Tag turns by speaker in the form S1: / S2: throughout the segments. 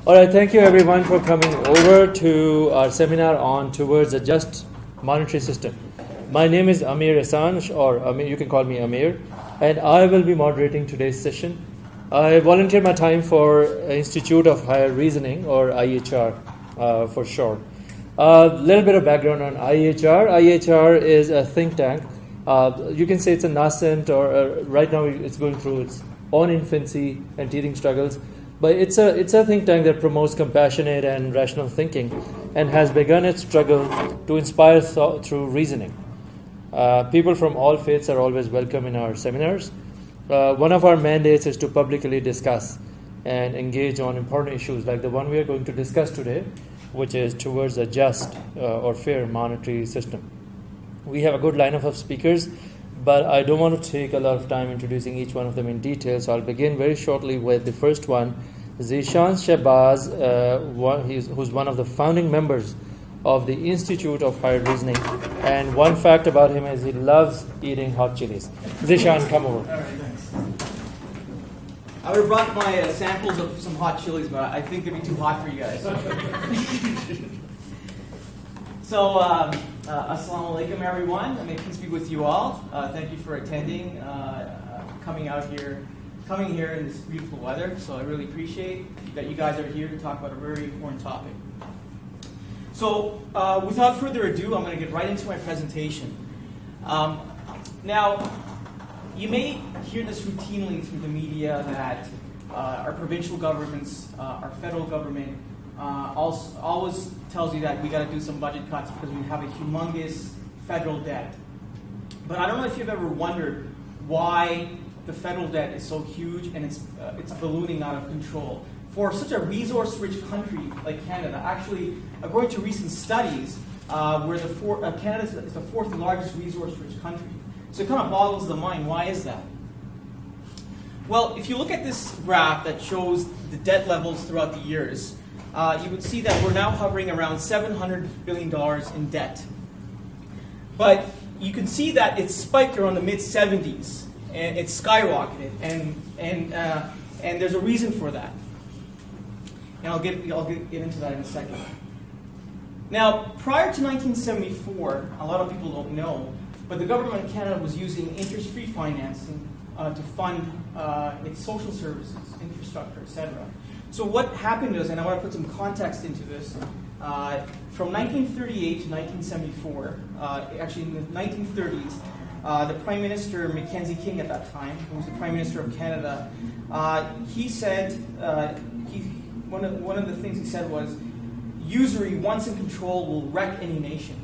S1: All right, thank you everyone for coming over to our seminar on Towards a Just Monetary System. My name is Amir Assange, or Amir, you can call me Amir, and I will be moderating today's session. I volunteered my time for Institute of Higher Reasoning, or IHR for short. A little bit of background on IHR. IHR is a think tank. You can say it's a nascent, or right now it's going through its own infancy and teething struggles. But it's a think tank that promotes compassionate and rational thinking and has begun its struggle to inspire thought through reasoning. People from all faiths are always welcome in our seminars. One of our mandates is to publicly discuss and engage on important issues like the one we are going to discuss today, which is towards a just or fair monetary system. We have a good lineup of speakers, but I don't want to take a lot of time introducing each one of them in detail, so I'll begin very shortly with the first one, Zishan Shahbaz, who's one of the founding members of the Institute of Higher Reasoning. And one fact about him is he loves eating hot chilies. Zishan, come over.
S2: All right, thanks. I would have brought my samples of some hot chilies, but I think they'd be too hot for you guys. So, assalamu alaikum, everyone. May peace be with you all. Thank you for attending, coming here in this beautiful weather. So I really appreciate that you guys are here to talk about a very important topic. So, without further ado, I'm going to get right into my presentation. Now, you may hear this routinely through the media that our provincial governments, our federal government, always tells you that we got to do some budget cuts because we have a humongous federal debt. But I don't know if you've ever wondered why the federal debt is so huge and it's ballooning out of control. For such a resource-rich country like Canada, actually, according to recent studies, Canada is the fourth largest resource-rich country. So it kind of boggles the mind. Why is that? Well, if you look at this graph that shows the debt levels throughout the years, you would see that we're now hovering around $700 billion in debt. But you can see that it's spiked around the mid-70s, and it's skyrocketed, and there's a reason for that. And I'll get into that in a second. Now, prior to 1974, a lot of people don't know, but the government of Canada was using interest-free financing to fund its social services, infrastructure, etc. So what happened is, and I want to put some context into this, from 1938 to 1974, actually in the 1930s, the Prime Minister, Mackenzie King at that time, who was the Prime Minister of Canada, he said, one of the things he said was, usury, once in control, will wreck any nation.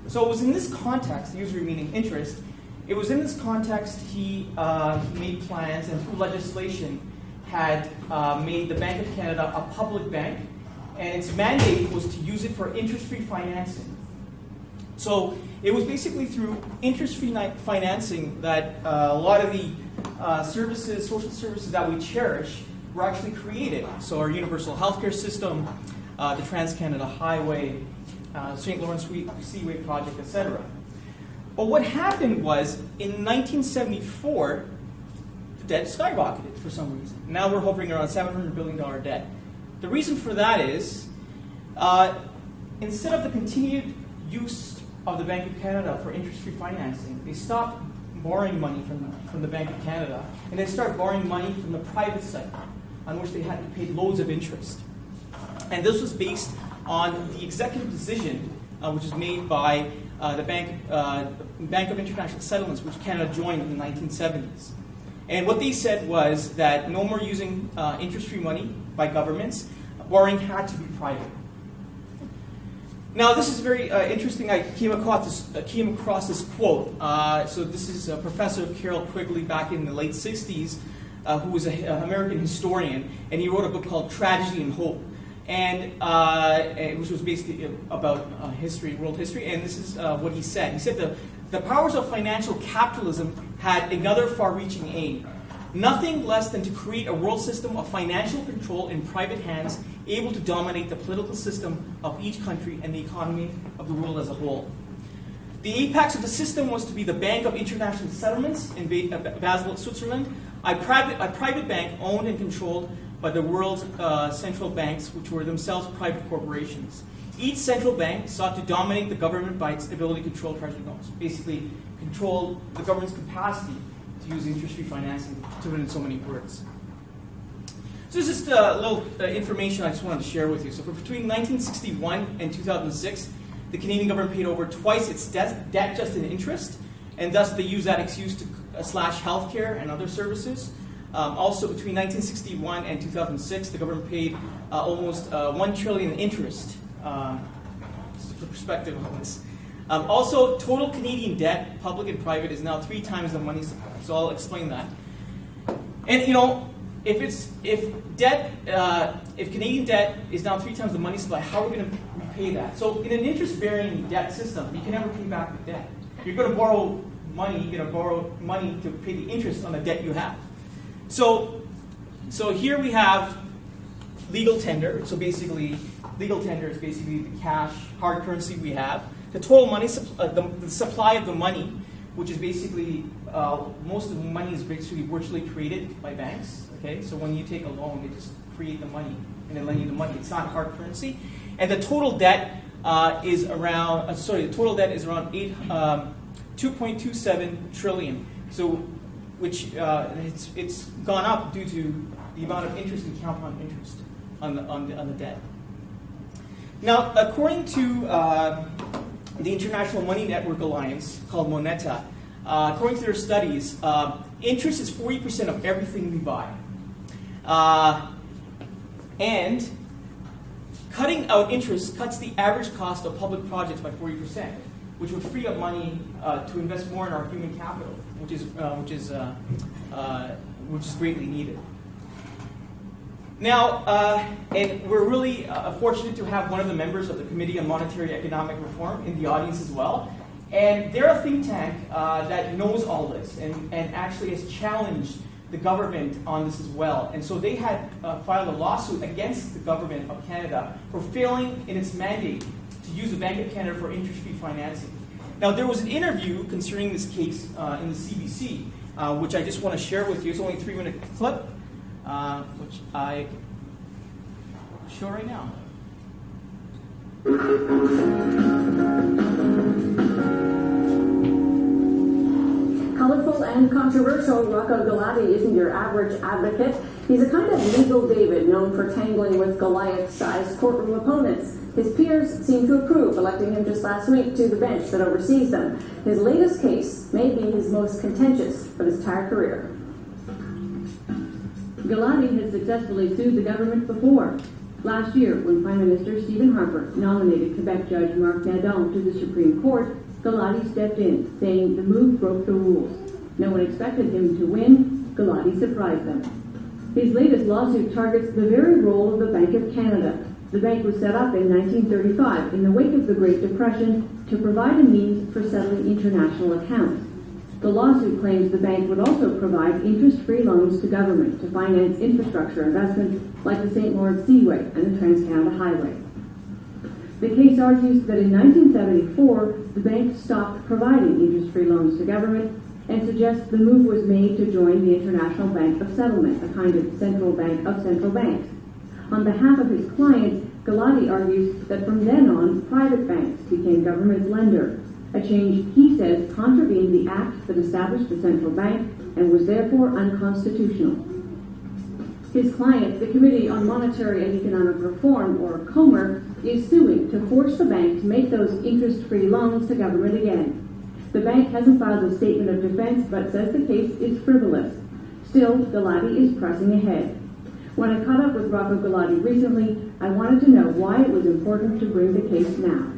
S2: So it was in this context, usury meaning interest, it was in this context he made plans and through legislation had made the Bank of Canada a public bank, and its mandate was to use it for interest-free financing. So it was basically through interest-free financing that a lot of the social services that we cherish were actually created. So our universal healthcare system, the Trans-Canada Highway, St. Lawrence Seaway Project, etc. But what happened was, in 1974, the debt skyrocketed for some reason. Now we're hovering around $700 billion debt. The reason for that is, instead of the continued use of the Bank of Canada for interest-free financing, they stopped borrowing money from the Bank of Canada, and they started borrowing money from the private sector, on which they had to pay loads of interest. And this was based on the executive decision, which was made by the Bank of International Settlements, which Canada joined in the 1970s. And what they said was that no more using interest-free money by governments. Borrowing had to be private. Now, this is very interesting. I came across this quote. So this is Professor Carol Quigley back in the late 60s, who was an American historian, and he wrote a book called Tragedy and Hope, which was basically about world history. And this is what he said. He said the powers of financial capitalism had another far-reaching aim. Nothing less than to create a world system of financial control in private hands, able to dominate the political system of each country and the economy of the world as a whole. The apex of the system was to be the Bank of International Settlements in Basel, Switzerland, a private bank owned and controlled by the world's central banks, which were themselves private corporations. Each central bank sought to dominate the government by its ability to control treasury notes, basically control the government's capacity to use interest-free financing, to put it in so many words. So this is just a little information I just wanted to share with you. So for between 1961 and 2006, the Canadian government paid over twice its debt just in interest, and thus they used that excuse to slash healthcare and other services. Also, between 1961 and 2006, the government paid almost $1 trillion in interest. Just for perspective on this. Also, total Canadian debt, public and private, is now 3 times the money supply. So I'll explain that. And if Canadian debt is now 3 times the money supply, how are we going to repay that? So in an interest-bearing debt system, you can never pay back the debt. You're going to borrow money. You're going to borrow money to pay the interest on the debt you have. So here we have legal tender. So basically, legal tender is basically the cash, hard currency we have. The total money, the supply of the money, which is basically most of the money is basically virtually created by banks. Okay, so when you take a loan, they just create the money and then lend you the money. It's not hard currency, and the total debt is around. The total debt is around 2.27 trillion. So, which it's gone up due to the amount of interest and compound interest on the debt. Now, according to the International Money Network Alliance, called Moneta, according to their studies, interest is 40% of everything we buy. And cutting out interest cuts the average cost of public projects by 40%, which would free up money to invest more in our human capital, which is greatly needed. Now, and we're really fortunate to have one of the members of the Committee on Monetary Economic Reform in the audience as well. And they're a think tank that knows all this and actually has challenged the government on this as well. And so they had filed a lawsuit against the government of Canada for failing in its mandate to use the Bank of Canada for interest-free financing. Now, there was an interview concerning this case in the CBC, which I just want to share with you. It's only a 3-minute clip, which I show right now.
S3: Colorful and controversial, Rocco Galati isn't your average advocate. He's a kind of legal David known for tangling with Goliath-sized courtroom opponents. His peers seem to approve, electing him just last week to the bench that oversees them. His latest case may be his most contentious of his entire career.
S4: Galati has successfully sued the government before. Last year, when Prime Minister Stephen Harper nominated Quebec Judge Marc Nadon to the Supreme Court, Galati stepped in, saying the move broke the rules. No one expected him to win. Galati surprised them. His latest lawsuit targets the very role of the Bank of Canada. The bank was set up in 1935 in the wake of the Great Depression to provide a means for settling international accounts. The lawsuit claims the bank would also provide interest-free loans to government to finance infrastructure investments like the St. Lawrence Seaway and the Trans-Canada Highway. The case argues that in 1974, the bank stopped providing interest-free loans to government and suggests the move was made to join the International Bank of Settlement, a kind of central bank of central banks. On behalf of his clients, Galati argues that from then on, private banks became government's lender, a change he says contravened the act that established the central bank and was therefore unconstitutional. His client, the Committee on Monetary and Economic Reform, or COMER, is suing to force the bank to make those interest-free loans to government again. The bank hasn't filed a statement of defense, but says the case is frivolous. Still, Galati is pressing ahead. When I caught up with Rocco Galati recently, I wanted to know why it was important to bring the case now.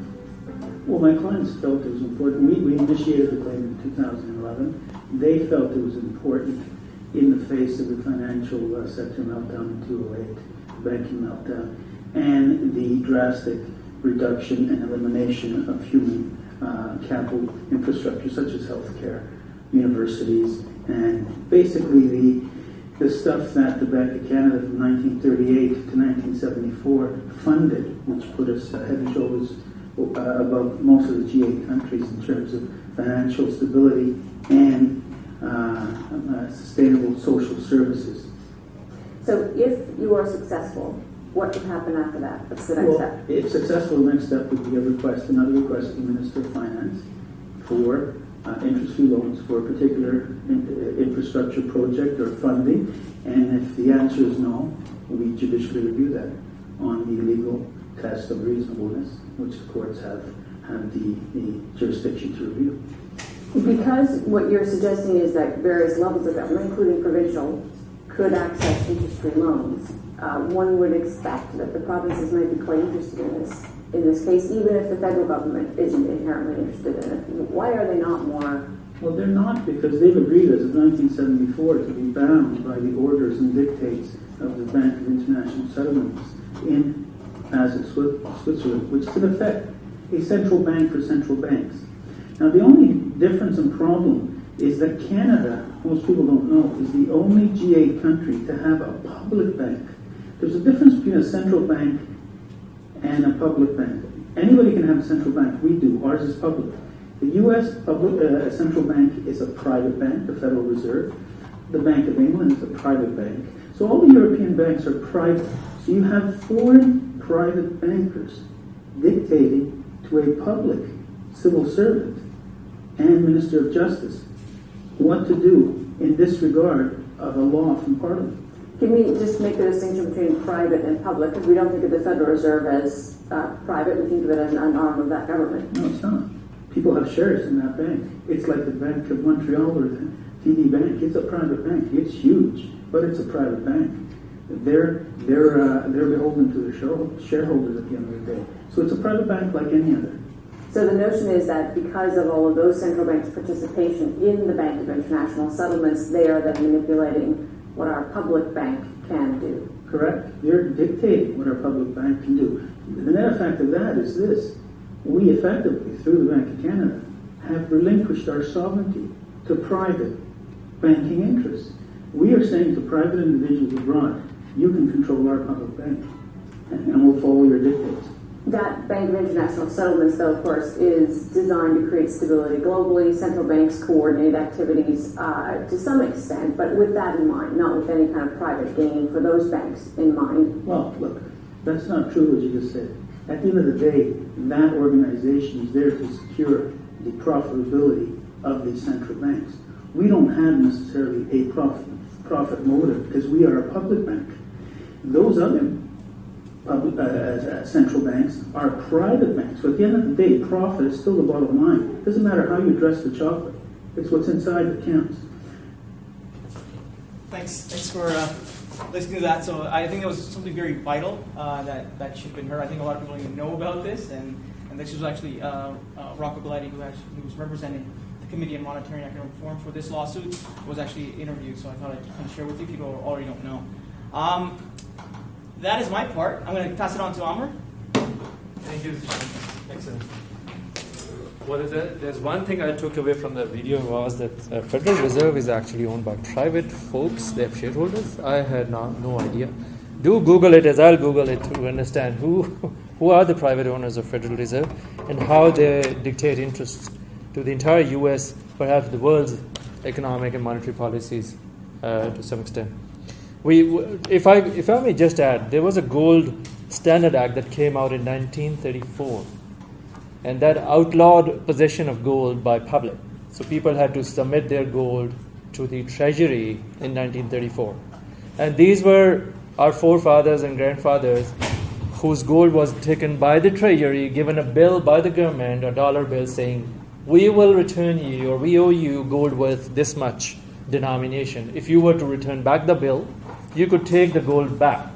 S5: Well, my clients felt it was important. We initiated the claim in 2011. They felt it was important in the face of the financial sector meltdown in 2008, the banking meltdown, and the drastic reduction and elimination of human capital infrastructure such as healthcare, universities, and basically the stuff that the Bank of Canada from 1938 to 1974 funded, which put us head and shoulders above most of the G8 countries in terms of financial stability and sustainable social services.
S3: So if you are successful, what would happen after that? What's the next step?
S5: If successful, the next step would be another request to the Minister of Finance for interest-free loans for a particular infrastructure project or funding, and if the answer is no, we judicially review that on the legal test of reasonableness, which the courts have the jurisdiction to review.
S3: Because what you're suggesting is that various levels of government, including provincial, could access interest-free loans, one would expect that the provinces might be quite interested in this case, even if the federal government isn't inherently interested in it. Why are they not more?
S5: Well, they're not, because they've agreed as of 1974 to be bound by the orders and dictates of the Bank of International Settlements in Switzerland, which is in effect a central bank for central banks. Now, the only difference and problem is that Canada, most people don't know, is the only G8 country to have a public bank. There's a difference between a central bank and a public bank. Anybody can have a central bank. We do. Ours is public. The U.S. Central Bank is a private bank, the Federal Reserve. The Bank of England is a private bank. So all the European banks are private. So you have foreign private bankers dictating to a public civil servant and Minister of Justice what to do in disregard of a law from Parliament.
S3: Can we just make the distinction between private and public? Because we don't think of the Federal Reserve as private. We think of it as an arm of that government.
S5: No, it's not. People have shares in that bank. It's like the Bank of Montreal or the TD Bank. It's a private bank. It's huge, but it's a private bank. They're beholden to their shareholders at the end of the day. So it's a private bank like any other.
S3: So the notion is that because of all of those central banks' participation in the Bank of International Settlements, they are then manipulating what our public bank can do.
S5: Correct. They're dictating what our public bank can do. The net effect of that is this. We effectively, through the Bank of Canada, have relinquished our sovereignty to private banking interests. We are saying to private individuals abroad, you can control our public bank, and we'll follow your dictates.
S3: That Bank of International Settlements, though, of course, is designed to create stability globally. Central banks coordinate activities to some extent, but with that in mind, not with any kind of private gain for those banks in mind.
S5: Well, look, that's not true what you just said. At the end of the day, that organization is there to secure the profitability of these central banks. We don't have necessarily a profit motive because we are a public bank. Those other central banks are private banks. So at the end of the day, profit is still the bottom line. It doesn't matter how you dress the chocolate. It's what's inside that counts.
S2: Thanks for listening to that. So I think it was something very vital that should have been heard. I think a lot of people don't even know about this, and this was actually Rocco Galati, who was representing the Committee on Monetary and Economic Reform for this lawsuit, was actually interviewed. So I thought I'd kind of share with you. People already don't know. That is my part. I'm going to pass it on to Amr.
S1: Thank you. Excellent. What is it? There's one thing I took away from the video was that Federal Reserve is actually owned by private folks. They have shareholders. I had no idea. Do Google it, as I'll Google it, to understand who are the private owners of Federal Reserve and how they dictate interests to the entire U.S., perhaps the world's economic and monetary policies to some extent. If I may just add, there was a Gold Standard Act that came out in 1934, and that outlawed possession of gold by public. So people had to submit their gold to the Treasury in 1934. And these were our forefathers and grandfathers whose gold was taken by the Treasury, given a bill by the government, a dollar bill, saying, we will return you, or we owe you gold worth this much denomination. If you were to return back the bill, you could take the gold back.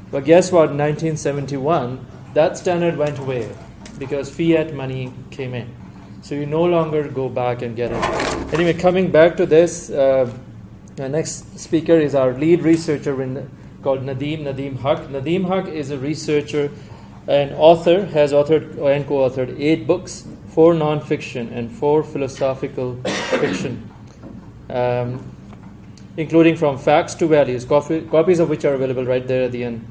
S1: But guess what? In 1971, that standard went away because fiat money came in. So you no longer go back and get it. Anyway, coming back to this, the next speaker is our lead researcher called Nadeem Haq. Nadeem Haq is a researcher and author, has authored and co-authored 8 books, 4 non-fiction and 4 philosophical fiction. Including From Facts to Values, copies of which are available right there at the end.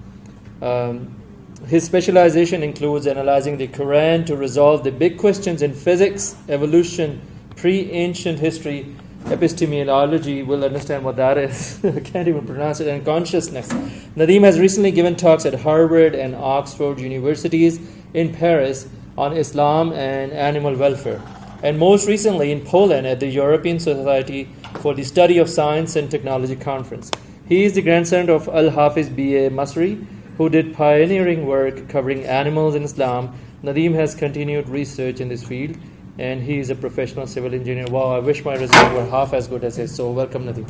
S1: His specialization includes analyzing the Quran to resolve the big questions in physics, evolution, pre-ancient history, epistemology will understand what that is. I can't even pronounce it. And consciousness. Nadeem has recently given talks at Harvard and Oxford universities in Paris on Islam and animal welfare, and most recently in Poland at the European Society for the Study of Science and Technology Conference. He is the grandson of Al-Hafiz B.A. Masri, who did pioneering work covering animals in Islam. Nadeem has continued research in this field, and he is a professional civil engineer. Wow, I wish my resume were half as good as his. So welcome, Nadeem.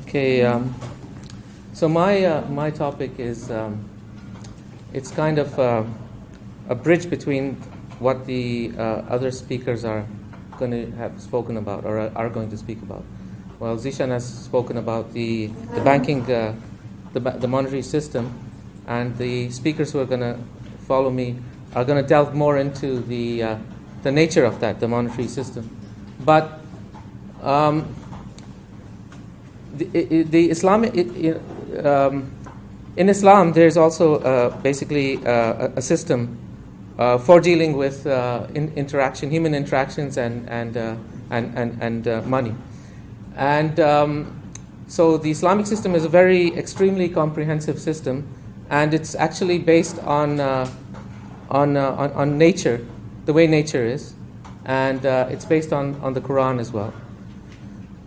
S6: Okay, so my topic is it's kind of a bridge between what the other speakers are going to have spoken about or are going to speak about. Well, Zishan has spoken about the banking, the monetary system, and the speakers who are going to follow me are going to delve more into the nature of that, the monetary system. But the Islamic in Islam, there's also basically a system for dealing with human interactions, and money. And so the Islamic system is a very extremely comprehensive system, and it's actually based on nature, the way nature is, and it's based on the Quran as well.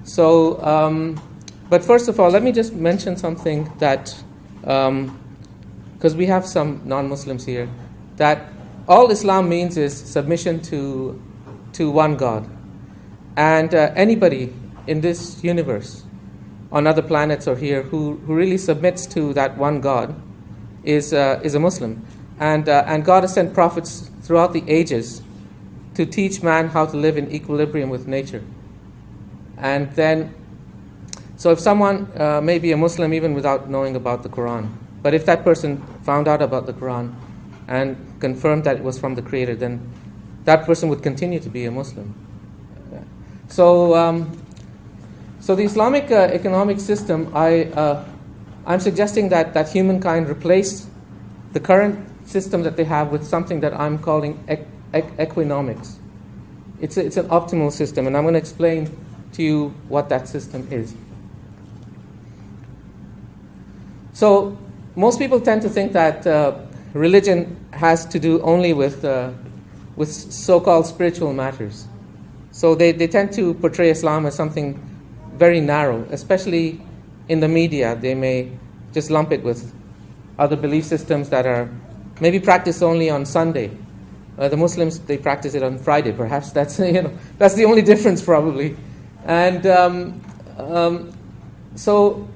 S6: So, but first of all, let me just mention something that, because we have some non-Muslims here, that all Islam means is submission to one God, and anybody in this universe, on other planets or here, who really submits to that one God is a Muslim. And God has sent prophets throughout the ages to teach man how to live in equilibrium with nature. And then, so if someone may be a Muslim even without knowing about the Quran, but if that person found out about the Quran and confirmed that it was from the Creator, then that person would continue to be a Muslim. So, so the Islamic economic system, I'm suggesting that humankind replace the current system that they have with something that I'm calling Equi-nomics. It's an optimal system, and I'm going to explain to you what that system is. So most people tend to think that religion has to do only with so-called spiritual matters. So they tend to portray Islam as something very narrow, especially in the media. They may just lump it with other belief systems that are maybe practiced only on Sunday. The Muslims, they practice it on Friday. Perhaps that's that's the only difference probably. And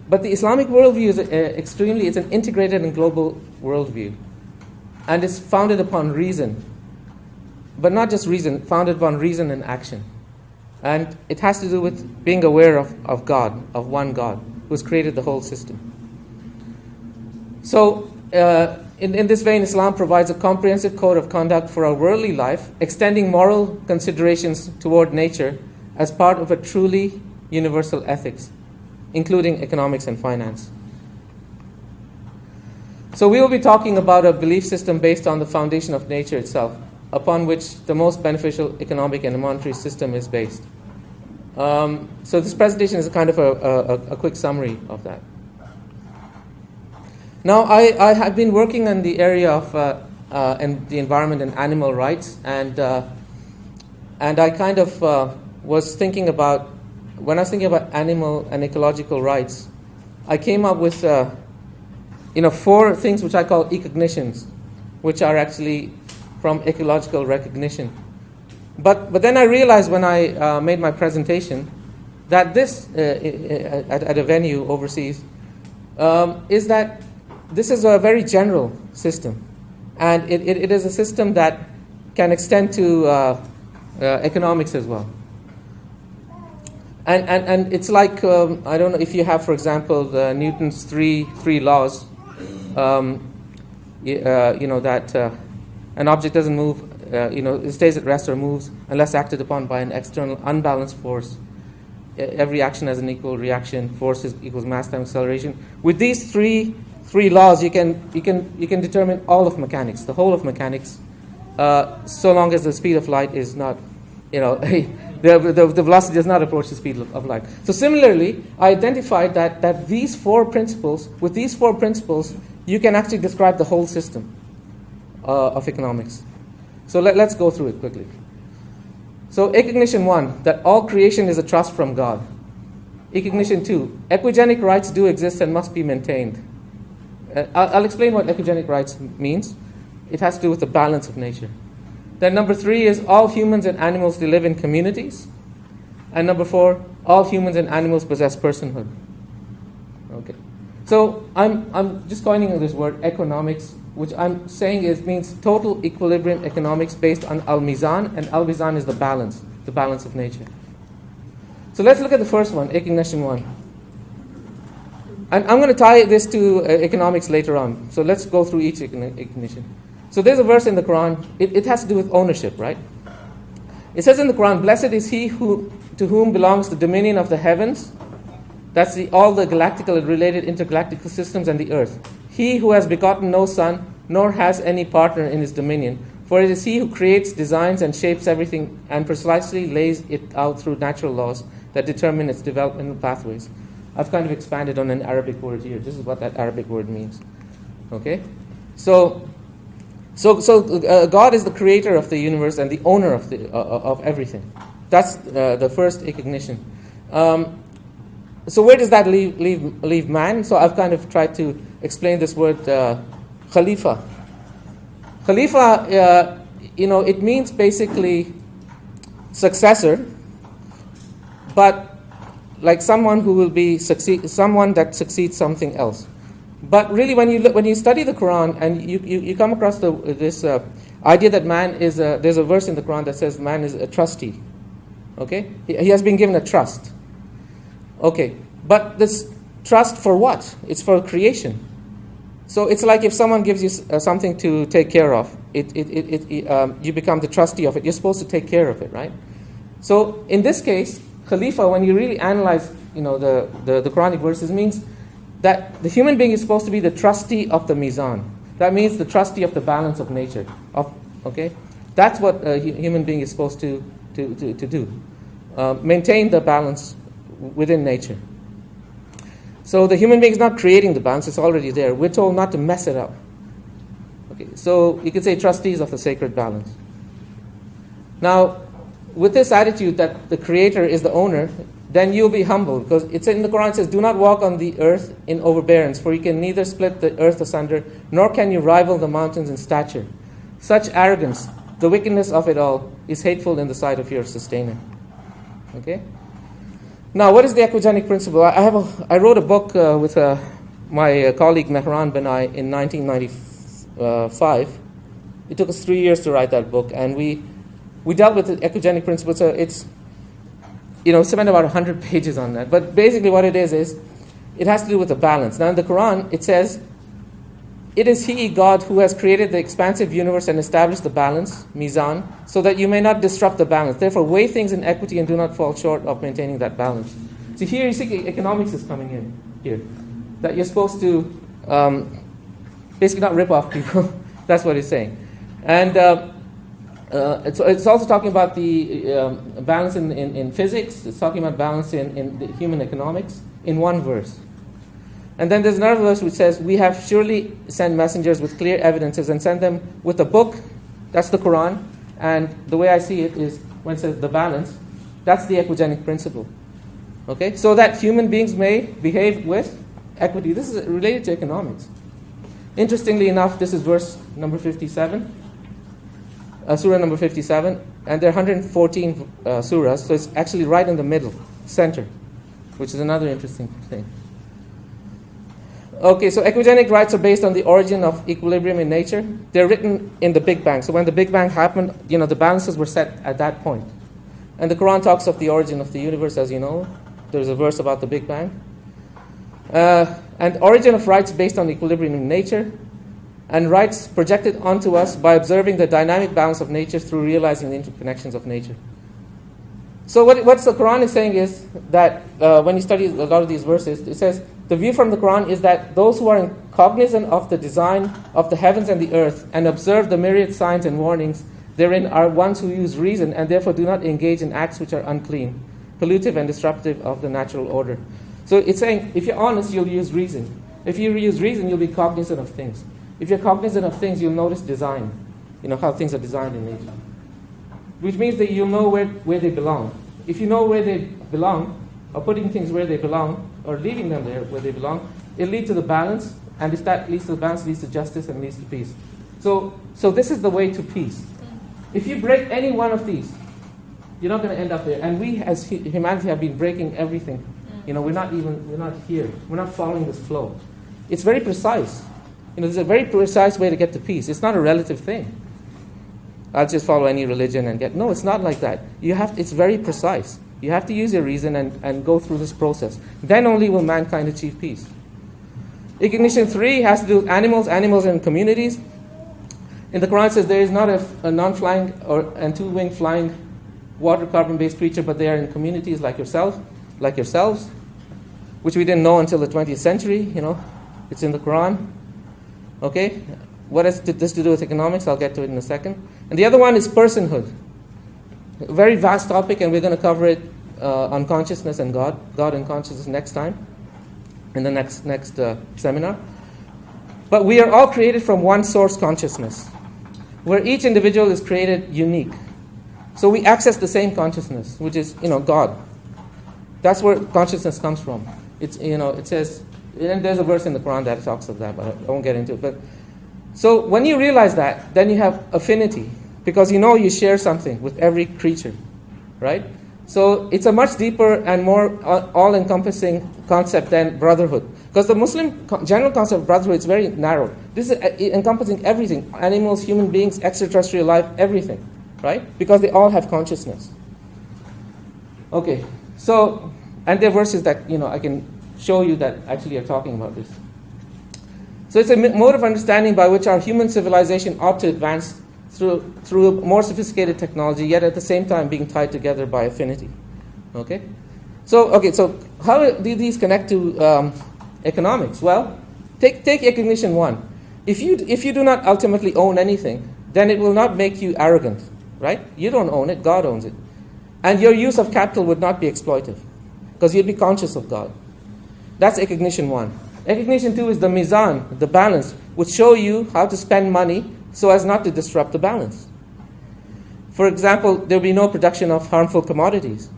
S6: but the Islamic worldview is it's an integrated and global worldview, and it's founded upon reason, but not just reason, founded upon reason and action. And it has to do with being aware of God, of one God, who's created the whole system. So, in this vein, Islam provides a comprehensive code of conduct for our worldly life, extending moral considerations toward nature as part of a truly universal ethics, including economics and finance. So we will be talking about a belief system based on the foundation of nature itself, upon which the most beneficial economic and monetary system is based. So this presentation is a kind of a quick summary of that. Now, I have been working in the area of and the environment and animal rights, and I kind of was thinking about, when I was thinking about animal and ecological rights, I came up with 4 things which I call ecognitions, which are actually from ecological recognition. But then I realized when I made my presentation that this at a venue overseas is that this is a very general system, and it is a system that can extend to economics as well. And it's like I don't know if you have, for example, Newton's three laws. That an object doesn't move, it stays at rest or moves unless acted upon by an external unbalanced force. Every action has an equal reaction. Force equals mass times acceleration. With these three laws, you can determine all of mechanics, the whole of mechanics, so long as the speed of light is not the velocity does not approach the speed of light. So similarly, I identified that with these four principles, you can actually describe the whole system of economics. So let's go through it quickly. So Equi-cognition 1, that all creation is a trust from God. Equi-cognition 2, ecogenic rights do exist and must be maintained. I'll explain what ecogenic rights means. It has to do with the balance of nature. Then number 3 is all humans and animals, they live in communities. And number 4, all humans and animals possess personhood. Okay. So I'm just coining this word economics, which I'm saying means total equilibrium economics based on al-mizan, and al-mizan is the balance of nature. So let's look at the first one, Equi-cognition 1. And I'm going to tie this to economics later on. So let's go through each Equi-cognition. So there's a verse in the Quran. It has to do with ownership, right? It says in the Quran, "Blessed is he to whom belongs the dominion of the heavens." That's all the galactical and related intergalactical systems and the earth. "He who has begotten no son, nor has any partner in his dominion. For it is he who creates, designs, and shapes everything, and precisely lays it out through natural laws that determine its developmental pathways." I've kind of expanded on an Arabic word here. This is what that Arabic word means. Okay? So God is the creator of the universe and the owner of everything. That's the first Equi-cognition. So where does that leave man? So I've kind of tried to explain this word Khalifa. Khalifa, it means basically successor, but like someone who will be someone that succeeds something else. But really, when you study the Quran and you come across this idea that man is there's a verse in the Quran that says man is a trustee. Okay, he has been given a trust. Okay, but this trust for what? It's for creation. So it's like if someone gives you something to take care of, you become the trustee of it. You're supposed to take care of it, right? So in this case, Khalifa, when you really analyze, the Quranic verses, means that the human being is supposed to be the trustee of the mizan. That means the trustee of the balance of nature. Okay, that's what a human being is supposed to do. Maintain the balance within nature. So the human being is not creating the balance; it's already there. We're told not to mess it up. Okay, so you could say trustees of the sacred balance. Now, with this attitude that the creator is the owner, then you'll be humble, because it's in the Quran, it says, "Do not walk on the earth in overbearance, for you can neither split the earth asunder, nor can you rival the mountains in stature. Such arrogance, the wickedness of it all, is hateful in the sight of your sustainer." Okay? Now, what is the ecogenic principle? I wrote a book with my colleague Mehran Benai in 1995. It took us 3 years to write that book, and we dealt with the ecogenic principle. So it's, spent about 100 pages on that. But basically what it is it has to do with the balance. Now in the Quran, it says, "It is He, God, who has created the expansive universe and established the balance, mizan, so that you may not disrupt the balance. Therefore, weigh things in equity and do not fall short of maintaining that balance." So here you see economics is coming in here. That you're supposed to basically not rip off people. That's what he's saying. And it's also talking about the balance in physics. It's talking about balance in the human economics in one verse. And then there's another verse which says, "We have surely sent messengers with clear evidences and sent them with a book." That's the Quran. And the way I see it is when it says the balance, that's the ecogenic principle. Okay? So that human beings may behave with equity. This is related to economics. Interestingly enough, this is verse number 57. Surah number 57, and there are 114 surahs, so it's actually right in the middle, center, which is another interesting thing. Okay, so ecogenic rights are based on the origin of equilibrium in nature. They're written in the Big Bang. So when the Big Bang happened, the balances were set at that point. And the Quran talks of the origin of the universe, as you know. There's a verse about the Big Bang. And origin of rights based on equilibrium in nature, and rights projected onto us by observing the dynamic balance of nature through realizing the interconnections of nature. So what the Quran is saying is that when you study a lot of these verses, it says the view from the Quran is that those who are cognizant of the design of the heavens and the earth and observe the myriad signs and warnings therein are ones who use reason and therefore do not engage in acts which are unclean, pollutive, and disruptive of the natural order. So it's saying, if you're honest, you'll use reason. If you use reason, you'll be cognizant of things. If you're cognizant of things, you'll notice design, how things are designed in nature. Which means that you'll know where they belong. If you know where they belong, or putting things where they belong, or leaving them there where they belong, it leads to the balance, and if that leads to the balance, leads to justice and leads to peace. So this is the way to peace. If you break any one of these, you're not going to end up there. And we as humanity have been breaking everything. We're not here. We're not following this flow. It's very precise. There's a very precise way to get to peace. It's not a relative thing. I'll just follow any religion and get... No, it's not like that. It's very precise. You have to use your reason and go through this process. Then only will mankind achieve peace. Ignition 3 has to do with animals and communities. In the Quran it says there is not a non-flying and two-winged flying water carbon-based creature, but they are in communities like yourselves, which we didn't know until the 20th century. It's in the Quran. Okay? What has this to do with economics? I'll get to it in a second. And the other one is personhood. A very vast topic, and we're going to cover it on consciousness and God and consciousness next time, in the next seminar. But we are all created from one source consciousness, where each individual is created unique. So we access the same consciousness, which is, God. That's where consciousness comes from. It says, and there's a verse in the Quran that talks of that, but I won't get into it. But so when you realize that, then you have affinity, because you share something with every creature, right? So it's a much deeper and more all-encompassing concept than brotherhood. Because the Muslim general concept of brotherhood is very narrow. This is encompassing everything: animals, human beings, extraterrestrial life, everything, right? Because they all have consciousness. Okay, so, and there are verses that, I can show you that actually are talking about this. So it's a mode of understanding by which our human civilization ought to advance through more sophisticated technology, yet at the same time being tied together by affinity. Okay? So how do these connect to economics? Well, take Ignition 1. If you do not ultimately own anything, then it will not make you arrogant, right? You don't own it, God owns it. And your use of capital would not be exploitive, because you'd be conscious of God. That's Ignition 1. Ignition 2 is the mizan, the balance, which show you how to spend money so as not to disrupt the balance. For example, there will be no production of harmful commodities.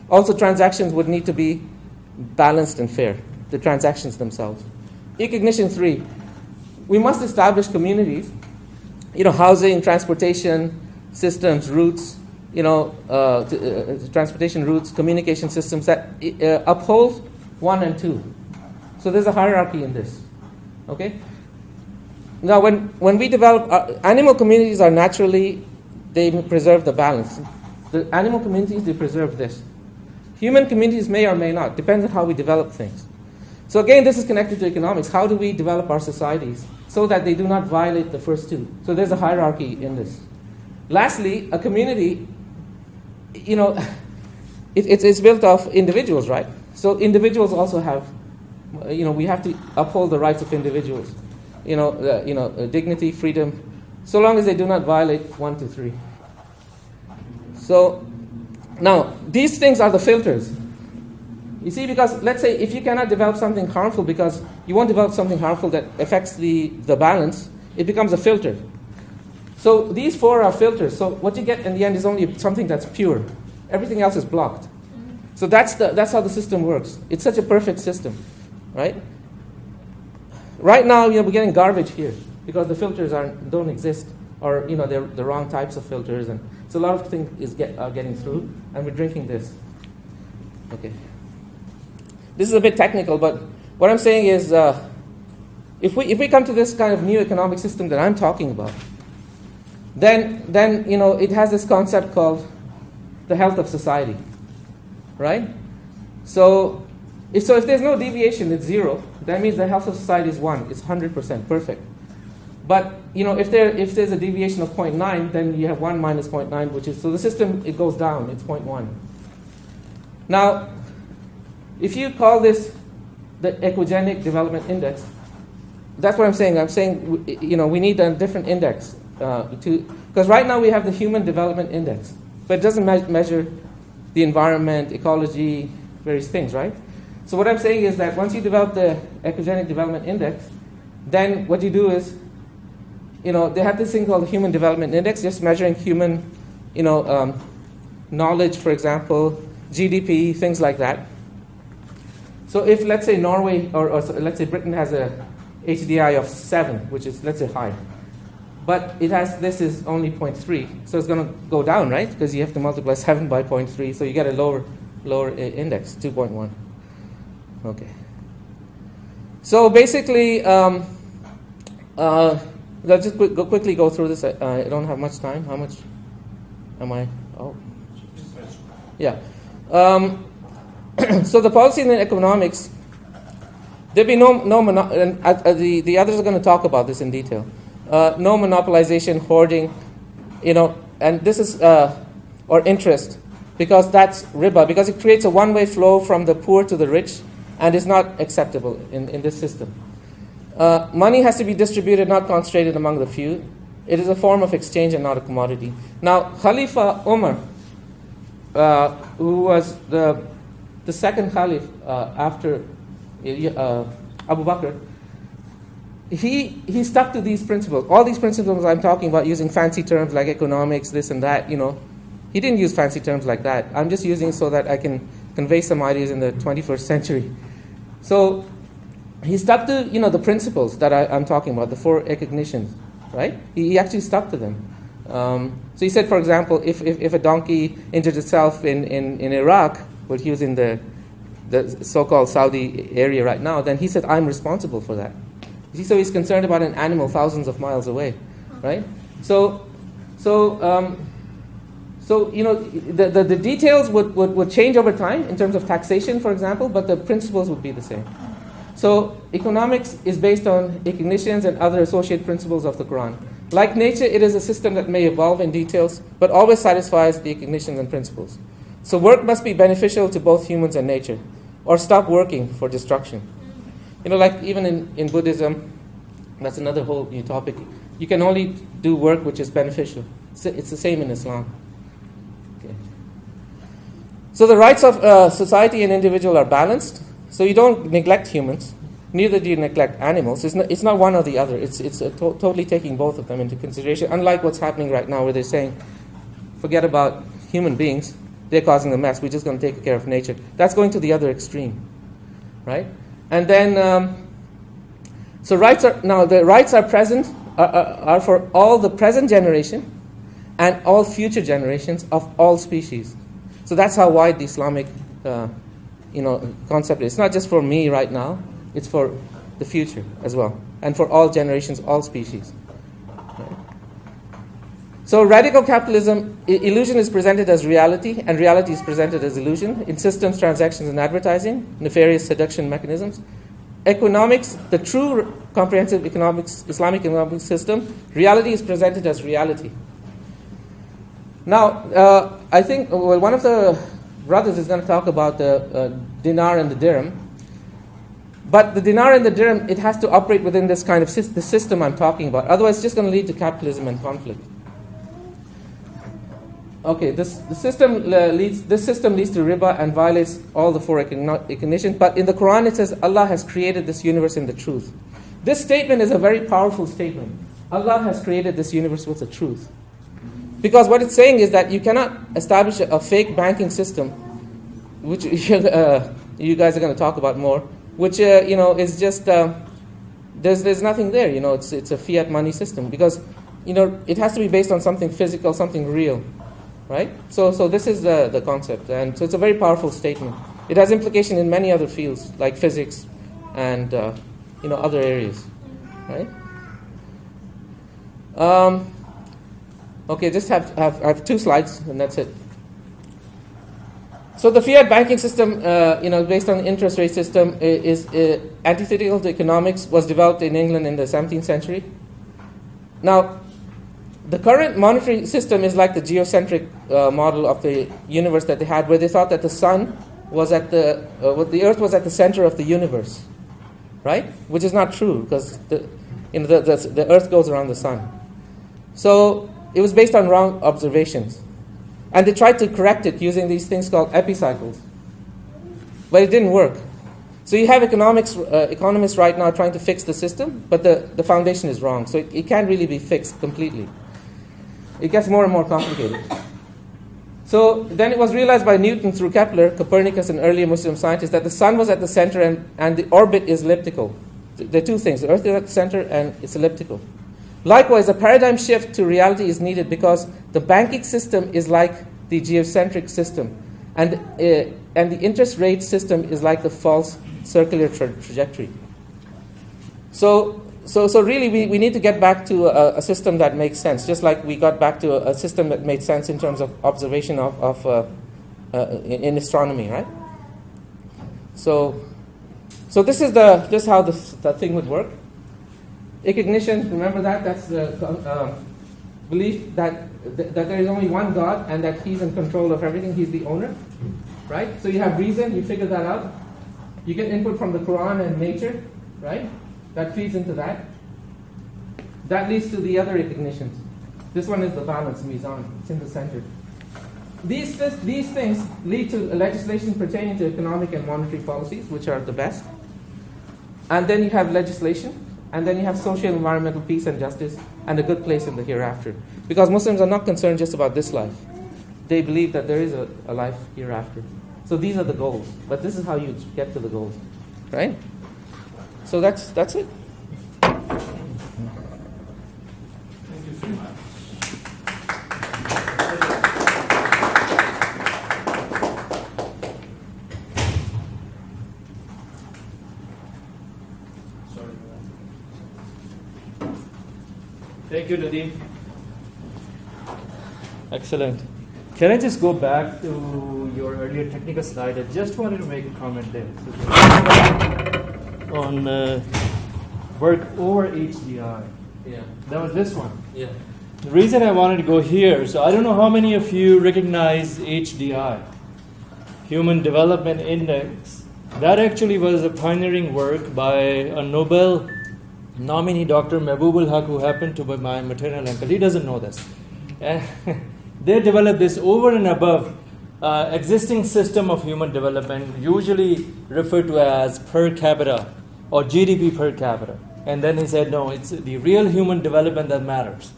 S6: Also, transactions would need to be balanced and fair, the transactions themselves. Ignition 3, we must establish communities, housing, transportation systems, routes, transportation routes, communication systems that uphold 1 and 2. So there's a hierarchy in this. Okay? Now, when we develop, animal communities are naturally, they preserve the balance. The animal communities, they preserve this. Human communities may or may not, depends on how we develop things. So again, this is connected to economics. How do we develop our societies so that they do not violate the first two? So there's a hierarchy in this. Lastly, a community, it's built of individuals, right? So individuals also have, we have to uphold the rights of individuals. Dignity, freedom, so long as they do not violate 1, 2, 3. So, now, these things are the filters. You see, because let's say if you cannot develop something harmful because you won't develop something harmful that affects the balance, it becomes a filter. So these 4 are filters. So what you get in the end is only something that's pure. Everything else is blocked. So that's how the system works. It's such a perfect system, right? Right now, we're getting garbage here because the filters don't exist, or they're the wrong types of filters, and so a lot of things are getting through, and we're drinking this. Okay, this is a bit technical, but what I'm saying is, if we come to this kind of new economic system that I'm talking about, then it has this concept called the health of society, right? So if there's no deviation, it's 0. That means the health of society is 1. It's 100% perfect. But if there's a deviation of 0.9, then you have 1 minus 0.9, which is, so the system, it goes down. It's 0.1. Now, if you call this the ecogenic development index, that's what I'm saying. I'm saying we need a different index because right now we have the Human Development Index, but it doesn't measure the environment, ecology, various things, right? So what I'm saying is that once you develop the Ecogenic Development Index, then what you do is, they have this thing called the Human Development Index, just measuring human, knowledge, for example, GDP, things like that. So if, let's say, Norway, or let's say Britain has a HDI of 7, which is, let's say, high, but this is only 0.3, so it's going to go down, right? Because you have to multiply 7 by 0.3, so you get a lower index, 2.1. Okay. So basically, let's just quickly go through this. I don't have much time. How much am I? Oh. Yeah. So the policy in economics, there'll be the others are going to talk about this in detail. No monopolization, hoarding, and this is, or interest, because that's riba, because it creates a one-way flow from the poor to the rich, and is not acceptable in this system. Money has to be distributed, not concentrated among the few. It is a form of exchange and not a commodity. Now, Khalifa Umar, who was the second Khalif after Abu Bakr, he stuck to these principles. All these principles I'm talking about, using fancy terms like economics, this and that, he didn't use fancy terms like that. I'm just using so that I can convey some ideas in the 21st century. So he stuck to the principles that I'm talking about, the 4 recognitions, right? He actually stuck to them. So he said, for example, if a donkey injured itself in Iraq, but he was in the so-called Saudi area right now, then he said, I'm responsible for that. You see, so he's concerned about an animal thousands of miles away, right? So the details would change over time in terms of taxation, for example, but the principles would be the same. So economics is based on recognitions and other associated principles of the Quran. Like nature, it is a system that may evolve in details, but always satisfies the recognitions and principles. So work must be beneficial to both humans and nature, or stop working for destruction. Like even in Buddhism, that's another whole new topic. You can only do work which is beneficial. It's the same in Islam. Okay. So the rights of society and individual are balanced. So you don't neglect humans, neither do you neglect animals. It's not one or the other. It's totally taking both of them into consideration, unlike what's happening right now where they're saying, forget about human beings, they're causing the mess, we're just going to take care of nature. That's going to the other extreme, right? And then, the rights are present, are for all the present generation and all future generations of all species. So that's how wide the Islamic concept is. It's not just for me right now, it's for the future as well, and for all generations, all species. Right? So radical capitalism, illusion is presented as reality, and reality is presented as illusion in systems, transactions, and advertising, nefarious seduction mechanisms. Economics, the true comprehensive Islamic economic system, reality is presented as reality. Now, I think one of the brothers is going to talk about the dinar and the dirham. But the dinar and the dirham, it has to operate within this kind of the system I'm talking about. Otherwise, it's just going to lead to capitalism and conflict. Okay, this system leads to riba and violates all the 4 recognitions. But in the Quran, it says Allah has created this universe in the truth. This statement is a very powerful statement. Allah has created this universe with the truth. Because what it's saying is that you cannot establish a fake banking system, which you guys are going to talk about more, which is just there's nothing there. It's a fiat money system because it has to be based on something physical, something real, right? So this is the concept, and so it's a very powerful statement. It has implication in many other fields like physics and other areas, right? Okay, just have 2 slides and that's it. So the fiat banking system, based on the interest rate system, is antithetical to economics, was developed in England in the 17th century. Now, the current monetary system is like the geocentric model of the universe that they had, where they thought that the sun was the earth was at the center of the universe, right? Which is not true because the earth goes around the sun. So it was based on wrong observations. And they tried to correct it using these things called epicycles. But it didn't work. So you have economists right now trying to fix the system, but the foundation is wrong. So it can't really be fixed completely. It gets more and more complicated. So then it was realized by Newton through Kepler, Copernicus, and earlier Muslim scientists that the sun was at the center and the orbit is elliptical. There are two things. The earth is at the center and it's elliptical. Likewise, a paradigm shift to reality is needed because the banking system is like the geocentric system. And the interest rate system is like the false circular trajectory. So really we need to get back to a system that makes sense, just like we got back to a system that made sense in terms of observation in astronomy, right? So this is how the thing would work. Ignition, remember that? That's the belief that there is only one God and that He's in control of everything. He's the owner, right? So you have reason, you figure that out. You get input from the Quran and nature, right? That feeds into that. That leads to the other ignitions. This one is the balance, mizan. It's in the center. These things lead to legislation pertaining to economic and monetary policies, which are the best. And then you have legislation. And then you have social, environmental peace and justice, and a good place in the hereafter. Because Muslims are not concerned just about this life. They believe that there is a life hereafter. So these are the goals. But this is how you get to the goals. Right? So that's it.
S7: Thank you so much.
S1: Thank you, Nadeem. Excellent. Can I just go back to your earlier technical slide? I just wanted to make a comment there. On work over HDI.
S6: Yeah.
S1: That was this one.
S6: Yeah.
S1: The reason I wanted to go here, so I don't know how many of you recognize HDI, Human Development Index. That actually was a pioneering work by a Nobel nominee, Dr. Mehboob Haq, who happened to be my maternal uncle. He doesn't know this. They developed this over and above existing system of human development, usually referred to as per capita or GDP per capita. And then he said, no, it's the real human development that matters.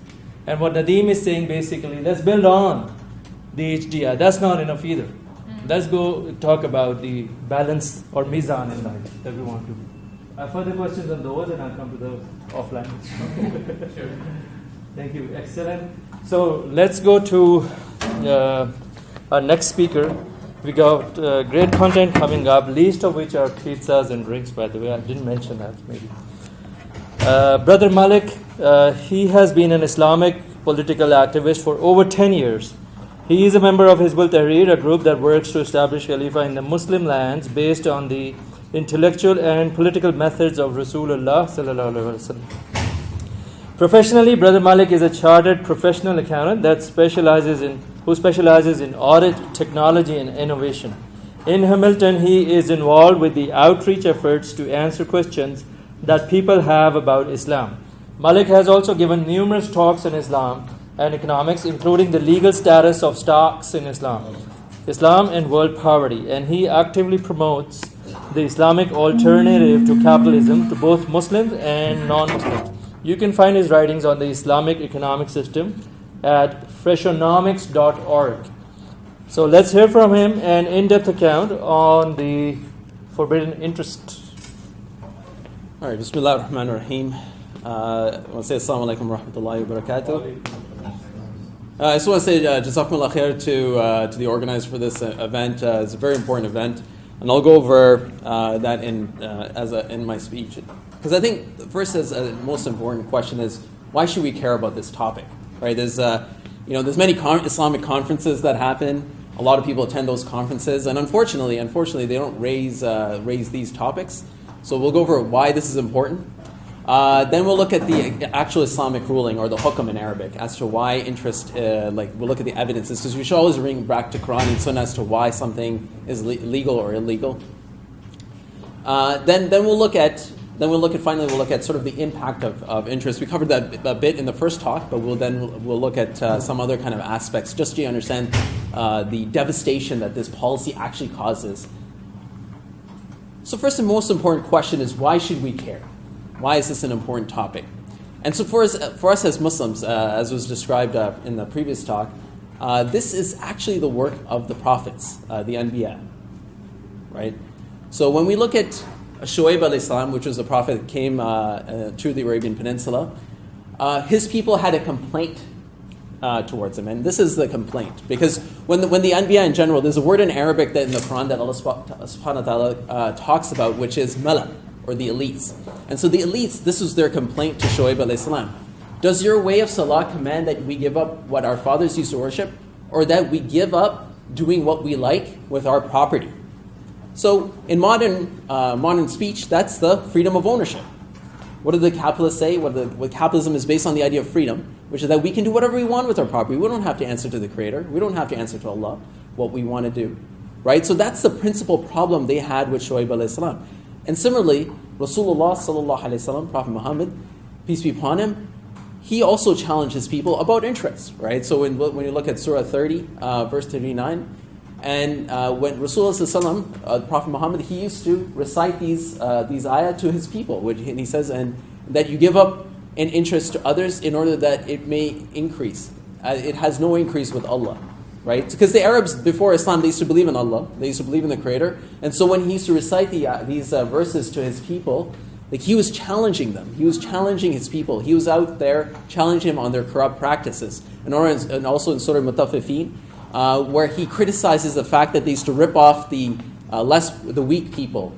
S1: And what Nadeem is saying basically, let's build on the HDI. That's not enough either. Let's go talk about the balance or mizan in life that we want to. Further questions on those, and I'll come to those offline.
S7: Sure.
S1: Thank you. Excellent. So let's go to our next speaker. We got great content coming up, least of which are pizzas and drinks, by the way. I didn't mention that, maybe. Brother Malik, he has been an Islamic political activist for over 10 years. He is a member of Hizb ut-Tahrir, a group that works to establish Khalifa in the Muslim lands based on the intellectual and political methods of Rasulullah sallallahu alaihi wasallam. Professionally, Brother Malik is a chartered professional accountant who specializes in audit, technology, and innovation. In Hamilton, he is involved with the outreach efforts to answer questions that people have about Islam. Malik has also given numerous talks on Islam and economics, including the legal status of stocks in Islam and world poverty, and he actively promotes the Islamic alternative to capitalism to both Muslims and non-Muslims. You can find his writings on the Islamic economic system at freshonomics.org. So let's hear from him an in-depth account on the forbidden interest.
S8: All right, Bismillah ar-Rahman ar-Rahim. I want to say Assalamu alaikum wa rahmatullahi wa barakatuh. I just want to say Jazakumullah khair to the organizer for this event. It's a very important event. And I'll go over that in my speech, because I think the first, the most important question is, why should we care about this topic? Right? There's many Islamic conferences that happen. A lot of people attend those conferences, and unfortunately, they don't raise these topics. So we'll go over why this is important. Then we'll look at the actual Islamic ruling, or the hukm in Arabic, as to why interest, we'll look at the evidences, because we should always bring back to Quran and Sunnah as to why something is legal or illegal. Then we'll look at Then we'll look at sort of the impact of interest. We covered that a bit in the first talk, but we'll look at some other kind of aspects just so you understand the devastation that this policy actually causes. So first and most important question is, why should we care? Why is this an important topic? And so for us as Muslims, as was described in the previous talk, this is actually the work of the prophets, the Anbiya, right? So when we look at Shu'aib alayhi salam, which was a prophet that came to the Arabian Peninsula, his people had a complaint towards him, and this is the complaint. Because when the Anbiya in general, there's a word in Arabic that in the Quran that Allah subhanahu wa ta'ala talks about, which is mala, or the elites. And so the elites, this was their complaint to Shu'aib alayhi salam. Does your way of salah command that we give up what our fathers used to worship, or that we give up doing what we like with our property? So in modern speech, that's the freedom of ownership. What do the capitalists say? What capitalism is based on the idea of freedom, which is that we can do whatever we want with our property. We don't have to answer to the Creator. We don't have to answer to Allah what we want to do, right? So that's the principal problem they had with Shu'aib alayhi salam. And similarly, Rasulullah sallallahu alayhi wasallam, Prophet Muhammad, peace be upon him, he also challenged his people about interest, right? So when you look at Surah 30, verse 39, and when Rasulullah sallallahu alayhi wasallam, Prophet Muhammad, he used to recite these ayah to his people, and he says, and that you give up an interest to others in order that it may increase. It has no increase with Allah. Right? Because the Arabs before Islam, they used to believe in Allah, they used to believe in the Creator, and so when he used to recite these verses to his people, like he was challenging them, he was challenging his people, he was out there challenging them on their corrupt practices. And also in Surah Mutaffifin, where he criticizes the fact that they used to rip off the weak people,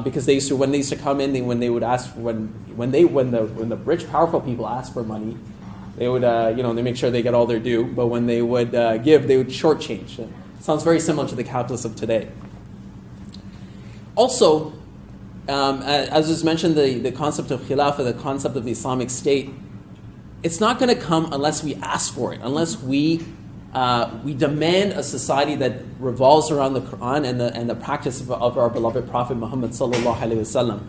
S8: because when they used to come in, when the rich, powerful people asked for money, they would, they make sure they get all their due, but when they would give, they would shortchange. It sounds very similar to the capitalists of today. Also, as was mentioned, the concept of khilafah, the concept of the Islamic State, it's not going to come unless we ask for it, unless we demand a society that revolves around the Quran and the practice of our beloved Prophet Muhammad sallallahu alaihi wasallam.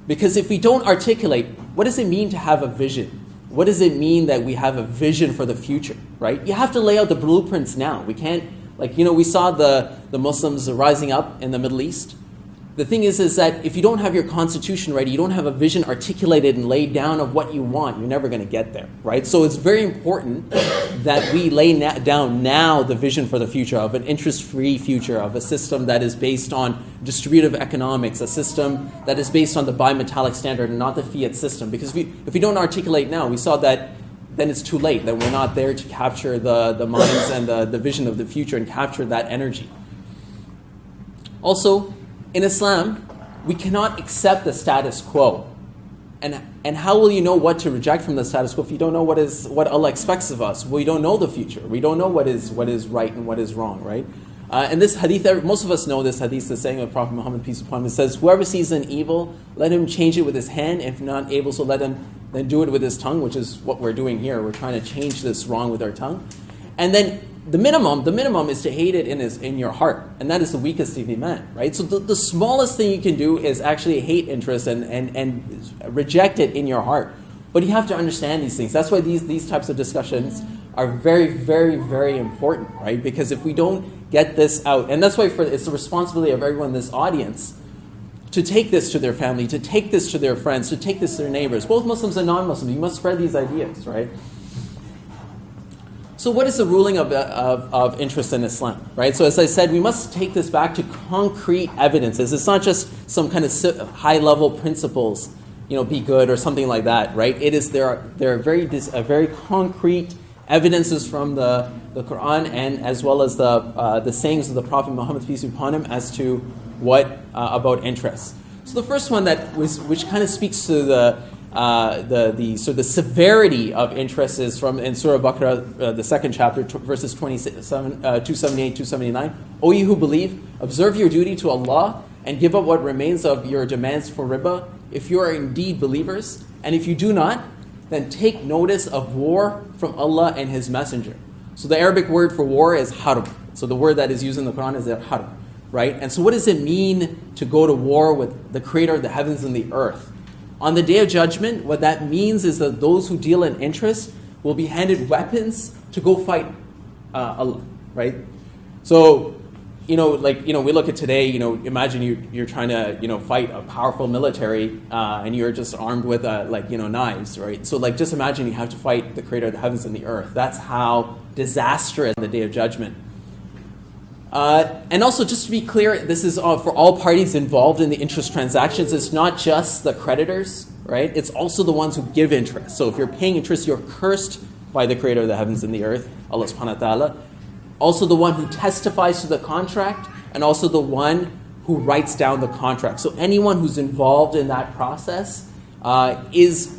S8: Because if we don't articulate, what does it mean to have a vision? What does it mean that we have a vision for the future, right? You have to lay out the blueprints now. We can't, we saw the Muslims rising up in the Middle East. The thing is that if you don't have your constitution ready, you don't have a vision articulated and laid down of what you want, you're never going to get there, right? So it's very important that we lay down now the vision for the future, of an interest-free future, of a system that is based on distributive economics, a system that is based on the bimetallic standard and not the fiat system. Because if we don't articulate now, we saw that then it's too late, that we're not there to capture the minds and the vision of the future and capture that energy. Also, in Islam, we cannot accept the status quo. And how will you know what to reject from the status quo if you don't know what Allah expects of us? We don't know the future. We don't know what is right and what is wrong, right? And this hadith, most of us know this hadith, the saying of Prophet Muhammad, peace be upon him. It says, whoever sees an evil, let him change it with his hand. If not able, so let him then do it with his tongue, which is what we're doing here. We're trying to change this wrong with our tongue. And then the minimum is to hate it in your heart, and that is the weakest of iman, right? So the smallest thing you can do is actually hate interest and reject it in your heart. But you have to understand these things. That's why these types of discussions are very, very, very important, right? Because if we don't get this out, and that's why it's the responsibility of everyone in this audience to take this to their family, to take this to their friends, to take this to their neighbors, both Muslims and non-Muslims. You must spread these ideas, right? So what is the ruling of interest in Islam, right? So as I said, we must take this back to concrete evidences. It's not just some kind of high-level principles, be good or something like that, right? There are very concrete evidences from the Quran and as well as the sayings of the Prophet Muhammad, peace be upon him, as to what about interest. So the first one which kind of speaks to the severity of interest is from in Surah Baqarah, the second chapter, verses 278, 279. O ye who believe, observe your duty to Allah and give up what remains of your demands for riba, if you are indeed believers. And if you do not, then take notice of war from Allah and His Messenger. So the Arabic word for war is harb. So the word that is used in the Quran is harb, right? And so what does it mean to go to war with the creator of the heavens and the earth? On the day of judgment, what that means is that those who deal in interest will be handed weapons to go fight Allah, right? So, we look at today, imagine you're trying to, fight a powerful military and you're just armed with, knives, right? So, just imagine you have to fight the creator of the heavens and the earth. That's how disastrous the day of judgment. And also, just to be clear, this is for all parties involved in the interest transactions. It's not just the creditors, right? It's also the ones who give interest. So if you're paying interest, you're cursed by the creator of the heavens and the earth, Allah subhanahu wa ta'ala. Also the one who testifies to the contract, and also the one who writes down the contract. So anyone who's involved in that process is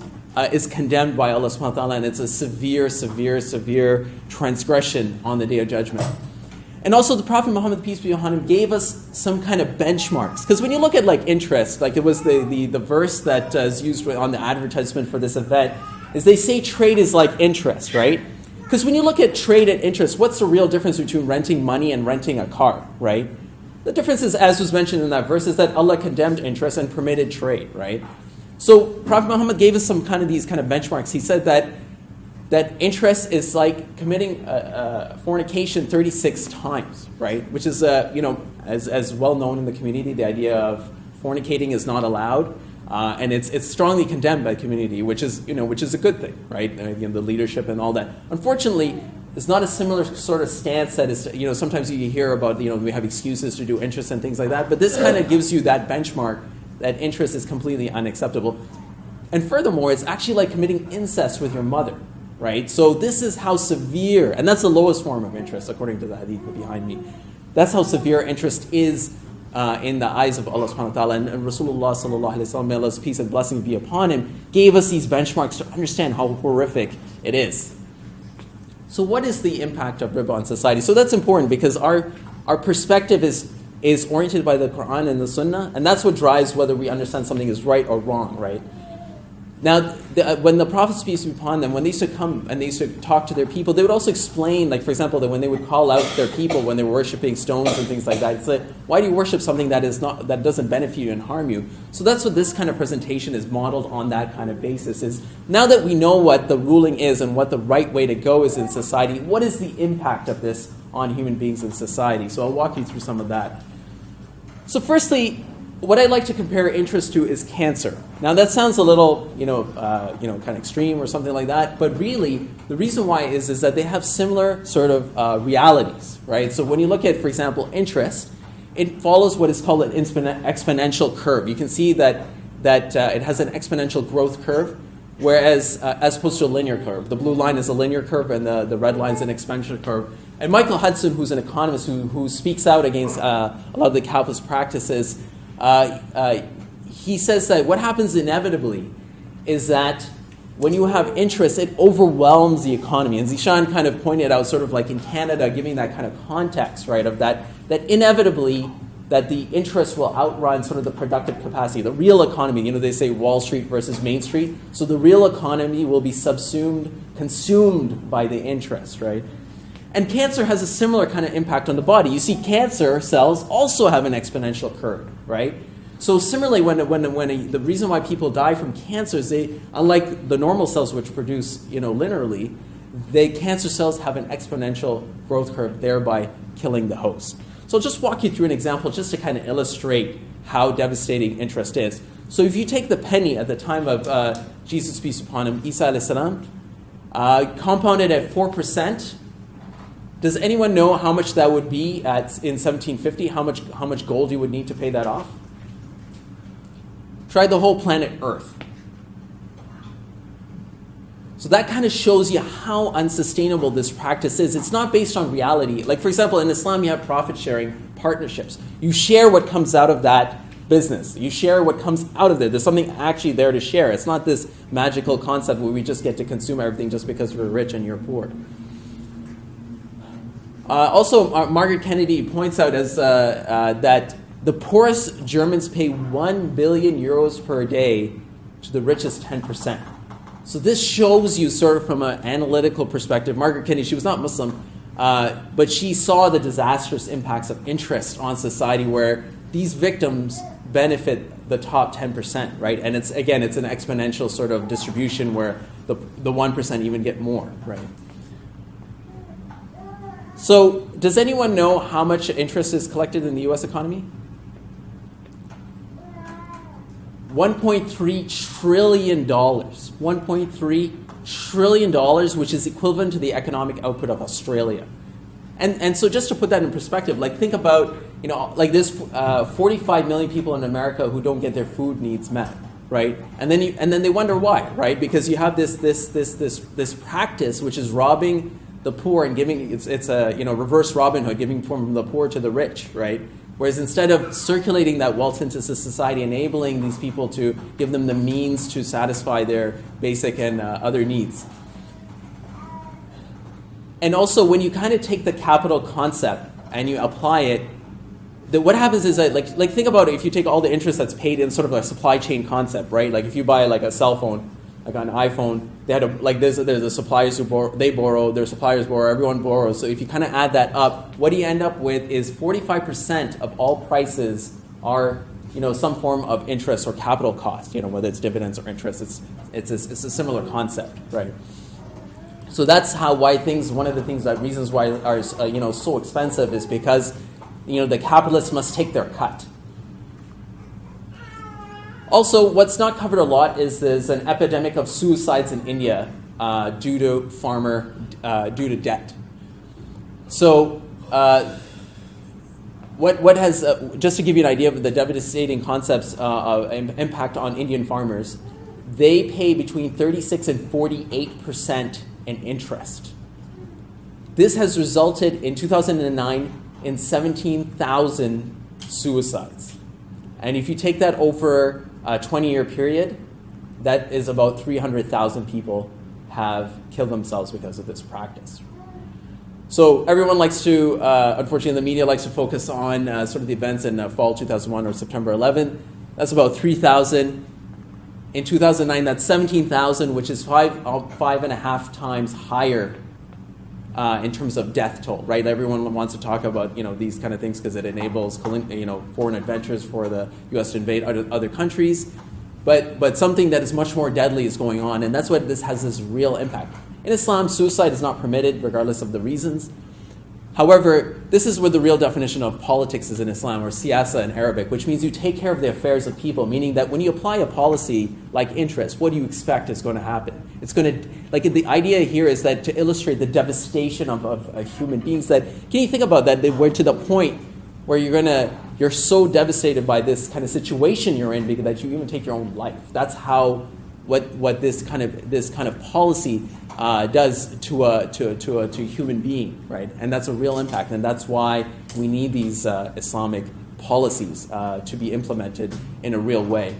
S8: condemned by Allah subhanahu wa ta'ala, and it's a severe, severe, severe transgression on the Day of Judgment. And also the Prophet Muhammad, peace be upon him, gave us some kind of benchmarks. Because when you look at interest, it was the verse that is used on the advertisement for this event, is they say trade is like interest, right? Because when you look at trade and interest, what's the real difference between renting money and renting a car, right? The difference is, as was mentioned in that verse, is that Allah condemned interest and permitted trade, right? So Prophet Muhammad gave us some kind of these kind of benchmarks. He said that interest is like committing fornication 36 times, right? Which is, as well known in the community, the idea of fornicating is not allowed. And it's strongly condemned by the community, which is a good thing, right? The leadership and all that. Unfortunately, it's not a similar sort of stance that is, sometimes you hear about, we have excuses to do interest and things like that, but this kind of gives you that benchmark that interest is completely unacceptable. And furthermore, it's actually like committing incest with your mother, right? So this is how severe, and that's the lowest form of interest, according to the hadith behind me. That's how severe interest is in the eyes of Allah subhanahu wa ta'ala. And Rasulullah sallallahu alayhi wa sallam, may Allah's peace and blessing be upon him, gave us these benchmarks to understand how horrific it is. So what is the impact of riba on society? So that's important because our perspective is oriented by the Quran and the Sunnah, and that's what drives whether we understand something is right or wrong, right? Now, when the Prophet, peace be upon them, when they used to come and they used to talk to their people, they would also explain, for example, that when they would call out their people when they were worshiping stones and things like that, it's like, why do you worship something that doesn't benefit you and harm you? So that's what this kind of presentation is modeled on, that kind of basis. Is now that we know what the ruling is and what the right way to go is in society, what is the impact of this on human beings in society? So I'll walk you through some of that. So firstly, what I like to compare interest to is cancer. Now that sounds a little, kind of extreme or something like that, but really the reason why is that they have similar sort of realities, right? So when you look at, for example, interest, it follows what is called an exponential curve. You can see that it has an exponential growth curve, whereas as opposed to a linear curve. The blue line is a linear curve and the red line is an exponential curve. And Michael Hudson, who's an economist who speaks out against a lot of the capitalist practices, he says that what happens inevitably is that when you have interest, it overwhelms the economy. And Zishan kind of pointed out, sort of like in Canada, giving that kind of context, right, of that inevitably that the interest will outrun sort of the productive capacity, the real economy. They say Wall Street versus Main Street. So the real economy will be consumed by the interest, right? And cancer has a similar kind of impact on the body. You see, cancer cells also have an exponential curve, right? So similarly, the reason why people die from cancer is unlike the normal cells which produce, linearly, cancer cells have an exponential growth curve, thereby killing the host. So I'll just walk you through an example just to kind of illustrate how devastating interest is. So if you take the penny at the time of Jesus, peace upon him, Isa alayhi salam, compounded at 4%. Does anyone know how much that would be in 1750? How much gold you would need to pay that off? Try the whole planet Earth. So that kind of shows you how unsustainable this practice is. It's not based on reality. Like, for example, in Islam, you have profit-sharing partnerships. You share what comes out of that business. You share what comes out of it. There's something actually there to share. It's not this magical concept where we just get to consume everything just because we're rich and you're poor. Also, Margaret Kennedy points out that the poorest Germans pay 1 billion euros per day to the richest 10%. So this shows you sort of from an analytical perspective. Margaret Kennedy, she was not Muslim, But she saw the disastrous impacts of interest on society, where these victims benefit the top 10%, right? And it's an exponential sort of distribution where the 1% even get more, right? So does anyone know how much interest is collected in the U.S. economy? $1.3 trillion. $1.3 trillion, which is equivalent to the economic output of Australia. And so just to put that in perspective, like think about, like there's 45 million people in America who don't get their food needs met, right? And then they wonder why, right? Because you have this practice which is robbing the poor and giving, it's a reverse Robin Hood, giving from the poor to the rich, right? Whereas instead of circulating that wealth into society, enabling these people to give them the means to satisfy their basic and other needs. And also, when you kind of take the capital concept and you apply it, what happens is that, like think about it, if you take all the interest that's paid in sort of a supply chain concept, right? Like if you buy like a cell phone, like an iPhone, they had there's the suppliers who borrow, their suppliers borrow, everyone borrows. So if you kind of add that up, what do you end up with is 45% of all prices are some form of interest or capital cost, whether it's dividends or interest. It's a similar concept, right? So that's one of the reasons why are so expensive is because the capitalists must take their cut. Also, what's not covered a lot is there's an epidemic of suicides in India due to debt. So, what has just to give you an idea of the devastating concepts of impact on Indian farmers, they pay between 36 and 48% in interest. This has resulted in 2009 in 17,000 suicides, and if you take that over a 20-year period, that is about 300,000 people have killed themselves because of this practice. So everyone likes to, unfortunately, the media likes to focus on sort of the events in fall 2001 or September 11th. That's about 3,000. In 2009, that's 17,000, which is 5.5 times higher in terms of death toll, right? Everyone wants to talk about these kind of things because it enables foreign adventures for the U.S. to invade other countries, but something that is much more deadly is going on, and that's what this has this real impact. In Islam, suicide is not permitted regardless of the reasons. However, this is where the real definition of politics is in Islam, or siyasa in Arabic, which means you take care of the affairs of people, meaning that when you apply a policy like interest, what do you expect is going to happen? It's going to, the idea here is that to illustrate the devastation of human beings, that, can you think about that? They were to the point where you're so devastated by this kind of situation you're in that you even take your own life. That's how, what this kind of policy does to a human being, right? And that's a real impact, and that's why we need these Islamic policies to be implemented in a real way.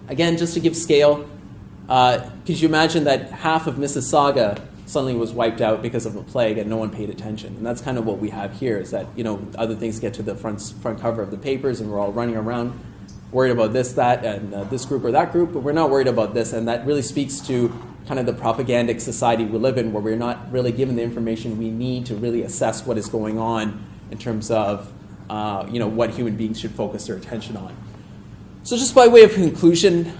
S8: Again, just to give scale, could you imagine that half of Mississauga suddenly was wiped out because of a plague and no one paid attention? And that's kind of what we have here, is that other things get to the front cover of the papers, and we're all running around worried about this, that, and this group or that group, but we're not worried about this, and that really speaks to kind of the propagandic society we live in, where we're not really given the information we need to really assess what is going on in terms of what human beings should focus their attention on. So just by way of conclusion,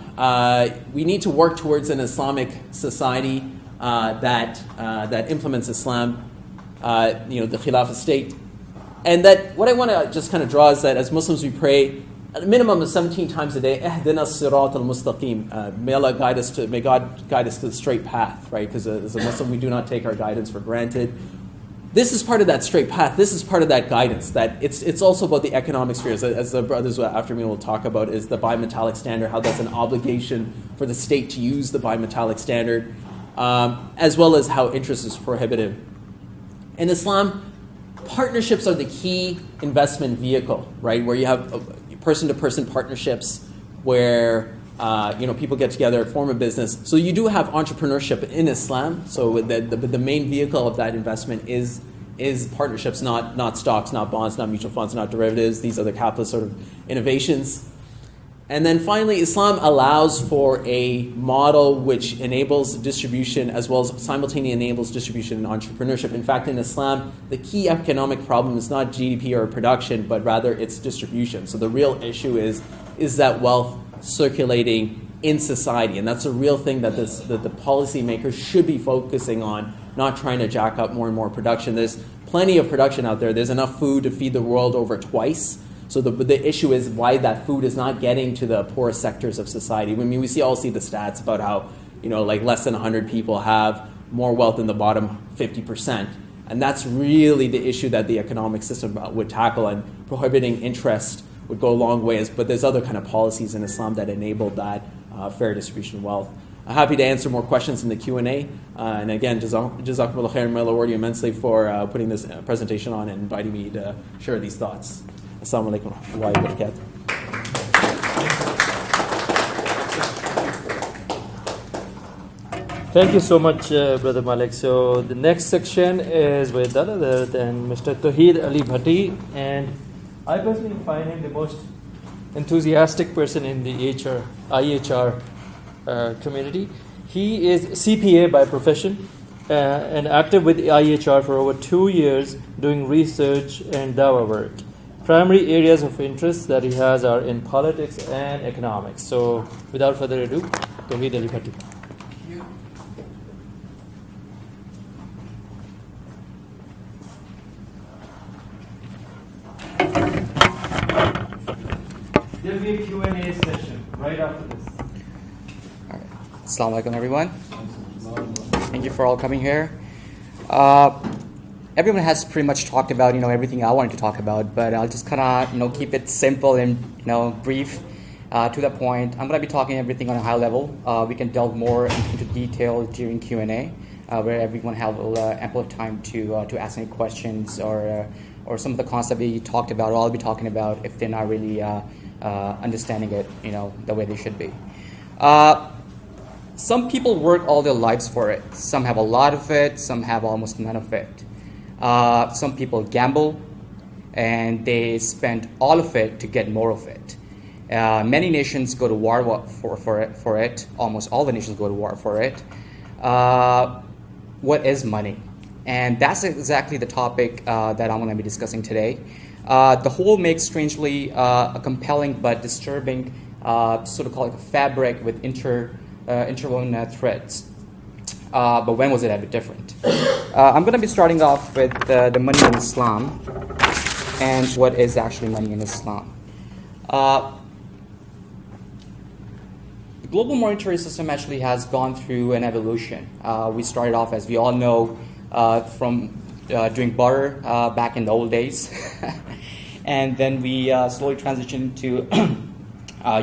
S8: we need to work towards an Islamic society that implements Islam, the Khilafah state, and that what I want to just kind of draw is that as Muslims we pray at a minimum of 17 times a day, Ihdina as-sirat al-mustaqim. May God guide us to the straight path, right? Because as a Muslim, we do not take our guidance for granted. This is part of that straight path. This is part of that guidance. That it's also about the economic spheres, as the brothers after me will talk about, is the bimetallic standard, how that's an obligation for the state to use the bimetallic standard, as well as how interest is prohibited. In Islam, partnerships are the key investment vehicle, right? Where you have person-to-person partnerships where people get together, form a business. So you do have entrepreneurship in Islam. So the main vehicle of that investment is partnerships, not stocks, not bonds, not mutual funds, not derivatives. These are the capitalist sort of innovations. And then finally, Islam allows for a model which enables distribution as well as simultaneously enables distribution and entrepreneurship. In fact, in Islam, the key economic problem is not GDP or production, but rather its distribution. So the real issue is that wealth circulating in society? And that's a real thing that the policymakers should be focusing on, not trying to jack up more and more production. There's plenty of production out there. There's enough food to feed the world over twice. So the issue is why that food is not getting to the poorest sectors of society. I mean, we all see the stats about how, like less than 100 people have more wealth than the bottom 50%. And that's really the issue that the economic system would tackle, and prohibiting interest would go a long ways. But there's other kind of policies in Islam that enable that fair distribution of wealth. I'm happy to answer more questions in the Q&A. And again, Jazakumullah khair, and I reward you immensely for putting this presentation on and inviting me to share these thoughts. Assalamu alaikum wa rahmatullahi wa barakatuh.
S1: Thank you so much, Brother Malik. So the next section is with none other than Mr. Tawheed Ali Bhatti, and I personally find him the most enthusiastic person in the IHR community. He is CPA by profession and active with IHR for over 2 years doing research and dawah work. Primary areas of interest that he has are in politics and economics. So without further ado, Tawheed Ali Bhatti. There will be a Q&A session right after this.
S9: All right. Assalamu alaikum, everyone. Thank you for all coming here. Everyone has pretty much talked about, everything I wanted to talk about, but I'll just kind of, keep it simple and, brief to the point. I'm going to be talking everything on a high level. We can delve more into detail during Q&A, where everyone have ample time to ask any questions or some of the concepts we talked about, or I'll be talking about if they're not really understanding it, the way they should be. Some people work all their lives for it. Some have a lot of it. Some have almost none of it. Some people gamble, and they spend all of it to get more of it. Many nations go to war for it. Almost all the nations go to war for it. What is money? And that's exactly the topic that I'm going to be discussing today. The whole makes strangely a compelling but disturbing sort of called a fabric with interwoven threads. But when was it ever different? I'm going to be starting off with the money in Islam and what is actually money in Islam. The global monetary system actually has gone through an evolution. We started off, as we all know, from doing barter back in the old days. And then we slowly transitioned to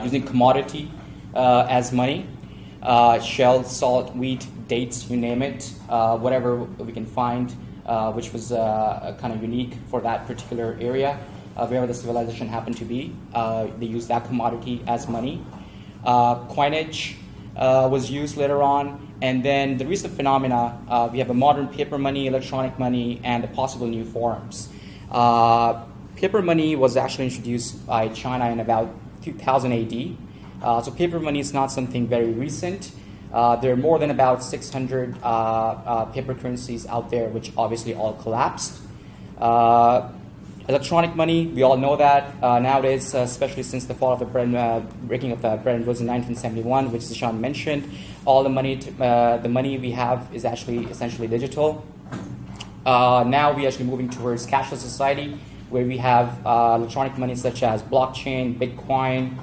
S9: using commodity as money. Shell, salt, wheat, dates, you name it, whatever we can find, which was kind of unique for that particular area, wherever the civilization happened to be. They used that commodity as money. Coinage was used later on, and then the recent phenomena, we have a modern paper money, electronic money, and the possible new forms. Paper money was actually introduced by China in about 2000 AD. So paper money is not something very recent. There are more than about 600 paper currencies out there, which obviously all collapsed. Electronic money, we all know that nowadays, especially since the fall of the breaking of the Bretton Woods in 1971, which Zishan mentioned, all the money we have is actually essentially digital. Now we're actually moving towards cashless society, where we have electronic money such as blockchain, Bitcoin.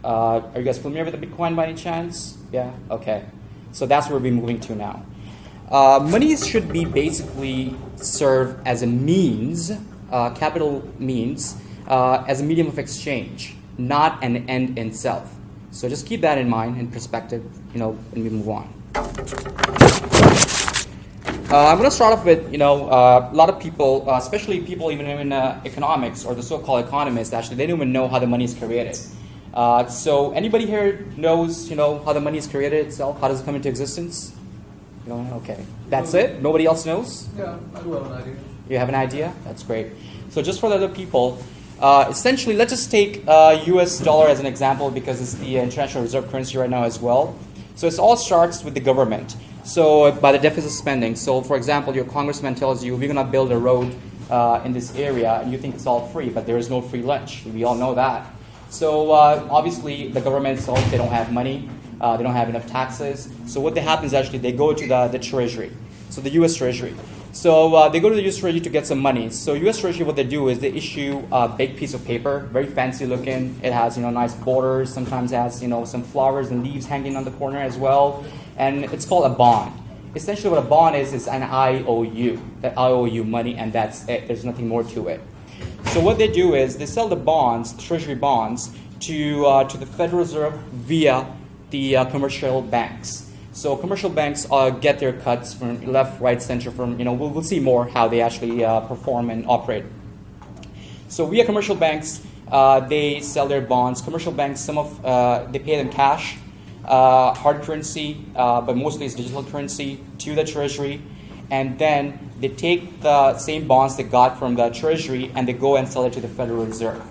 S9: Are you guys familiar with the Bitcoin by any chance? Yeah? Okay. So that's where we're moving to now. Money should be basically serve as a means, capital means, as a medium of exchange, not an end in itself. So just keep that in mind, in perspective, when we move on. I'm going to start off with, a lot of people, especially people even in economics or the so-called economists, actually, they don't even know how the money is created. So anybody here knows, how the money is created itself? How does it come into existence? Okay. That's it? Nobody else knows?
S7: Yeah, I do have an idea.
S9: You have an idea? That's great. So just for the other people, Essentially, let's just take US dollar as an example because it's the international reserve currency right now as well. So it all starts with the government. So by the deficit spending. So for example, your congressman tells you we're going to build a road in this area, and you think it's all free, but there is no free lunch. We all know that. So obviously, the government itself, they don't have money. They don't have enough taxes. So what happens actually, they go to the Treasury, so the U.S. Treasury. So they go to the U.S. Treasury to get some money. So U.S. Treasury, what they do is they issue a big piece of paper, very fancy looking. It has nice borders. Sometimes it has some flowers and leaves hanging on the corner as well. And it's called a bond. Essentially, what a bond is an IOU. That I owe you money, and that's it. There's nothing more to it. So what they do is they sell the bonds, Treasury bonds, to the Federal Reserve via the commercial banks. So commercial banks get their cuts from left, right, center. From we'll see more how they actually perform and operate. So via commercial banks, they sell their bonds. Commercial banks, they pay them cash, hard currency, but mostly it's digital currency to the Treasury, and then they take the same bonds they got from the Treasury and they go and sell it to the Federal Reserve.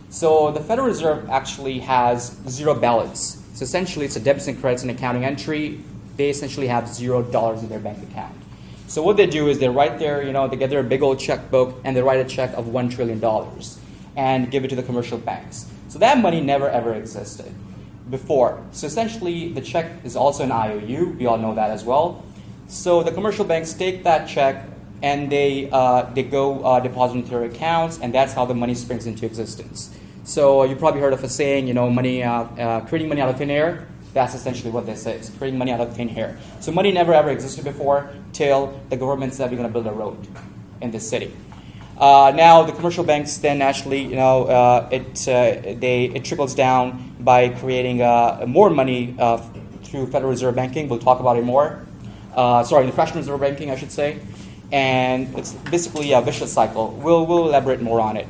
S9: So the Federal Reserve actually has zero balance. So essentially, it's a debits and credits and accounting entry. They essentially have $0 in their bank account. So what they do is they write they get their big old checkbook and they write a check of $1 trillion and give it to the commercial banks. So that money never ever existed before. So essentially, the check is also an IOU. We all know that as well. So the commercial banks take that check and they go deposit into their accounts, and that's how the money springs into existence. So you probably heard of a saying, money, creating money out of thin air. That's essentially what this is, creating money out of thin air. So money never ever existed before till the government said we're going to build a road in this city. Now the commercial banks then actually, it trickles down by creating more money through Federal Reserve banking. We'll talk about it more. The fractional reserve banking, I should say. And it's basically a vicious cycle. We'll elaborate more on it.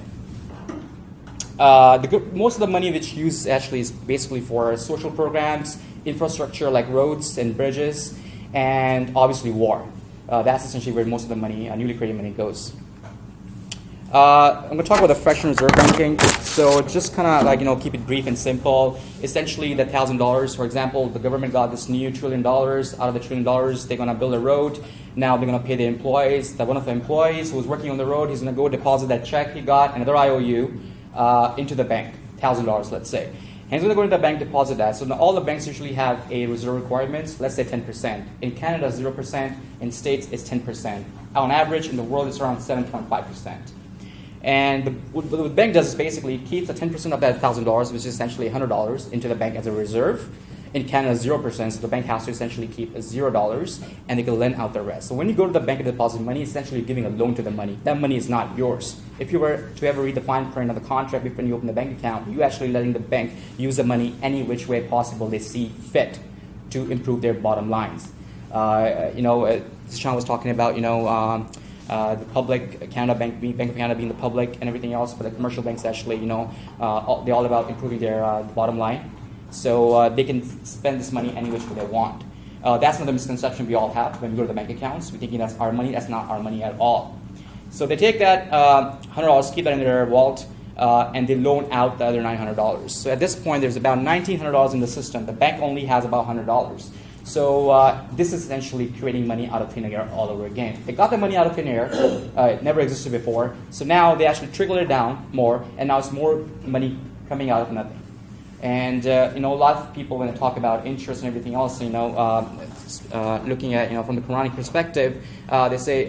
S9: Most of the money that's used actually is basically for social programs, infrastructure like roads and bridges, and obviously war. That's essentially where most of the money, newly created money, goes. I'm going to talk about the fractional reserve banking. So just kind of keep it brief and simple. Essentially, the $1,000, for example, the government got this new $1 trillion. Out of the $1 trillion, they're going to build a road. Now they're going to pay the employees. One of the employees who was working on the road, he's going to go deposit that check he got, another IOU, into the bank, $1,000, let's say. And he's going to go into the bank, deposit that. So now all the banks usually have a reserve requirements, let's say 10%. In Canada, 0%. In States, it's 10%. On average, in the world, it's around 7.5%. And what the bank does is basically keeps the 10% of that $1,000, which is essentially $100, into the bank as a reserve. In Canada, 0%, so the bank has to essentially keep $0, and they can lend out the rest. So when you go to the bank and deposit money, essentially giving a loan to the money. That money is not yours. If you were to ever read the fine print of the contract before you open the bank account, you actually letting the bank use the money any which way possible they see fit to improve their bottom lines. Sean was talking about, the public, Canada Bank of Canada being the public and everything else, but the commercial banks actually, they're all about improving their bottom line. So they can spend this money any which way they want. That's another misconception we all have when we go to the bank accounts. We're thinking that's our money. That's not our money at all. So they take that $100, keep that in their wallet, and they loan out the other $900. So at this point, there's about $1,900 in the system. The bank only has about $100. So this is essentially creating money out of thin air all over again. They got the money out of thin air. It never existed before. So now they actually trickle it down more, and now it's more money coming out of nothing. And a lot of people, when they talk about interest and everything else, looking at from the Quranic perspective, they say,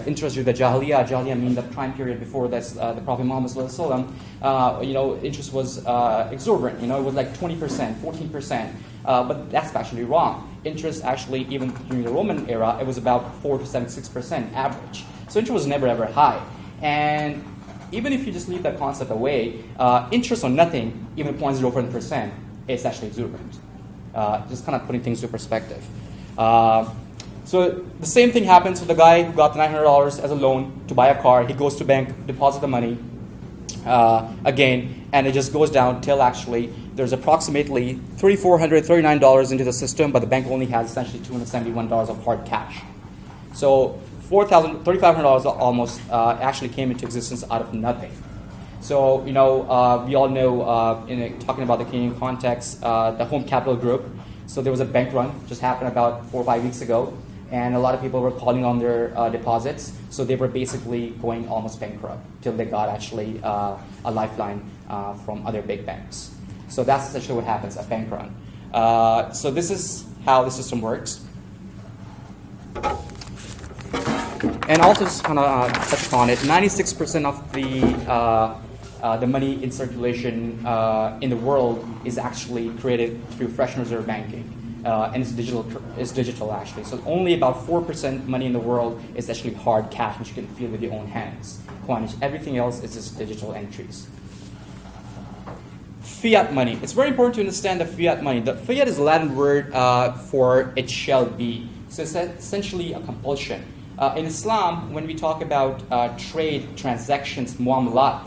S9: interest is the Jahiliyyah. Jahiliyyah means the time period before that's the Prophet Muhammad sallallahu alaihi wasallam. Interest was exorbitant. It was like 20%, 14%. But that's actually wrong. Interest actually, even during the Roman era, it was about 4 to 6% average. So interest was never ever high. And even if you just leave that concept away, interest on nothing, even 0.04%, is actually exuberant. Just kind of putting things into perspective. So the same thing happens with the guy who got the $900 as a loan to buy a car. He goes to bank, deposit the money again, and it just goes down till actually there's approximately $3,439 into the system, but the bank only has essentially $271 of hard cash. So $3,500 almost actually came into existence out of nothing. So, we all know, talking about the Canadian context, the Home Capital Group. So there was a bank run, just happened about 4 or 5 weeks ago, and a lot of people were calling on their deposits. So they were basically going almost bankrupt till they got actually a lifeline from other big banks. So that's essentially what happens, a bank run. So this is how the system works. And also just kind of touch upon it, 96% of the money in circulation in the world is actually created through fractional reserve banking, and it's digital actually. So only about 4% money in the world is actually hard cash, which you can feel with your own hands, coinage. Everything else is just digital entries. Fiat money. It's very important to understand the fiat money. The fiat is a Latin word for it shall be. So it's essentially a compulsion. In Islam, when we talk about trade, transactions, muamalat,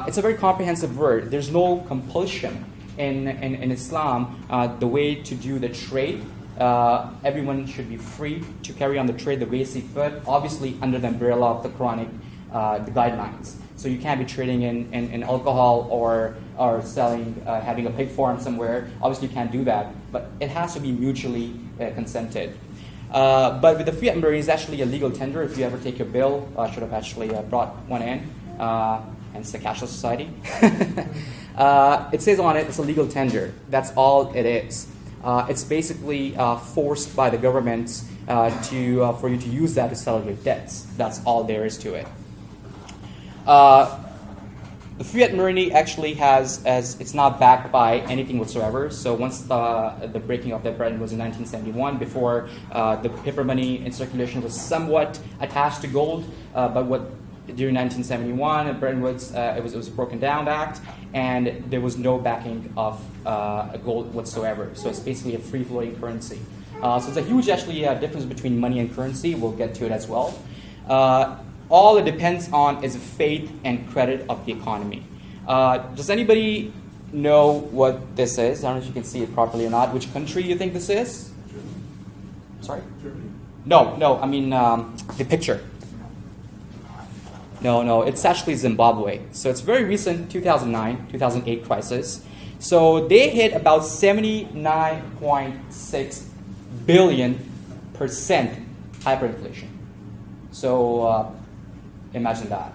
S9: it's a very comprehensive word. There's no compulsion in Islam. The way to do the trade, everyone should be free to carry on the trade the way they see fit, obviously under the umbrella of the Quranic the guidelines. So you can't be trading in alcohol or selling, having a pig farm somewhere. Obviously you can't do that, but it has to be mutually consented. But with the fiat money, it's actually a legal tender. If you ever take your bill, I should have actually brought one in. Hence the cashless society. It says on it, it's a legal tender. That's all it is. It's basically forced by the government for you to use that to settle your debts. That's all there is to it. The fiat money actually it's not backed by anything whatsoever. So once the breaking of that bread was in 1971, before the paper money in circulation was somewhat attached to gold, but during 1971, Bretton Woods, it was a broken down act, and there was no backing of gold whatsoever. So it's basically a free flowing currency. So it's a huge actually difference between money and currency. We'll get to it as well. All it depends on is faith and credit of the economy. Does anybody know what this is? I don't know if you can see it properly or not. Which country you think this is?
S7: Germany.
S9: Sorry?
S7: Germany.
S9: No. I mean the picture. No. It's actually Zimbabwe. So it's very recent, 2009, 2008 crisis. So they hit about 79.6 billion% hyperinflation. So imagine that.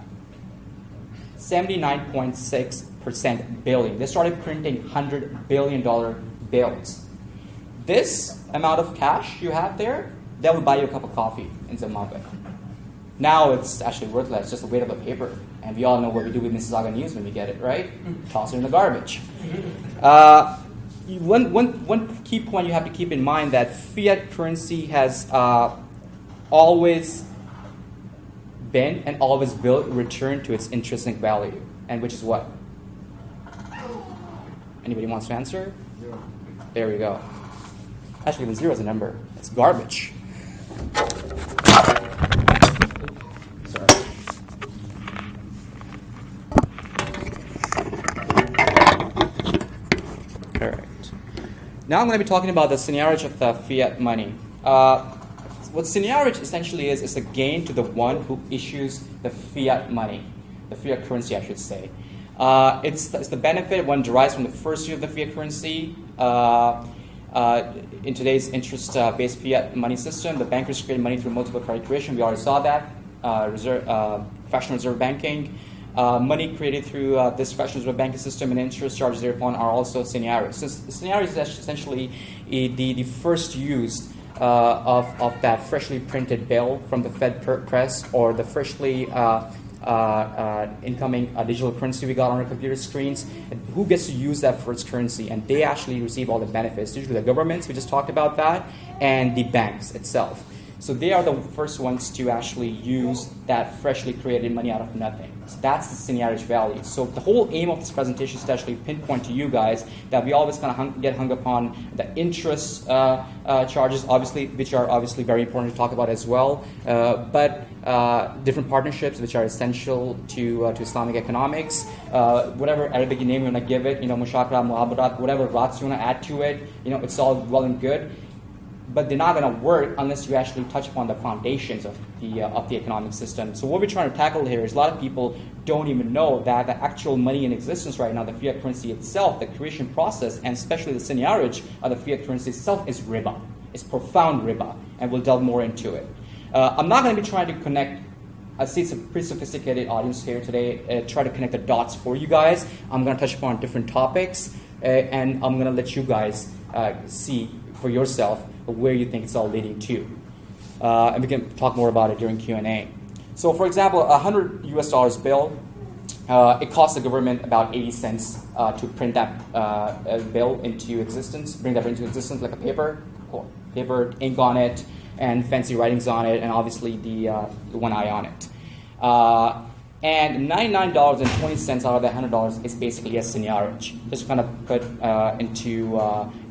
S9: 79.6% billion. They started printing $100 billion bills. This amount of cash you have there, that will buy you a cup of coffee in Zimbabwe. Now it's actually worthless, just a weight of a paper. And we all know what we do with Mississauga News when we get it, right? Toss it in the garbage. One key point you have to keep in mind that fiat currency has always been and always will return to its intrinsic value, and which is what? Anybody wants to answer?
S7: Zero.
S9: There we go. Actually, even zero is a number. It's garbage. Sorry. All right. Now I'm going to be talking about the seigniorage of the fiat money. What seigniorage essentially is a gain to the one who issues the fiat money, the fiat currency, I should say. It's the benefit one derives from the first year of the fiat currency. In today's interest-based fiat money system, the bankers create money through multiple credit creation. We already saw that. Fractional reserve banking. Money created through this fractional reserve banking system and interest charges thereupon are also seigniorage. So seigniorage is essentially the first use of that freshly printed bill from the Fed press or the freshly incoming digital currency we got on our computer screens. Who gets to use that first currency? And they actually receive all the benefits. Usually the governments, we just talked about that, and the banks itself. So they are the first ones to actually use that freshly created money out of nothing. So that's the seigniorage value. So the whole aim of this presentation is to actually pinpoint to you guys that we always kind of get hung upon the interest charges, obviously, which are obviously very important to talk about as well. But different partnerships which are essential to Islamic economics. Whatever Arabic name you want to give it, mushakra, muhabarat, whatever rats you want to add to it, it's all well and good. but they're not going to work unless you actually touch upon the foundations of the economic system. So what we're trying to tackle here is a lot of people don't even know that the actual money in existence right now, the fiat currency itself, the creation process, and especially the seigniorage of the fiat currency itself is riba. It's profound riba, and we'll delve more into it. I'm not going to be trying to connect. I see it's a pretty sophisticated audience here today. Try to connect the dots for you guys. I'm going to touch upon different topics, and I'm going to let you guys see for yourself where you think it's all leading to. And we can talk more about it during Q&A. So, for example, $100 US bill, it costs the government about 80 cents to print that bill into existence, bring that into existence like a paper, ink on it, and fancy writings on it, and obviously the one eye on it. And $99.20 out of the $100 is basically a seigniorage. Just to kind of put into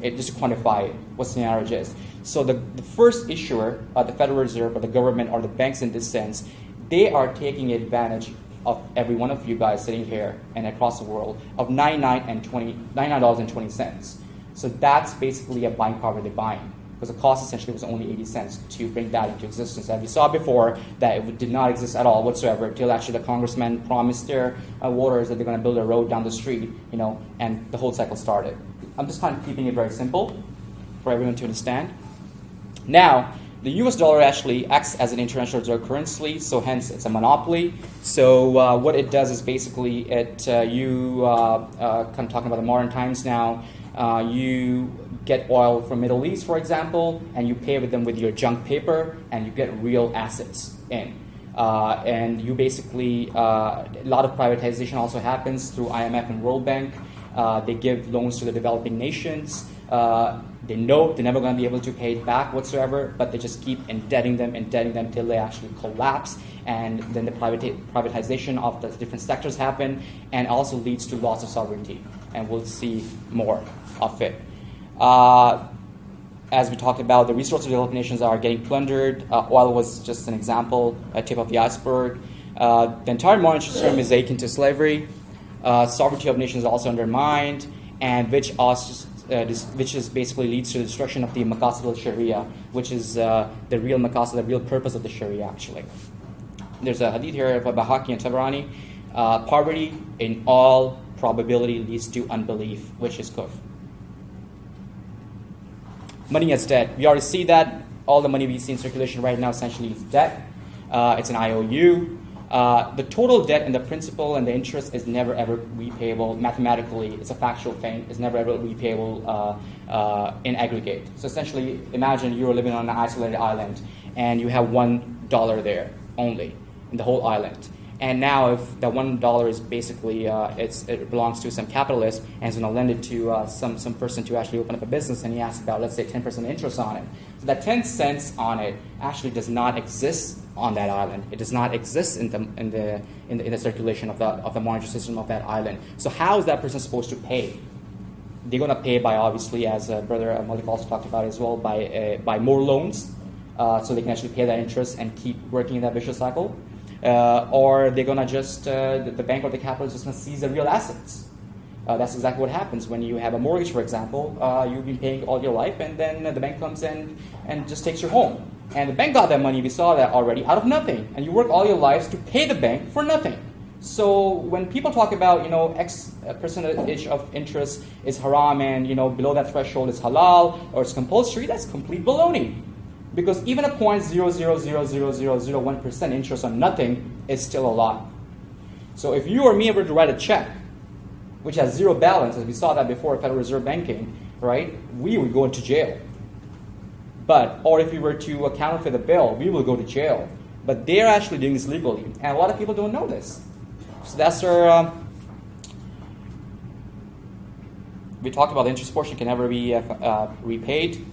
S9: it, just to quantify what seigniorage is. So the first issuer, the Federal Reserve or the government or the banks in this sense, they are taking advantage of every one of you guys sitting here and across the world of $99.20. So that's basically a buying power they're buying, because the cost essentially was only 80 cents to bring that into existence. And we saw before that it did not exist at all whatsoever until actually the congressmen promised their voters that they're going to build a road down the street, and the whole cycle started. I'm just kind of keeping it very simple for everyone to understand. Now, the US dollar actually acts as an international reserve currency, so hence it's a monopoly. So what it does is basically kind of talking about the modern times now, you get oil from Middle East, for example, and you pay with them with your junk paper, and you get real assets in. And you basically, a lot of privatization also happens through IMF and World Bank. They give loans to the developing nations. They know they're never going to be able to pay it back whatsoever, but they just keep indebting them till they actually collapse, and then the privatization of the different sectors happen, and also leads to loss of sovereignty, and we'll see more of it. As we talked about, the resources of developed nations are getting plundered. Oil was just an example, a tip of the iceberg. The entire monetary system is akin to slavery. Sovereignty of nations is also undermined, and which is basically leads to the destruction of the maqasid al-Sharia, which is the real maqasid, the real purpose of the Sharia, actually. There's a hadith here of Bahaki and Tabarani. Poverty, in all probability, leads to unbelief, which is kufr. Money as debt. We already see that. All the money we see in circulation right now essentially is debt. It's an IOU. The total debt and the principal and the interest is never ever repayable mathematically. It's a factual thing. It's never ever repayable in aggregate. So essentially, imagine you're living on an isolated island and you have $1 there only in the whole island. And now, if that $1 is basically it belongs to some capitalist and is going to lend it to some person to actually open up a business, and he asks about, let's say, 10% interest on it. So that 10 cents on it actually does not exist on that island. It does not exist in the circulation of the monetary system of that island. So how is that person supposed to pay? They're going to pay by, obviously, as Brother Malik also talked about as well, by more loans, so they can actually pay that interest and keep working in that vicious cycle. Or they're going to just, the bank or the capitalist is just going to seize the real assets. That's exactly what happens when you have a mortgage, for example. You've been paying all your life, and then the bank comes in and just takes your home. And the bank got that money, we saw that already, out of nothing. And you work all your lives to pay the bank for nothing. So when people talk about, X percentage of interest is haram and, below that threshold is halal or it's compulsory, that's complete baloney. Because even a 0.0000001% interest on nothing is still a lot. So if you or me were to write a check, which has zero balance, as we saw that before Federal Reserve banking, right, we would go into jail. Or if we were to counterfeit the bill, we will go to jail. But they're actually doing this legally, and a lot of people don't know this. So that's our. We talked about the interest portion can never be repaid.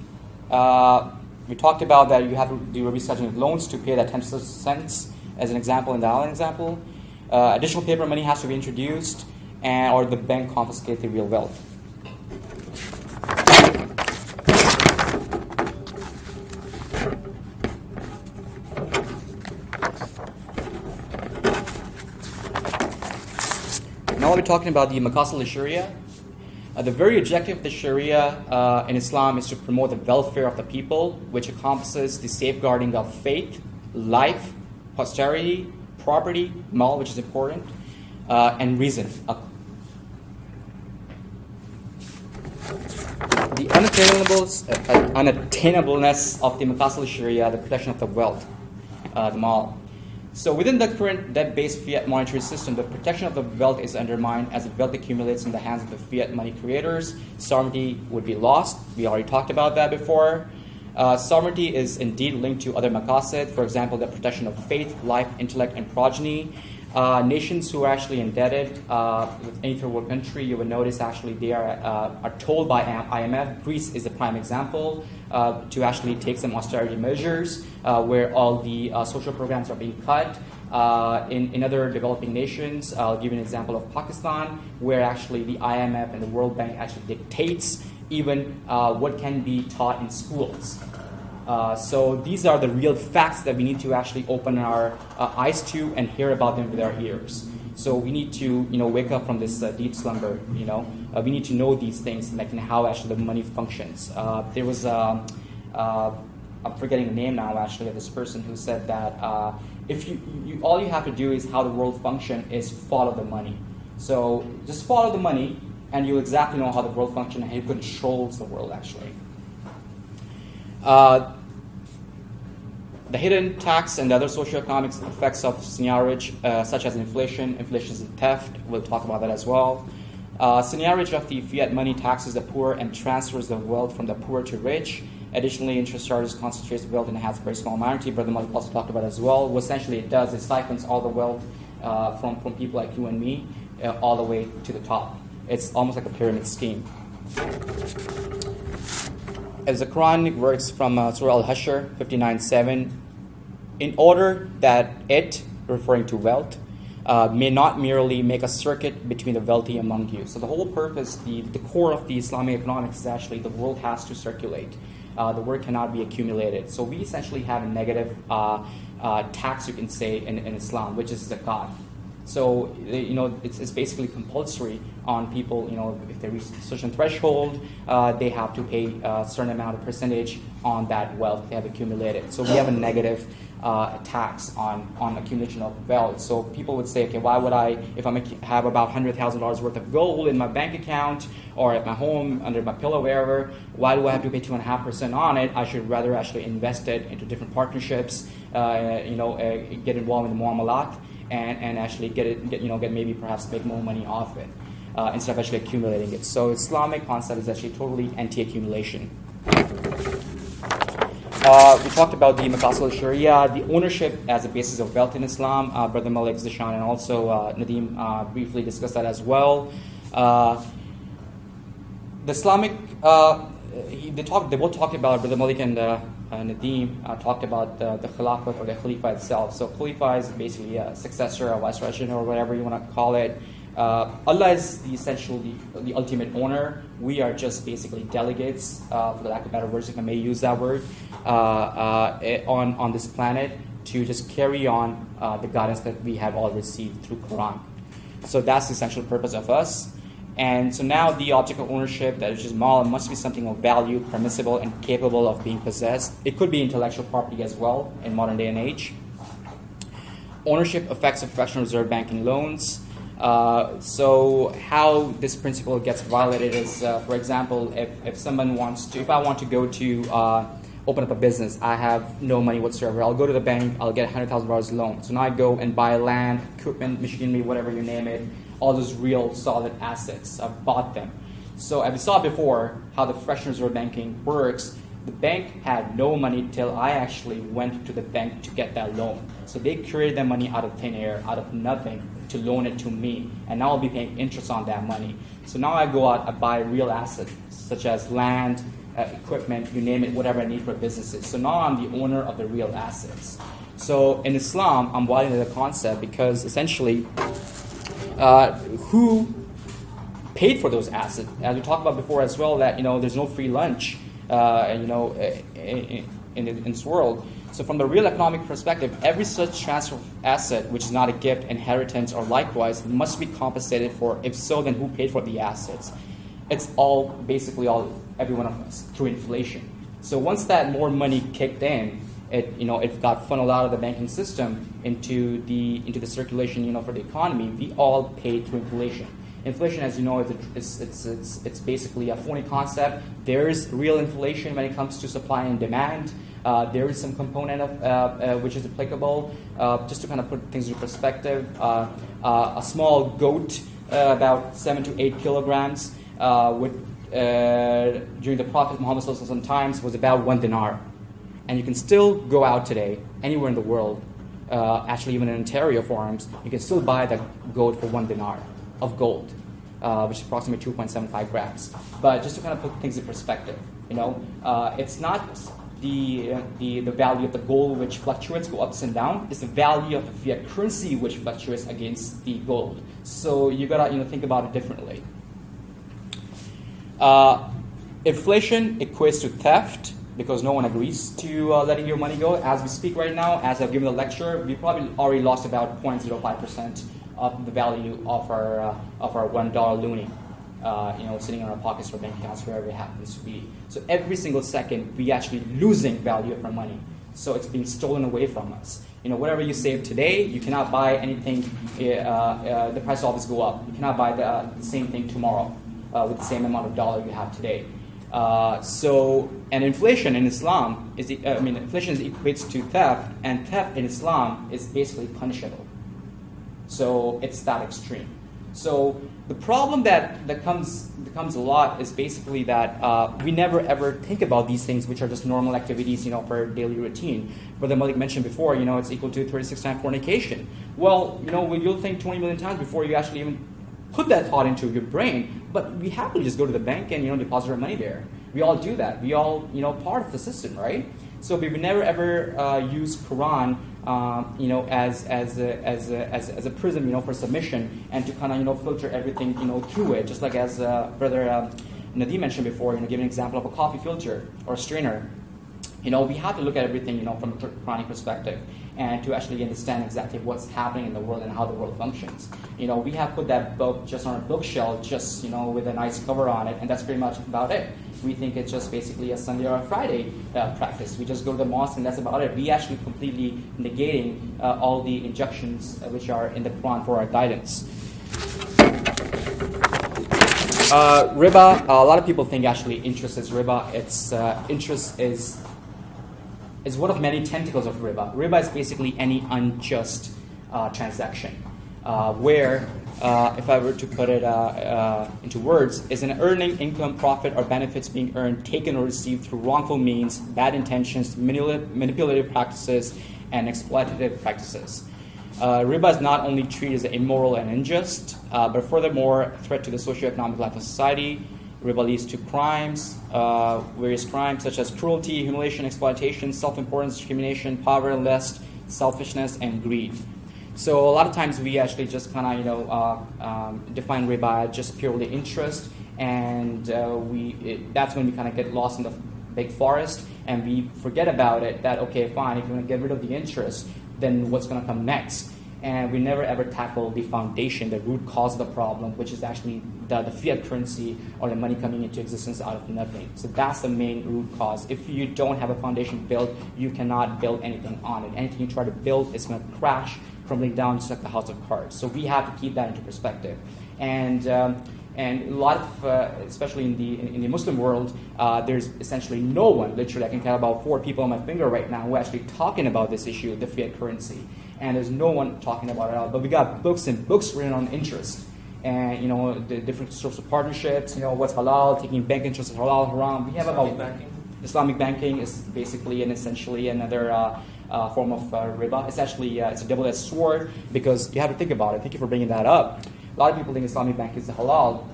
S9: We talked about that you have to do a rescheduling of loans to pay that 10 cents as an example in the island example. Additional paper money has to be introduced, or the bank confiscate the real wealth. Now we're talking about the maqasid al-Sharia. The very objective of the Sharia in Islam is to promote the welfare of the people, which encompasses the safeguarding of faith, life, posterity, property, mal, which is important, and reason. The unattainableness of the Maqasid Sharia, the protection of the wealth, the mal. So within the current debt-based fiat monetary system, the protection of the wealth is undermined as the wealth accumulates in the hands of the fiat money creators. Sovereignty would be lost. We already talked about that before. Sovereignty is indeed linked to other maqasid, for example, the protection of faith, life, intellect, and progeny. Nations who are actually indebted with any third world country, you will notice actually they are told by IMF, Greece is a prime example, to actually take some austerity measures where all the social programs are being cut. In other developing nations, I'll give you an example of Pakistan, where actually the IMF and the World Bank actually dictates even what can be taught in schools. So these are the real facts that we need to actually open our eyes to and hear about them with our ears. So we need to, wake up from this deep slumber. We need to know these things, like how actually the money functions. There was I'm forgetting the name now actually of this person who said that if you all you have to do is how the world function is follow the money. So just follow the money, and you'll exactly know how the world functions and who controls the world actually. The hidden tax and the other socioeconomic effects of seigniorage, such as inflation and theft, we'll talk about that as well. Seigniorage of the fiat money taxes the poor and transfers the wealth from the poor to rich. Additionally, interest charges concentrates the wealth in the hands of a very small minority. Brother Malik also talked about as well. What essentially it does is siphons all the wealth from people like you and me all the way to the top. It's almost like a pyramid scheme. As the Quran works from Surah Al-Hashr 59:7, in order that it, referring to wealth, may not merely make a circuit between the wealthy among you. So the whole purpose, the core of the Islamic economics is actually the world has to circulate. The world cannot be accumulated. So we essentially have a negative tax, you can say, in Islam, which is zakat. So, it's basically compulsory on people, if they reach a certain threshold, they have to pay a certain amount of percentage on that wealth they have accumulated. So we have a negative tax on accumulation of wealth. So people would say, okay, why would I, if I have about $100,000 worth of gold in my bank account or at my home, under my pillow, wherever, why do I have to pay 2.5% on it? I should rather actually invest it into different partnerships, get involved in the muamalat, and actually get maybe perhaps make more money off it instead of actually accumulating it. So Islamic concept is actually totally anti-accumulation. We talked about the Maqasid al-Sharia, the ownership as a basis of wealth in Islam. Brother Malik, Zishan, and also Nadeem briefly discussed that as well. The Islamic, they both talked about, Brother Malik and Nadeem talked about the Khilafat or the Khalifa itself. So Khalifa is basically a successor, a vice regent, or whatever you want to call it. Allah is the ultimate owner. We are just basically delegates, for the lack of better words, if I may use that word, on this planet to just carry on the guidance that we have all received through Quran. So that's the essential purpose of us. And so now the object of ownership, that is just mal, must be something of value, permissible, and capable of being possessed. It could be intellectual property as well in modern day and age. Ownership affects the fractional reserve banking loans. So how this principle gets violated is, for example, if I want to go to open up a business, I have no money whatsoever. I'll go to the bank, I'll get $100,000 loan. So now I go and buy land, equipment, machinery, whatever you name it, all those real solid assets. I've bought them. So as we saw before, how the fractional reserve banking works, the bank had no money till I actually went to the bank to get that loan. So they created that money out of thin air, out of nothing, to loan it to me. And now I'll be paying interest on that money. So now I go out, I buy real assets, such as land, equipment, you name it, whatever I need for businesses. So now I'm the owner of the real assets. So in Islam, I'm widening the concept because essentially, who paid for those assets? As we talked about before as well, that there's no free lunch, in this world. So from the real economic perspective, every such transfer of asset, which is not a gift, inheritance, or likewise, must be compensated for. If so, then who paid for the assets? it's all basically every one of us through inflation. So once that more money kicked in, it got funneled out of the banking system into the circulation, for the economy. We all paid through inflation. Inflation, as you know, it's basically a phony concept. There is real inflation when it comes to supply and demand. There is some component of which is applicable. Just to kind of put things into perspective, a small goat, about 7 to 8 kilograms, during the Prophet Muhammad times was about 1 dinar. And you can still go out today, anywhere in the world, actually even in Ontario farms, you can still buy that goat for 1 dinar of gold, which is approximately 2.75 grams. But just to kind of put things in perspective, it's not the value of the gold which fluctuates, go ups and down. It's the value of the fiat currency which fluctuates against the gold. So you gotta think about it differently. Inflation equates to theft because no one agrees to letting your money go. As we speak right now, as I've given the lecture, we probably already lost about 0.05% of the value of our $1 loonie, sitting in our pockets or bank accounts, wherever it happens to be. So every single second, we actually losing value of our money. So it's being stolen away from us. Whatever you save today, you cannot buy anything. The price will always go up. You cannot buy the same thing tomorrow with the same amount of dollar you have today. And inflation in Islam inflation equates to theft, and theft in Islam is basically punishable. So it's that extreme. So the problem that comes a lot is basically that we never ever think about these things, which are just normal activities, for daily routine. Brother Malik mentioned before, it's equal to 36 times fornication. Well, you'll think 20 million times before you actually even put that thought into your brain. But we happily just go to the bank and deposit our money there. We all do that. We all part of the system, right? So we would never ever use Quran as a prism for submission and to kind of filter everything through it. Just like as Brother Nadeem mentioned before, give an example of a coffee filter or a strainer. We have to look at everything from a Quranic perspective and to actually understand exactly what's happening in the world and how the world functions. We have put that book just on a bookshelf, just with a nice cover on it, and that's pretty much about it. We think it's just basically a Sunday or a Friday practice. We just go to the mosque and that's about it. We actually completely negating all the injunctions which are in the Quran for our guidance. Riba, a lot of people think actually interest is riba. Interest is one of many tentacles of riba. Riba is basically any unjust transaction, where, if I were to put it into words, is an earning, income, profit, or benefits being earned, taken, or received through wrongful means, bad intentions, manipulative practices, and exploitative practices. Riba is not only treated as immoral and unjust, but furthermore a threat to the socioeconomic life of society. Riba leads to crimes, various crimes such as cruelty, humiliation, exploitation, self-importance, discrimination, power, lust, selfishness, and greed. So a lot of times we actually just kind of define riba as just purely interest, and that's when we kind of get lost in the big forest and we forget about it. That okay, fine, if you want to get rid of the interest, then what's going to come next? And we never ever tackle the foundation, the root cause of the problem, which is actually the fiat currency or the money coming into existence out of nothing. So that's the main root cause. If you don't have a foundation built, you cannot build anything on it. Anything you try to build is going to crash, crumbling down just like the house of cards. So we have to keep that into perspective. And a lot of, especially in the Muslim world, there's essentially no one, literally I can count about 4 people on my finger right now who are actually talking about this issue, the fiat currency. And there's no one talking about it at all. But we got books and books written on interest. And, the different sorts of partnerships, what's halal, taking bank interest is halal, haram. We have about Islamic banking is basically and essentially another form of riba. It's actually it's a double-edged sword because you have to think about it. Thank you for bringing that up. A lot of people think Islamic banking is halal,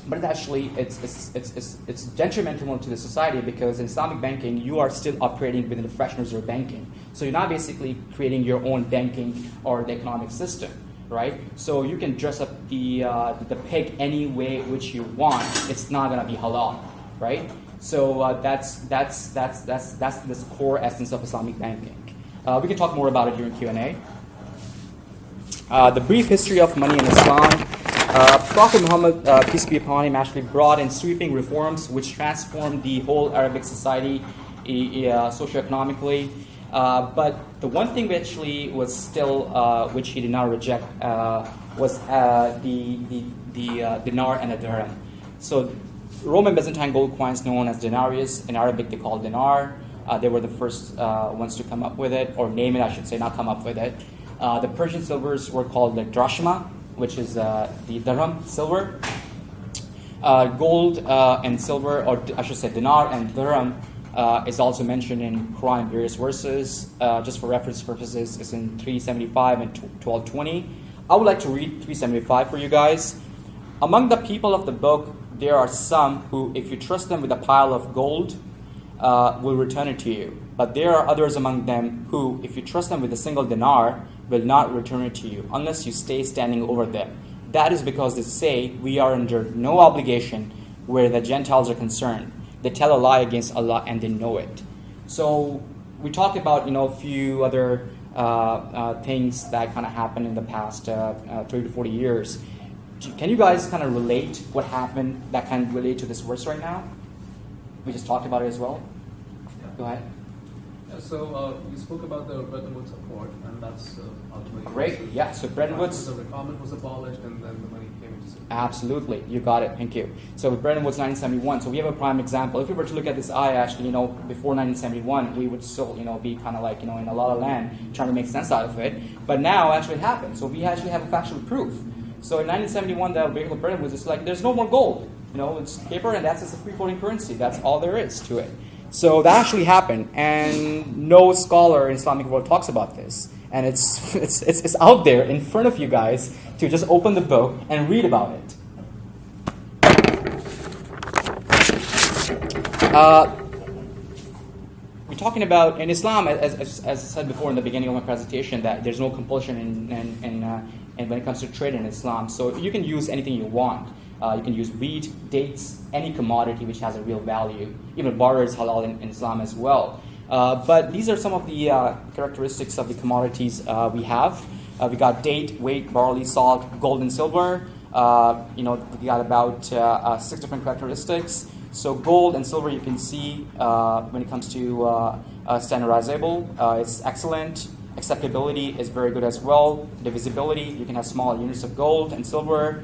S9: but it's actually it's detrimental to the society because in Islamic banking you are still operating within the fractional reserve banking. So you're not basically creating your own banking or the economic system, right? So you can dress up the pig any way which you want. It's not gonna be halal, right? So that's this core essence of Islamic banking. We can talk more about it during Q&A. The brief history of money in Islam. Prophet Muhammad, peace be upon him, actually brought in sweeping reforms which transformed the whole Arabic society socioeconomically. But the one thing which actually was still, which he did not reject, was the dinar and the dirham. So Roman Byzantine gold coins known as denarius, in Arabic they call it dinar. They were the first ones to come up with it, or name it, I should say, not come up with it. The Persian silvers were called the drachma, which is the dirham silver. Gold and silver, or I should say dinar and dirham, is also mentioned in Quran in various verses. Just for reference purposes, it's in 375 and 1220. I would like to read 375 for you guys. Among the people of the book, there are some who, if you trust them with a pile of gold, will return it to you. But there are others among them who, if you trust them with a single dinar, will not return it to you unless you stay standing over them. That is because they say, we are under no obligation where the Gentiles are concerned. They tell a lie against Allah and they know it. So we talked about a few other things that kind of happened in the past 30 to 40 years. Can you guys kind of relate what happened that can relate to this verse right now? We just talked about it as well. Go ahead.
S7: So you spoke about the Bretton Woods Accord, and that's ultimately
S9: great. Yeah. So Bretton Woods.
S7: The requirement was abolished, and then the money came into circulation.
S9: Absolutely, you got it. Thank you. So with Bretton Woods 1971. So we have a prime example. If we were to look at this eye, actually, before 1971, we would still, be kind of like, in a la la land, trying to make sense out of it. But now, actually, it happened. So we actually have a factual proof. So in 1971, the Bretton Woods, it's like there's no more gold. It's paper, and that's just a free floating currency. That's all there is to it. So that actually happened, and no scholar in Islamic world talks about this. And it's out there in front of you guys to just open the book and read about it. We're talking about in Islam, as I said before in the beginning of my presentation, that there's no compulsion in when it comes to trade in Islam. So you can use anything you want. You can use wheat, dates, any commodity which has a real value. Even barter is halal in Islam as well. But these are some of the characteristics of the commodities we have. We got date, wheat, barley, salt, gold, and silver. We got about 6 different characteristics. So gold and silver, you can see when it comes to standardizable, it's excellent. Acceptability is very good as well. Divisibility, you can have small units of gold and silver.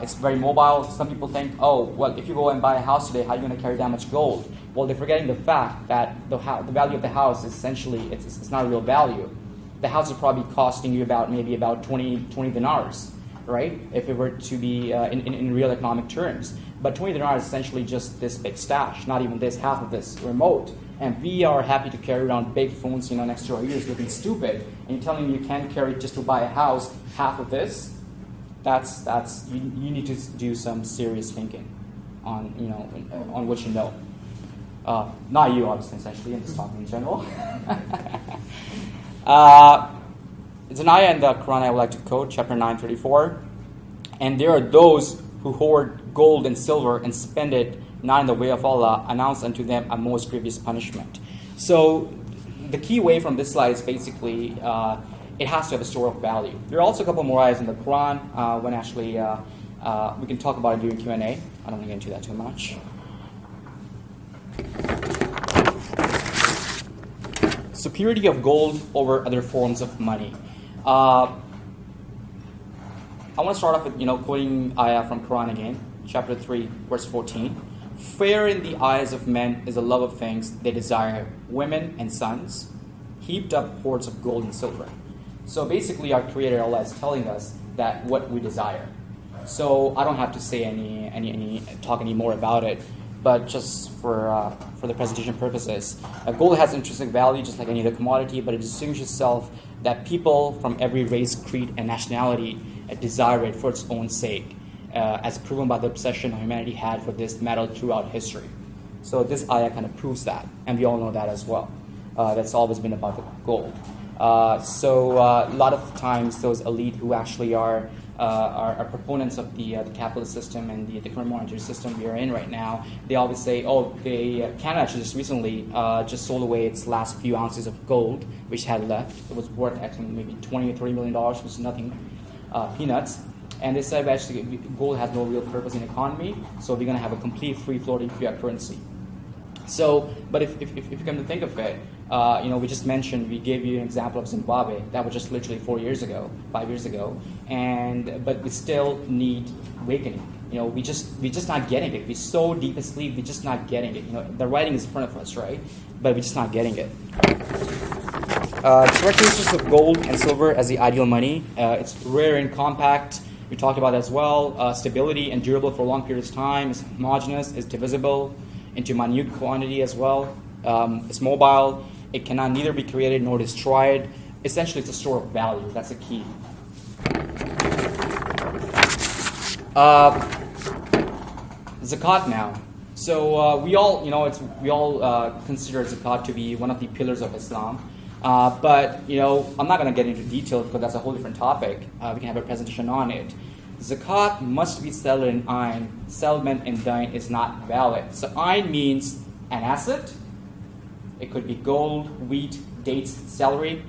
S9: It's very mobile. Some people think, if you go and buy a house today, how are you going to carry that much gold? Well, they're forgetting the fact that the value of the house is essentially, it's not a real value. The house is probably costing you maybe about 20 dinars, right? If it were to be in real economic terms. But 20 dinars is essentially just this big stash, not even this, half of this remote. And we are happy to carry around big phones, next to our ears looking stupid. And you're telling me you can't carry just to buy a house half of this? That's you need to do some serious thinking on on what you know. Not you, obviously, essentially, I'm just talking in general. It's an ayah in the Quran I would like to quote, chapter 9:34. And there are those who hoard gold and silver and spend it not in the way of Allah, announce unto them a most grievous punishment. So the key way from this slide is basically it has to have a historical value. There are also a couple more ayahs in the Quran when actually we can talk about it during Q&A. I don't want to get into that too much. Superiority of gold over other forms of money. I want to start off with quoting ayah from Quran again, chapter 3, verse 14. Fair in the eyes of men is the love of things they desire, women and sons, heaped up hoards of gold and silver. So basically, our Creator Allah is telling us that what we desire. So I don't have to say talk any more about it, but just for the presentation purposes, gold has intrinsic value just like any other commodity, but it distinguishes itself that people from every race, creed, and nationality desire it for its own sake, as proven by the obsession humanity had for this metal throughout history. So this ayah kind of proves that, and we all know that as well. That's always been about the gold. So a lot of times those elite who actually are proponents of the capitalist system and the current monetary system we are in right now, they always say, Canada actually just recently just sold away its last few ounces of gold, which had left. It was worth actually maybe $20 or $30 million, which is nothing, peanuts. And they said actually gold has no real purpose in the economy, so we're going to have a complete free-floating fiat currency. So, but if you come to think of it, we just mentioned, we gave you an example of Zimbabwe. That was just literally 5 years ago, but we still need awakening. We just not getting it. We're so deep asleep, we're just not getting it. The writing is in front of us, right? But we're just not getting it. Characteristics of gold and silver as the ideal money. It's rare and compact. We talked about that as well. Stability and durable for long periods of time. It's homogeneous. It's divisible into minute quantity as well. It's mobile. It cannot neither be created nor destroyed. Essentially, it's a store of value. That's the key. Zakat now. So we all consider zakat to be one of the pillars of Islam. But I'm not going to get into detail because that's a whole different topic. We can have a presentation on it. Zakat must be settled in ayn. Settlement in dain is not valid. So ayn means an asset. It could be gold, wheat, dates, celery.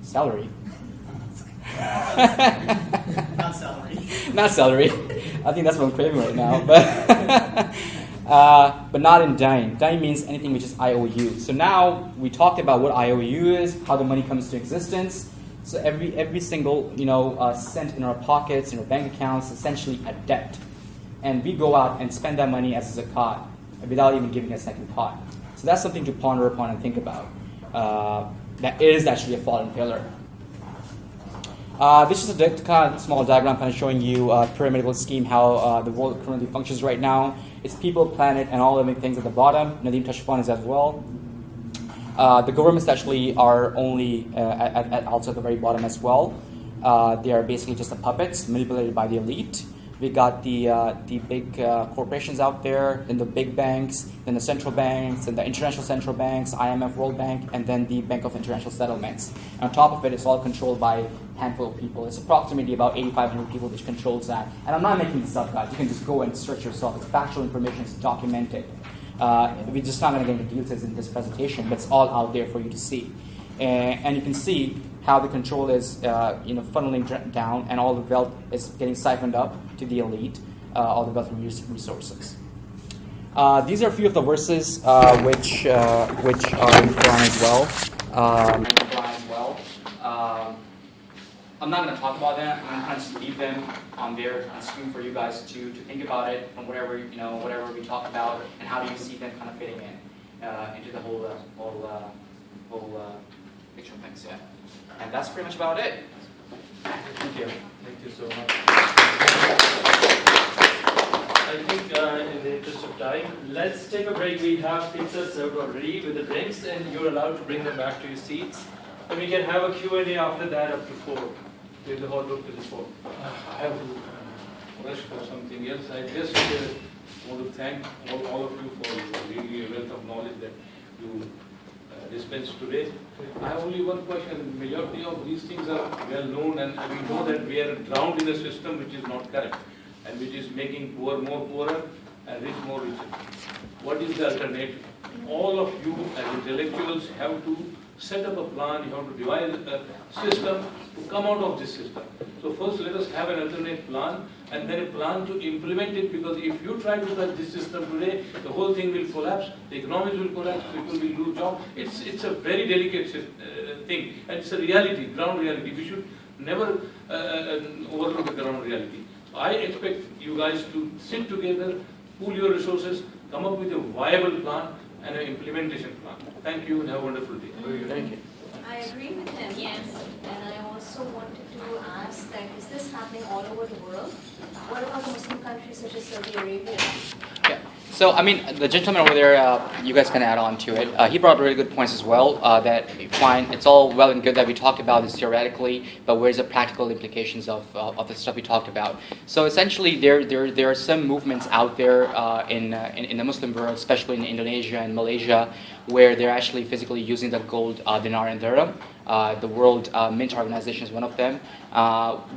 S9: Celery.
S2: Not celery.
S9: Not celery. I think that's what I'm craving right now. But not in dain. Dain means anything which is IOU. So now we talked about what IOU is, how the money comes to existence. So every single cent in our pockets, in our bank accounts, is essentially a debt, and we go out and spend that money as a zakat without even giving a second thought. So that's something to ponder upon and think about. That is actually a fallen pillar. This is a kind of small diagram kind of showing you a pyramidal scheme, how the world currently functions right now. It's people, planet, and all living things at the bottom. Nadeem touched upon this as well. The governments actually are only also at the very bottom as well. They are basically just the puppets manipulated by the elite. We got the big corporations out there, then the big banks, then the central banks, and the international central banks, IMF, World Bank, and then the Bank of International Settlements. And on top of it, it's all controlled by a handful of people. It's approximately about 8,500 people which controls that. And I'm not making this up, guys. You can just go and search yourself. It's factual information. It's documented. We're just not going to get into details in this presentation, but it's all out there for you to see. And you can see how the control is funneling down, and all the wealth is getting siphoned up to the elite, all the wealth and resources. These are a few of the verses which are in the Quran as well. I'm not going to talk about them. I'm going to just leave them on there on screen for you guys to think about it from whatever we talk about, and how do you see them kind of fitting in into the whole picture of things. Yeah. And that's pretty much about it. Thank you.
S1: Thank you so much. I think in the interest of time, let's take a break. We have pizza served already with the drinks, and you're allowed to bring them back to your seats. And we can have a Q&A after that up to 4. Till the hot room till 4.
S10: I have to rush for something else. I just want to thank all of you for really a wealth of knowledge that you dispensed today. I have only one question. Majority of these things are well known, and we know that we are drowned in a system which is not correct, and which is making poor more poorer and rich more richer. What is the alternative? All of you as intellectuals have to set up a plan. You have to devise a system to come out of this system. So first let us have an alternate plan, and then a plan to implement it, because if you try to touch this system today, the whole thing will collapse, the economies will collapse, people will lose jobs. It's a very delicate thing, and it's a reality, ground reality. We should never overlook the ground reality. I expect you guys to sit together, pool your resources, come up with a viable plan and an implementation plan. Thank you and have a wonderful day.
S9: Thank you.
S11: I agree with him. Yes. And I also wanted to ask that, is this happening all over the world? What about the Muslim countries such as Saudi Arabia?
S9: Yeah. So, I mean, the gentleman over there, you guys can add on to it. He brought really good points as well, that fine, it's all well and good that we talked about this theoretically, but where's the practical implications of the stuff we talked about? So essentially, there are some movements out there in the Muslim world, especially in Indonesia and Malaysia, where they're actually physically using the gold dinar and dirham The World Mint Organization is one of them.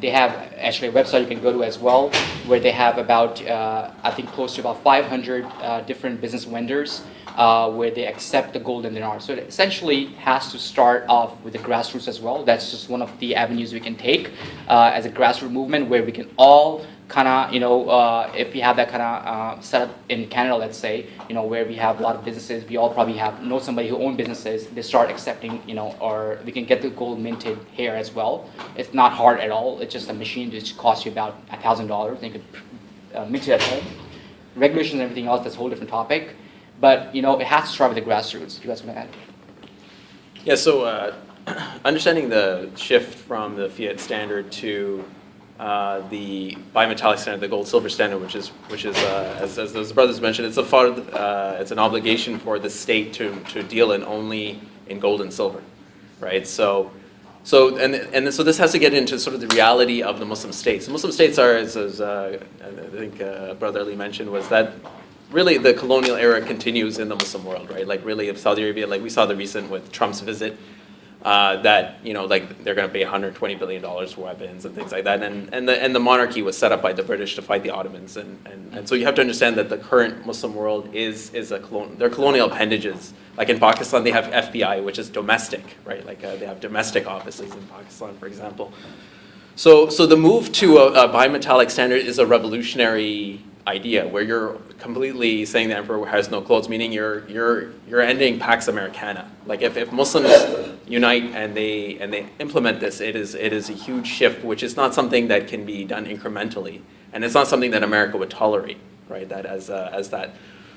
S9: They have actually a website you can go to as well, where they have about, I think, close to about 500 different business vendors where they accept the gold and dinar. So it essentially has to start off with the grassroots as well. That's just one of the avenues we can take as a grassroots movement, where we can all kind of, if we have that kind of setup in Canada, let's say, where we have a lot of businesses, we all probably know somebody who owns businesses, they start accepting, or we can get the gold minted here as well. It's not hard at all. It's just a machine which costs you about $1,000. You could mint it at home. Regulations and everything else, that's a whole different topic. But, it has to start with the grassroots. You guys want to add?
S8: Yeah, so understanding the shift from the fiat standard to the bimetallic standard, the gold-silver standard, which is as those brothers mentioned, it's it's an obligation for the state to deal only in gold and silver, right? So this has to get into sort of the reality of the Muslim states. The Muslim states are, as I think Brother Ali mentioned, was that really the colonial era continues in the Muslim world, right? Like really, if Saudi Arabia, like we saw the recent with Trump's visit. That like they're going to pay $120 billion for weapons and things like that, and the monarchy was set up by the British to fight the Ottomans, and so you have to understand that the current Muslim world is they're colonial appendages. Like in Pakistan, they have FBI, which is domestic, right? Like they have domestic offices in Pakistan, for example. So the move to a bimetallic standard is a revolutionary idea where you're completely saying the emperor has no clothes, meaning you're ending Pax Americana. Like if Muslims unite and they implement this, it is a huge shift, which is not something that can be done incrementally, and it's not something that America would tolerate, right? That as that.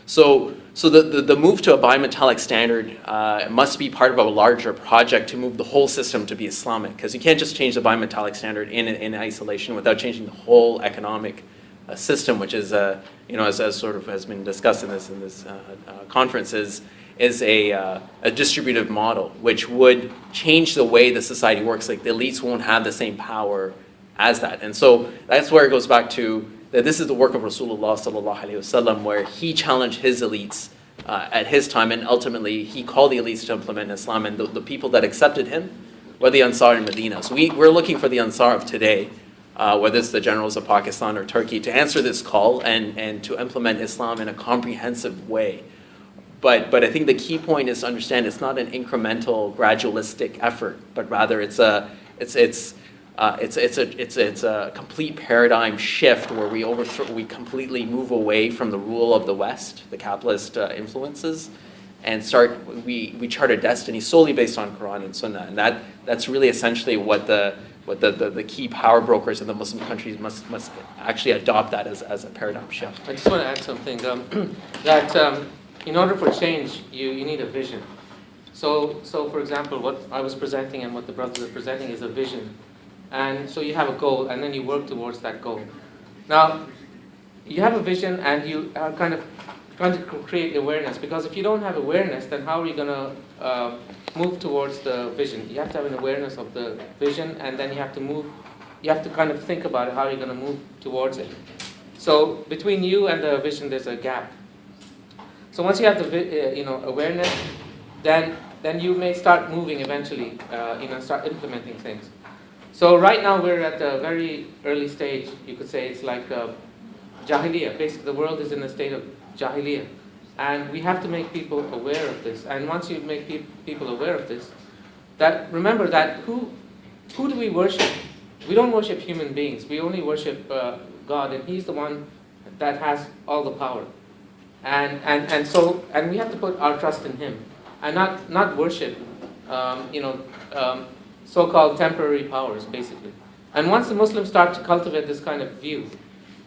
S8: So the move to a bimetallic standard must be part of a larger project to move the whole system to be Islamic, because you can't just change the bimetallic standard in isolation without changing the whole economic system, which is, as sort of has been discussed in this conference, is a distributive model, which would change the way the society works. Like the elites won't have the same power as that, and so that's where it goes back to that. This is the work of Rasulullah sallallahu alaihi wasallam, where he challenged his elites at his time, and ultimately he called the elites to implement Islam, and the people that accepted him were the Ansar in Medina. So we're looking for the Ansar of today. Whether it's the generals of Pakistan or Turkey, to answer this call and to implement Islam in a comprehensive way. But I think the key point is to understand it's not an incremental, gradualistic effort, but rather it's a complete paradigm shift where we completely move away from the rule of the West, the capitalist influences, and we chart a destiny solely based on Quran and Sunnah, and that's really essentially what the key power brokers in the Muslim countries must actually adopt that as a paradigm shift.
S6: I just want to add something, that in order for change, you need a vision. So for example, what I was presenting and what the brothers are presenting is a vision. And so you have a goal, and then you work towards that goal. Now, you have a vision, and you are kind of trying to create awareness, because if you don't have awareness, then how are you going to move towards the vision? You have to have an awareness of the vision, and then you have to kind of think about it, how you're going to move towards it. So between you and the vision, there's a gap. So once you have the awareness, then you may start moving eventually, start implementing things. So right now we're at a very early stage. You could say it's like Jahiliyyah. Basically, the world is in a state of Jahiliyyah. And we have to make people aware of this. And once you make people aware of this, remember that who do we worship? We don't worship human beings. We only worship God, and He's the one that has all the power. And we have to put our trust in Him, and not worship, so-called temporary powers, basically. And once the Muslims start to cultivate this kind of view,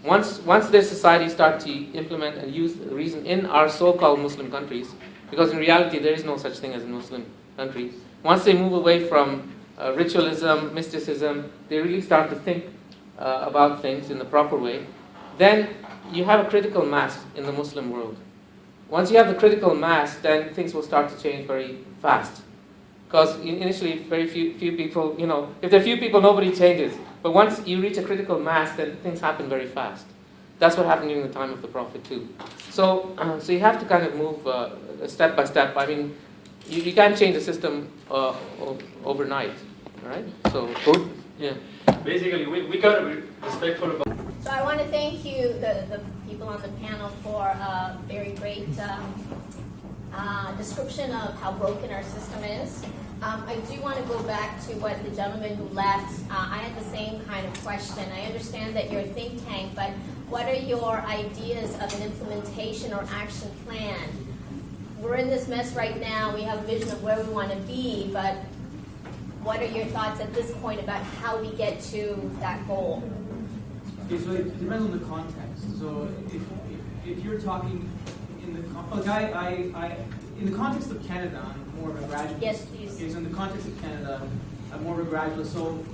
S6: once their society start to implement and use reason in our so-called Muslim countries, because in reality there is no such thing as a Muslim country, once they move away from ritualism, mysticism, they really start to think about things in the proper way, then you have a critical mass in the Muslim world. Once you have the critical mass, then things will start to change very fast. Because initially, very few people, if there are few people, nobody changes. But once you reach a critical mass, then things happen very fast. That's what happened during the time of the Prophet too. So you have to kind of move step by step. I mean, you can't change the system overnight, right? So, yeah.
S12: Basically, we got to be respectful about.
S11: So I want to thank you, the people on the panel, for a very great description of how broken our system is. I do want to go back to what the gentleman who left, I had the same kind of question. I understand that you're a think tank, but what are your ideas of an implementation or action plan? We're in this mess right now. We have a vision of where we want to be, but what are your thoughts at this point about how we get to that goal?
S2: Okay, so it depends on the context. So if you're talking in the in the context of Canada, I'm more of a graduate.
S11: Yes, please.
S2: Okay, so in the context of Canada, I'm more of a graduate. So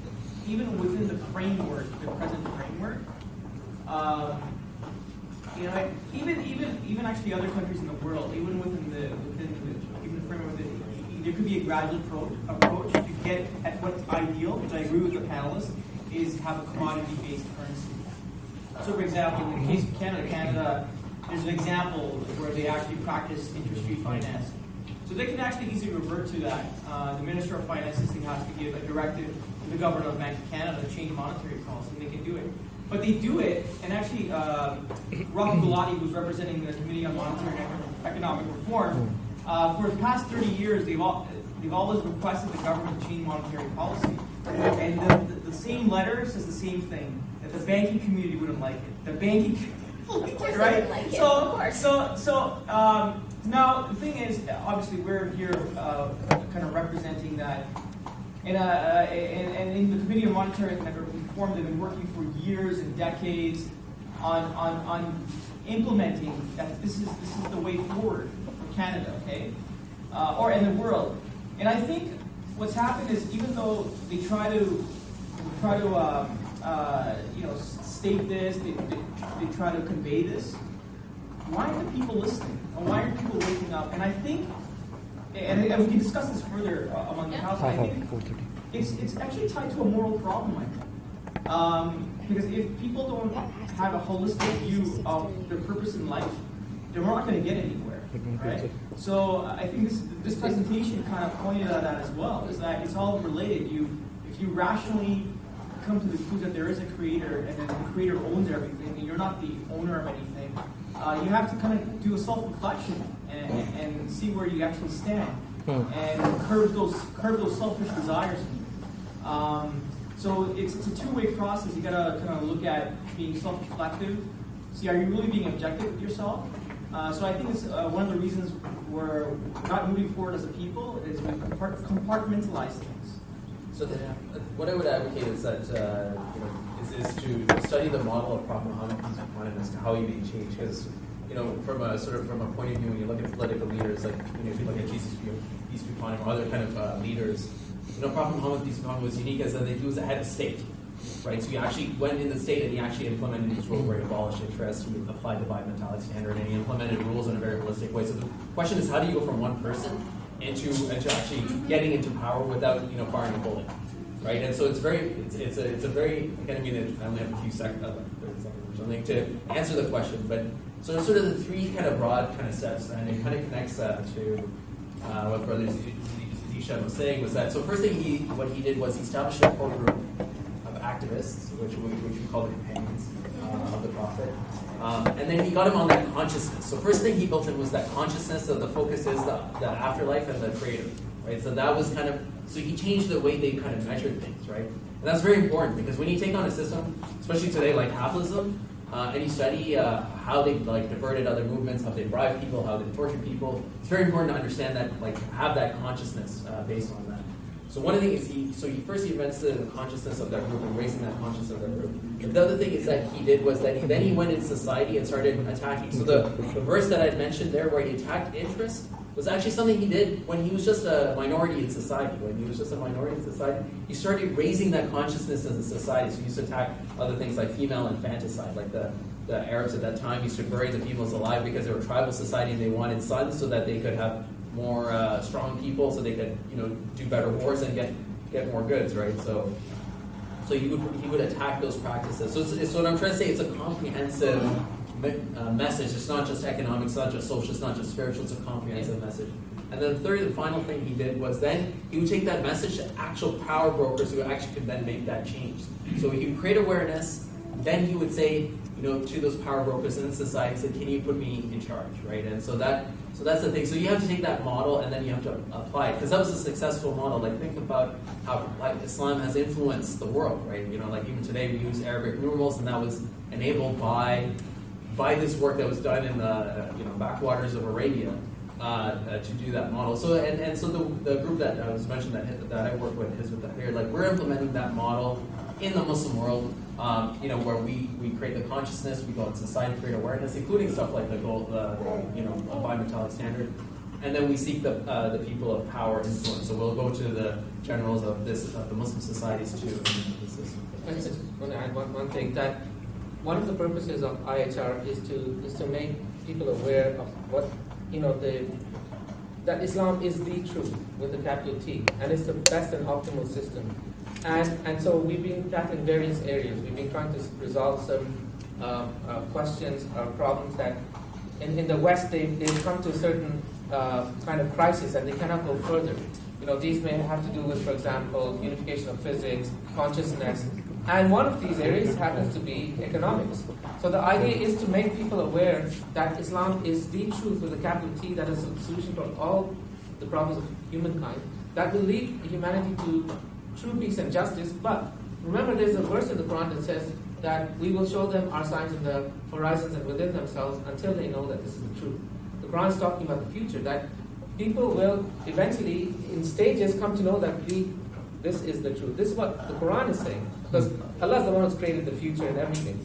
S2: even within the framework, the present framework, even actually other countries in the world, even within the framework, there could be a gradual approach to get at what's ideal, which I agree with the panelists, is have a commodity-based currency. So, for example, in the case of Canada, there's an example where they actually practice interest-free financing. So they can actually easily revert to that. The Minister of Finance has to give a directive to the Governor of Bank of Canada to change monetary policy, and they can do it. But they do it, and actually, Rocco Galati, who's representing the Committee on Monetary and Economic Reform, for the past 30 years, they've always requested the government to change monetary policy. And the same letter says the same thing, that the banking community wouldn't like it. The banking right?
S11: Like it,
S2: So now the thing is, obviously we're here kind of representing that, and in the Committee on Monetary and Economic Reform, they've been working for years and decades on implementing that this is the way forward for Canada, okay, or in the world. And I think what's happened is, even though they try to state this, they try to convey this, why aren't the people listening? And why aren't people waking up? And I think, and we can discuss this further among the House, I think it's actually tied to a moral problem, I think. Because if people don't have a holistic view of their purpose in life, they're not going to get anywhere, right? So I think this presentation kind of pointed at that as well, is that it's all related. If you rationally come to the conclusion that there is a creator, and then the creator owns everything, and you're not the owner of anything, you have to kind of do a self-reflection and see where you actually stand, and curb those selfish desires. So it's a two-way process. You gotta kind of look at being self-reflective. See, are you really being objective with yourself? So I think it's one of the reasons we're not moving forward as a people is we compartmentalize things.
S8: So what I would advocate is that is to study the model of Prophet Muhammad, peace be upon him, as to how he made change. Because from a point of view, when you look at political leaders, like if you look at Jesus, peace be upon him, or other kind of leaders, Prophet Muhammad, peace be upon him, was unique as that he was a head of state, right? So he actually went in the state and he actually implemented his rules where he abolished interest, he applied the bimetallic standard, and he implemented rules in a very holistic way. So the question is, how do you go from one person into actually getting into power without firing a bullet, right? And so it's a very again, I only have a few seconds, 30 seconds or something to answer the question, but so it's sort of the three kind of broad kind of steps, and it kind of connects to what Brother Zishan was saying, was that, so first thing what he did was he established a core group of activists, which we call the companions of the Prophet. And then he got him on that consciousness. So first thing he built in was that consciousness, so the focus is the afterlife and the creator, right? So that was so he changed the way they kind of measured things, right? And that's very important, because when you take on a system, especially today like capitalism, and you study how they diverted other movements, how they bribe people, how they torture people, it's very important to understand that, have that consciousness based on that. So one of the things he first invents the consciousness of that group and raising that consciousness of that group. The other thing is that he did was that he went into society and started attacking. So the verse that I mentioned there, where he attacked interest, was actually something he did when he was just a minority in society. When he was just a minority in society, he started raising that consciousness in the society. So he used to attack other things like female infanticide, like the Arabs at that time used to bury the females alive because they were a tribal society and they wanted sons so that they could have more strong people, so they could do better wars and get more goods, right? So he would attack those practices. So what I'm trying to say, it's a comprehensive message. It's not just economic, it's not just social, it's not just spiritual, it's a comprehensive message. And then the third and final thing he did was then he would take that message to actual power brokers who actually could then make that change. So he would create awareness, then he would say, to those power brokers in society, say, can you put me in charge, right? And so that's the thing. So you have to take that model and then you have to apply it, because that was a successful model. Like, think about how Islam has influenced the world, right? Like even today we use Arabic numerals, and that was enabled by this work that was done in the backwaters of Arabia to do that model. So so the group that I was mentioned that I work with, Hizb ut-Tahrir, like we're implementing that model in the Muslim world. Where we create the consciousness, we go in society, create awareness, including stuff like the gold, bimetallic standard, and then we seek the people of power influence. So we'll go to the generals of the Muslim societies too.
S6: I just want to add one thing, that one of the purposes of IHR is to make people aware of what that Islam is the truth with a capital T, and it's the best and optimal system. And so we've been tackling various areas. We've been trying to resolve some questions or problems that in the West they've come to a certain kind of crisis and they cannot go further. These may have to do with, for example, unification of physics, consciousness, and one of these areas happens to be economics. So the idea is to make people aware that Islam is the truth with a capital T, that is a solution for all the problems of humankind, that will lead humanity to true peace and justice. But remember, there's a verse in the Quran that says that we will show them our signs in the horizons and within themselves until they know that this is the truth. The Quran is talking about the future, that people will eventually, in stages, come to know that this is the truth. This is what the Quran is saying, because Allah is the one who's created the future and everything.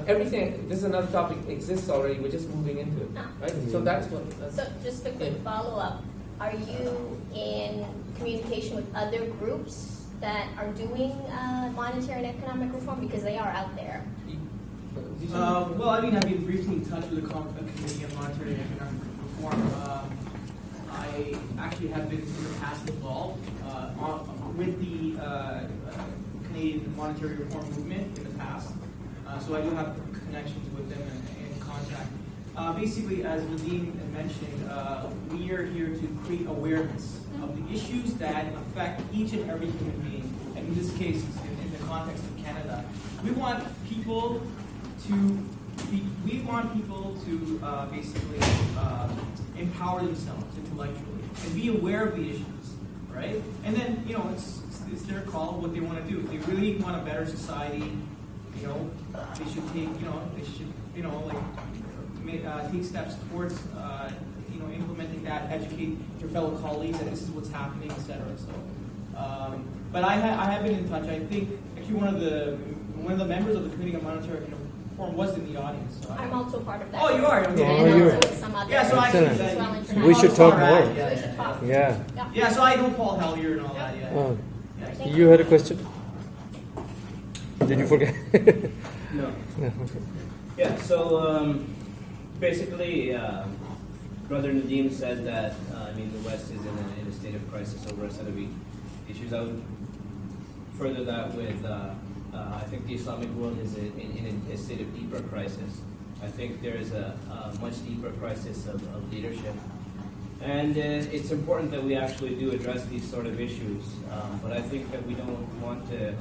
S6: Everything. This is another topic, exists already. We're just moving into it, right? So that's what.
S11: So just a quick follow-up: are you in communication with other groups that are doing monetary and economic reform, because they are out there?
S2: Well, I've been briefly in touch with the Committee on Monetary and Economic Reform. I actually have been in the past involved with the Canadian monetary reform movement in the past, so I do have connections with them and contact. Basically, as Nadeem mentioned, we are here to create awareness of the issues that affect each and every human being. And in this case, in the context of Canada, we want people to basically empower themselves intellectually and be aware of the issues, right? And then it's their call what they want to do. If they really want a better society, they should take take steps towards implementing that, educate your fellow colleagues that this is what's happening, etc. So, but I have been in touch. I think actually one of the members of the Committee on Monetary Reform was in the audience. So
S11: I'm also part of that.
S2: Oh, you are. Okay.
S11: And also with some other.
S2: Yeah, so actually,
S1: we should talk more.
S11: We should talk.
S1: Yeah.
S2: Yeah, so I know Paul Hellier and all that. Yeah.
S1: Oh. You had a question? Did you forget?
S13: No.
S1: Okay.
S13: Yeah, so basically, Brother Nadeem said that, the West is in a state of crisis over a set of issues. I would further that with, I think the Islamic world is in a state of deeper crisis. I think there is a much deeper crisis of leadership. And it's important that we actually do address these sort of issues, but I think that we don't want to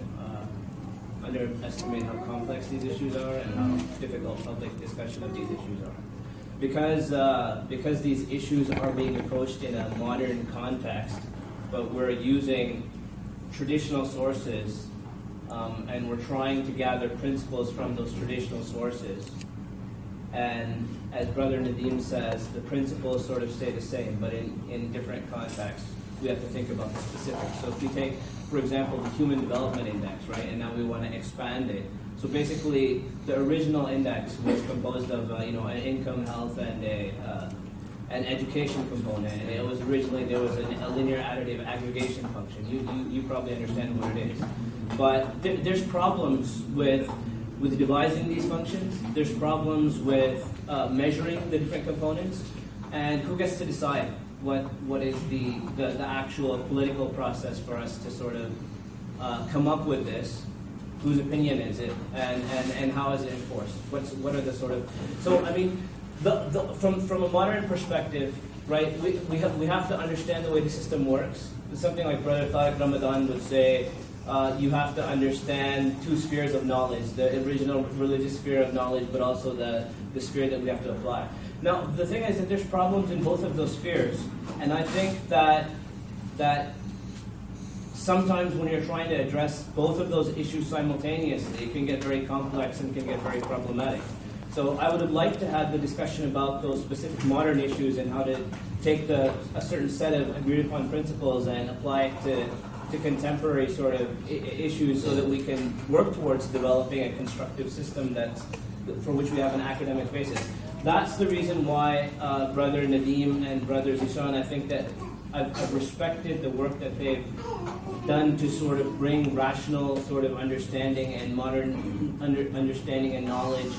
S13: underestimate how complex these issues are and how difficult public discussion of these issues are. Because these issues are being approached in a modern context, but we're using traditional sources and we're trying to gather principles from those traditional sources. And as Brother Nadeem says, the principles sort of stay the same, but in different contexts, we have to think about the specifics. So if we take, for example, the Human Development Index, right, and now we want to expand it. So basically, the original index was composed of, an income, health, and an education component. And it was originally, there was a linear additive aggregation function. You probably understand what it is. But there's problems with devising these functions. There's problems with measuring the different components. And who gets to decide what is the actual political process for us to sort of come up with this? Whose opinion is it? And how is it enforced? What are the sort of... So, I mean, from a modern perspective, right, we have to understand the way the system works. It's something like Brother Tariq Ramadan would say, you have to understand two spheres of knowledge, the original religious sphere of knowledge, but also the sphere that we have to apply. Now, the thing is that there's problems in both of those spheres, and I think that sometimes when you're trying to address both of those issues simultaneously, it can get very complex and can get very problematic. So I would have liked to have the discussion about those specific modern issues and how to take a certain set of agreed upon principles and apply it to contemporary sort of issues so that we can work towards developing a constructive system for which we have an academic basis. That's the reason why Brother Nadeem and Brother Zishan, I think that I've respected the work that they've done to sort of bring rational sort of understanding and modern understanding and knowledge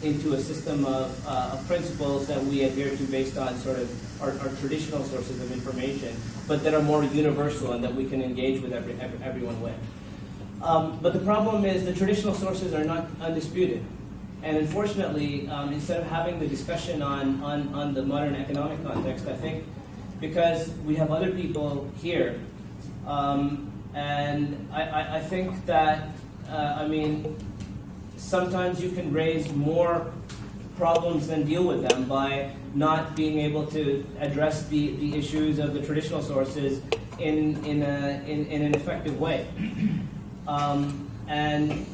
S13: into a system of principles that we adhere to based on sort of our traditional sources of information, but that are more universal and that we can engage with everyone with. But the problem is the traditional sources are not undisputed. And unfortunately, instead of having the discussion on the modern economic context, I think because we have other people here, and I think that, I mean, sometimes you can raise more problems than deal with them by not being able to address the issues of the traditional sources in an effective way. And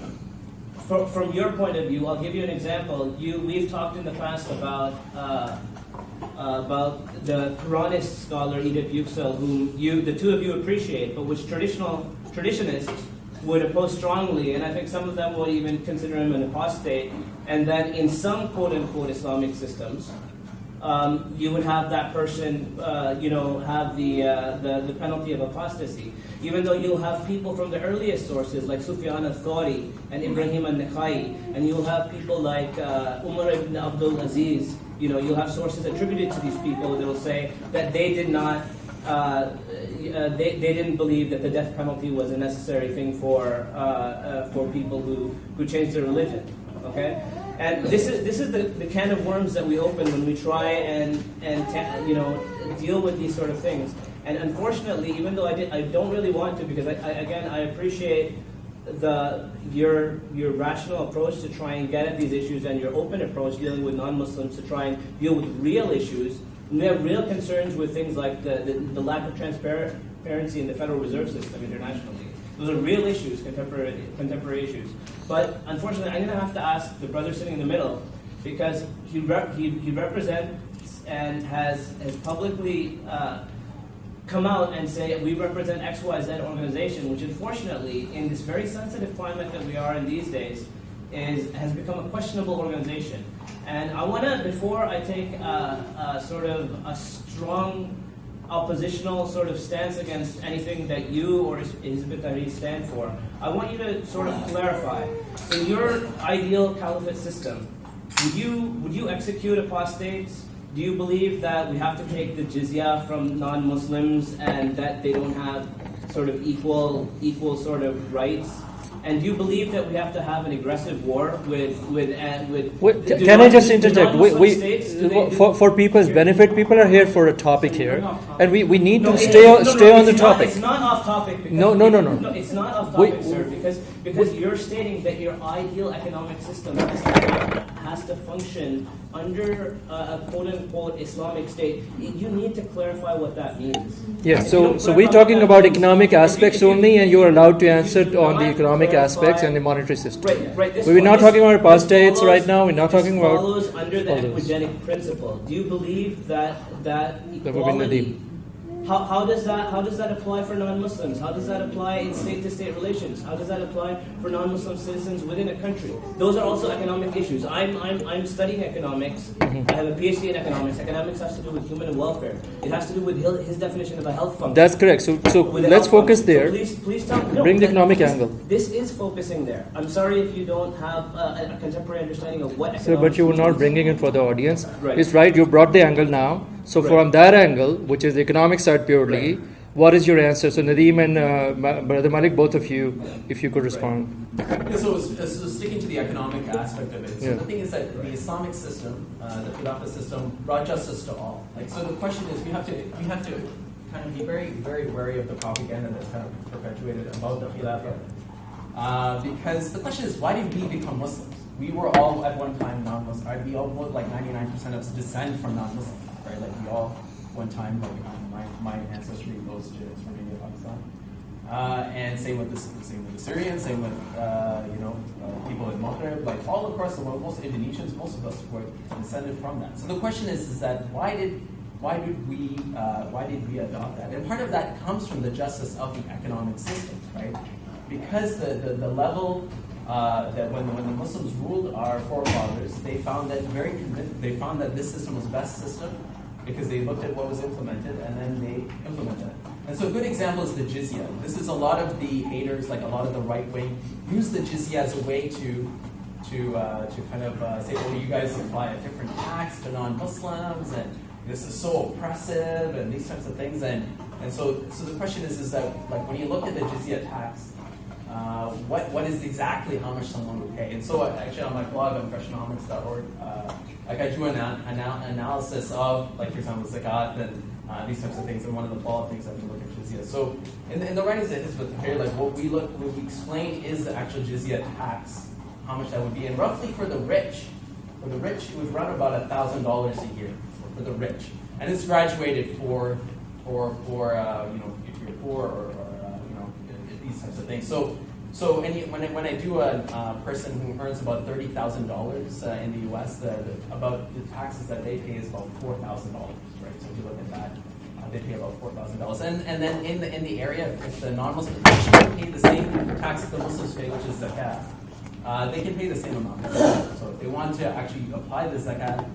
S13: from your point of view, I'll give you an example. We've talked in the past about the Quranist scholar Edith Yüksel, whom the two of you appreciate, but which traditionists would oppose strongly, and I think some of them would even consider him an apostate. And then in some quote-unquote Islamic systems, you would have that person, have the penalty of apostasy. Even though you'll have people from the earliest sources like Sufyan al-Thawri and Ibrahim al-Nakhai, and you'll have people like Umar ibn Abdul Aziz. You'll have sources attributed to these people that will say that they did not, they didn't believe that the death penalty was a necessary thing for people who changed their religion. Okay, and this is the can of worms that we open when we try and deal with these sort of things. And unfortunately, even though I don't really want to, because I appreciate your rational approach to try and get at these issues and your open approach dealing with non-Muslims to try and deal with real issues. And we have real concerns with things like the lack of transparency in the Federal Reserve System internationally. Those are real issues, contemporary issues. But unfortunately, I'm going to have to ask the brother sitting in the middle, because he represents and has publicly come out and say we represent XYZ organization, which unfortunately, in this very sensitive climate that we are in these days, has become a questionable organization. And I want to, before I take sort of a strong oppositional sort of stance against anything that you or Hizb ut-Tahrir stand for, I want you to sort of clarify. In your ideal caliphate system, would you execute apostates? Do you believe that we have to take the jizya from non-Muslims and that they don't have sort of equal sort of rights? And do you believe that we have to have an aggressive war with
S1: can I just interject? For people's benefit, people are here for a topic here, and we need to stay on the topic.
S13: It's not off topic.
S1: No.
S13: It's not off topic, sir, because you're stating that your ideal economic system has to function under a quote-unquote Islamic state. You need to clarify what that means.
S1: Yes, so we're talking about economic aspects only, and you're allowed to answer on the economic aspects and the monetary system.
S13: Right.
S1: We're not talking about apostates right now. We're not talking about.
S13: Follows under the equigenic principle. Do you believe that equality? How does that apply for non-Muslims? How does that apply in state-to-state relations? How does that apply for non-Muslim citizens within a country? Those are also economic issues. I'm studying economics. I have a PhD in economics. Economics has to do with human welfare. It has to do with his definition of a health function.
S1: That's correct. So let's focus there.
S13: So please tell me.
S1: Bring the economic angle.
S13: This is focusing there. I'm sorry if you don't have a contemporary understanding of what economics.
S1: So, but you were not bringing it for the audience.
S13: Right.
S1: It's right. You brought the angle now. So from that angle, which is the economic side purely, what is your answer? So Nadeem and Brother Malik, both of you, if you could respond.
S8: Yeah, so sticking to the economic aspect of it. So
S1: Yeah.
S8: the thing is that the Islamic system, the Khilafah system, brought justice to all. Like, so the question is, we have to kind of be very, very wary of the propaganda that's kind of perpetuated about the Khilafah. Because the question is, why did we become Muslims? We were all at one time non-Muslim. Right? We all, like 99% of us descend from non-Muslims, right? Like we all, one time, like my ancestry goes from India, Pakistan. And same with the Syrians, same with people in Maghreb, like all across the world. Most Indonesians, most of us were descended from that. So the question is that why did we adopt that? And part of that comes from the justice of the economic system, right? Because the level that when the Muslims ruled our forefathers, they found that this system was the best system because they looked at what was implemented and then they implemented it. And so a good example is the jizya. This is a lot of the haters, like a lot of the right wing, use the jizya as a way to kind of say, well, you guys apply a different tax to non-Muslims, and this is so oppressive, and these types of things. And so the question is that, like, when you look at the jizya tax, what is exactly how much someone would pay? And so actually on my blog on Equi-nomics.org, like I do an analysis of, like, for example, zakat and these types of things, and one of the follow-up things I have to look at jizya. So in the writings that is with here, like what we explain is the actual jizya tax, how much that would be, and roughly for the rich, it would run about $1,000 a year for the rich, and it's graduated for if you're poor or these types of things. So when I do a person who earns about $30,000 in the U.S., about the taxes that they pay is about $4,000, right? So if you look at that, they pay about $4,000. And then in the area, if the non-Muslims pay the same tax that the Muslims pay, which is zakat, they can pay the same amount. So if they want to actually apply the zakat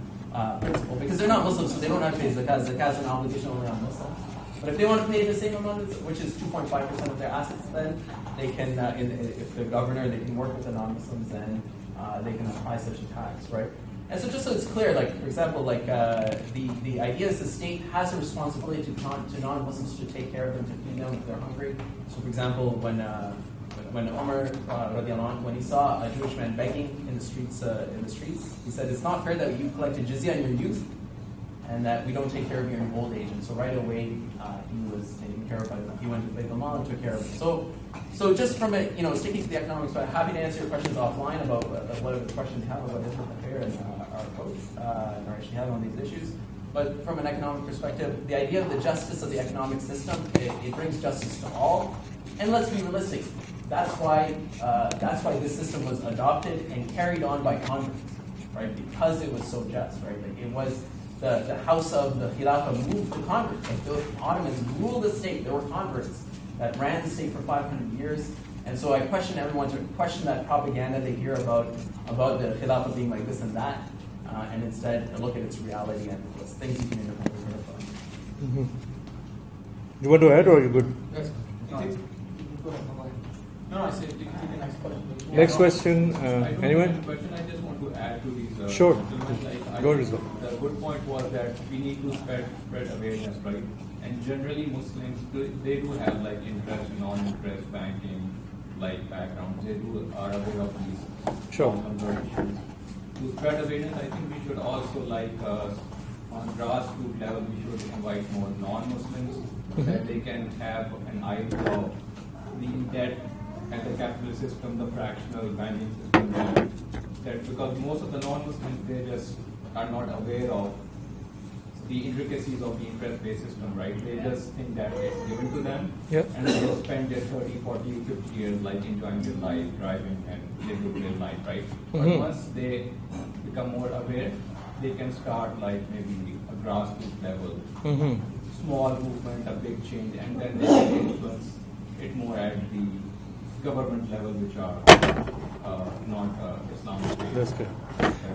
S8: principle, because they're not Muslims, so they don't have to pay zakat. Zakat is an obligation only on Muslims. But if they want to pay the same amount, which is 2.5% of their assets, then they can, if the governor, they can work with the non-Muslims, then they can apply such a tax, right? And so just so it's clear, like, for example, like the idea is the state has a responsibility to non-Muslims to take care of them, to feed them if they're hungry. So for example, when Umar, when he saw a Jewish man begging in the streets, he said, it's not fair that you collected jizya in your youth and that we don't take care of you in old age. And so right away, he was taken care of by them. He went to Beit al-Mal and took care of him. So just from it, sticking to the economics, but happy to answer your questions offline about whatever questions you have about Israel Affair and our coach, and our Shihad on these issues. But from an economic perspective, the idea of the justice of the economic system, it brings justice to all. And let's be realistic. That's why this system was adopted and carried on by Congress, right? Because it was so just, right? Like it was the house of the Khilafah moved to Congress. Like the Ottomans ruled the state. There were converts that ran the state for 500 years. And so I question everyone to question that propaganda they hear about the Khilafah being like this and that, and instead look at its reality and what's things you can independently verify.
S1: Mm-hmm. You want to add, or are you good?
S7: Yes. No, I said the next question.
S1: Next question, anyone?
S14: Question I just want to add to these.
S1: Sure.
S14: Go ahead. The good point was that we need to spread awareness, right? And generally Muslims, they do have like interest, non-interest, banking, like background. They are aware of these issues. To spread awareness, I think we should also on grassroots level, we should invite more non-Muslims that they can have an idea of the debt and the capital system, the fractional banking system, that because most of the non-Muslims, they just are not aware of the intricacies of the interest-based system, right? They just think that it's given to them, and they'll spend their 30, 40, 50 years like enjoying their life, driving and living their life, right? But once they become more aware, they can start like maybe a grassroots level, small movement, a big change, and then they can influence it more at the government level, which are not Islamic.
S1: That's good.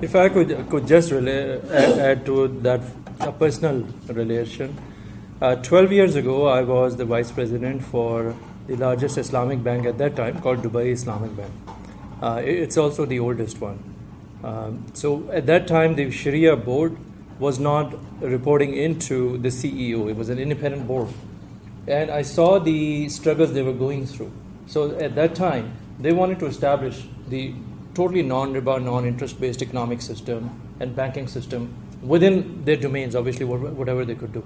S1: If I could just add to that a personal relation. 12 years ago, I was the vice president for the largest Islamic bank at that time, called Dubai Islamic Bank. It's also the oldest one. So at that time, the Sharia board was not reporting into the CEO. It was an independent board. And I saw the struggles they were going through. So at that time, They wanted to establish the totally non-riba, non-interest-based economic system and banking system within their domains, obviously, whatever they could do.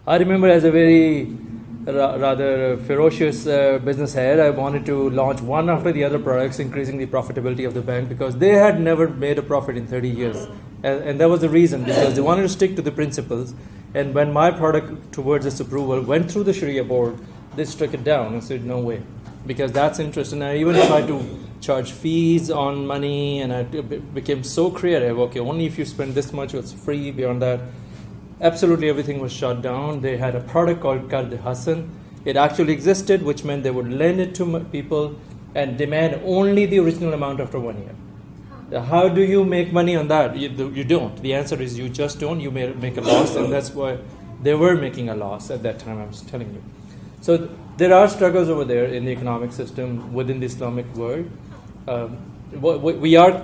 S1: I remember as a very rather ferocious business head, I wanted to launch one after the other products, increasing the profitability of the bank, because they had never made a profit in 30 years. And that was the reason, because they wanted to stick to the principles. And when my product towards this approval went through the Sharia board, they struck it down and said, no way, because that's interest. And I even tried to charge fees on money, and I became so creative. Okay, only if you spend this much, it's free. Beyond that, absolutely everything was shut down. They had a product called Qard Hasan. It actually existed, which meant they would lend it to people and demand only the original amount after 1 year. How do you make money on that? You don't. The answer is you just don't. You may make a loss, and that's why they were making a loss at that time, I was telling you. So there are struggles over there in the economic system within the Islamic world. We are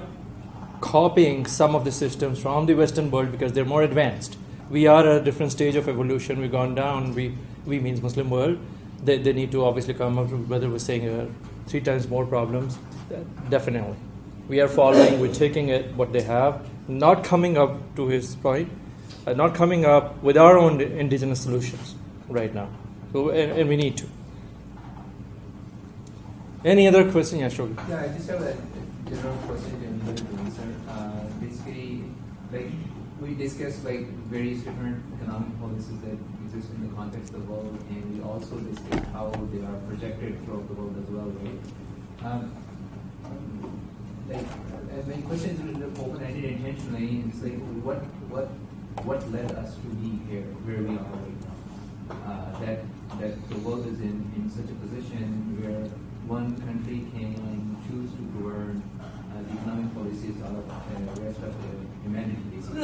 S1: copying some of the systems from the Western world because they're more advanced. We are at a different stage of evolution. We've gone down. We means Muslim world. They need to obviously come up with, whether we're saying 3 times more problems. Definitely. We are following, we're taking it, what they have, not coming up to his point, not coming up with our own indigenous solutions right now. So, and we need to. Any other question, Yashog?
S15: Yeah, I just have a general question to answer. Basically, like we discussed like various different economic policies that exist in the context of the world, and we also discussed how they are projected throughout the world as well, right? My question is open-ended intentionally. It's like what led us to be here, where we are right now? That the world is in such a position where one country can choose to govern the economic policies of the rest of the humanity, basically.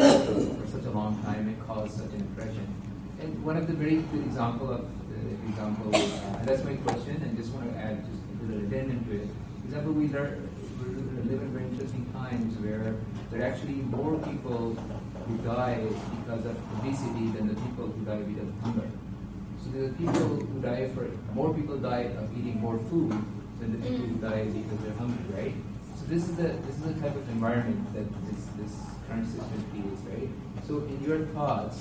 S15: For such a long time, it caused such an impression. And one of the very good example, and that's my question, and just want to add just a little addendum to it. For example, we live in very interesting times where there are actually more people who die because of obesity than the people who die because of hunger. So the people who die more people die of eating more food than the people who die because they're hungry, right? So this is the type of environment that this current system creates, right? So in your thoughts,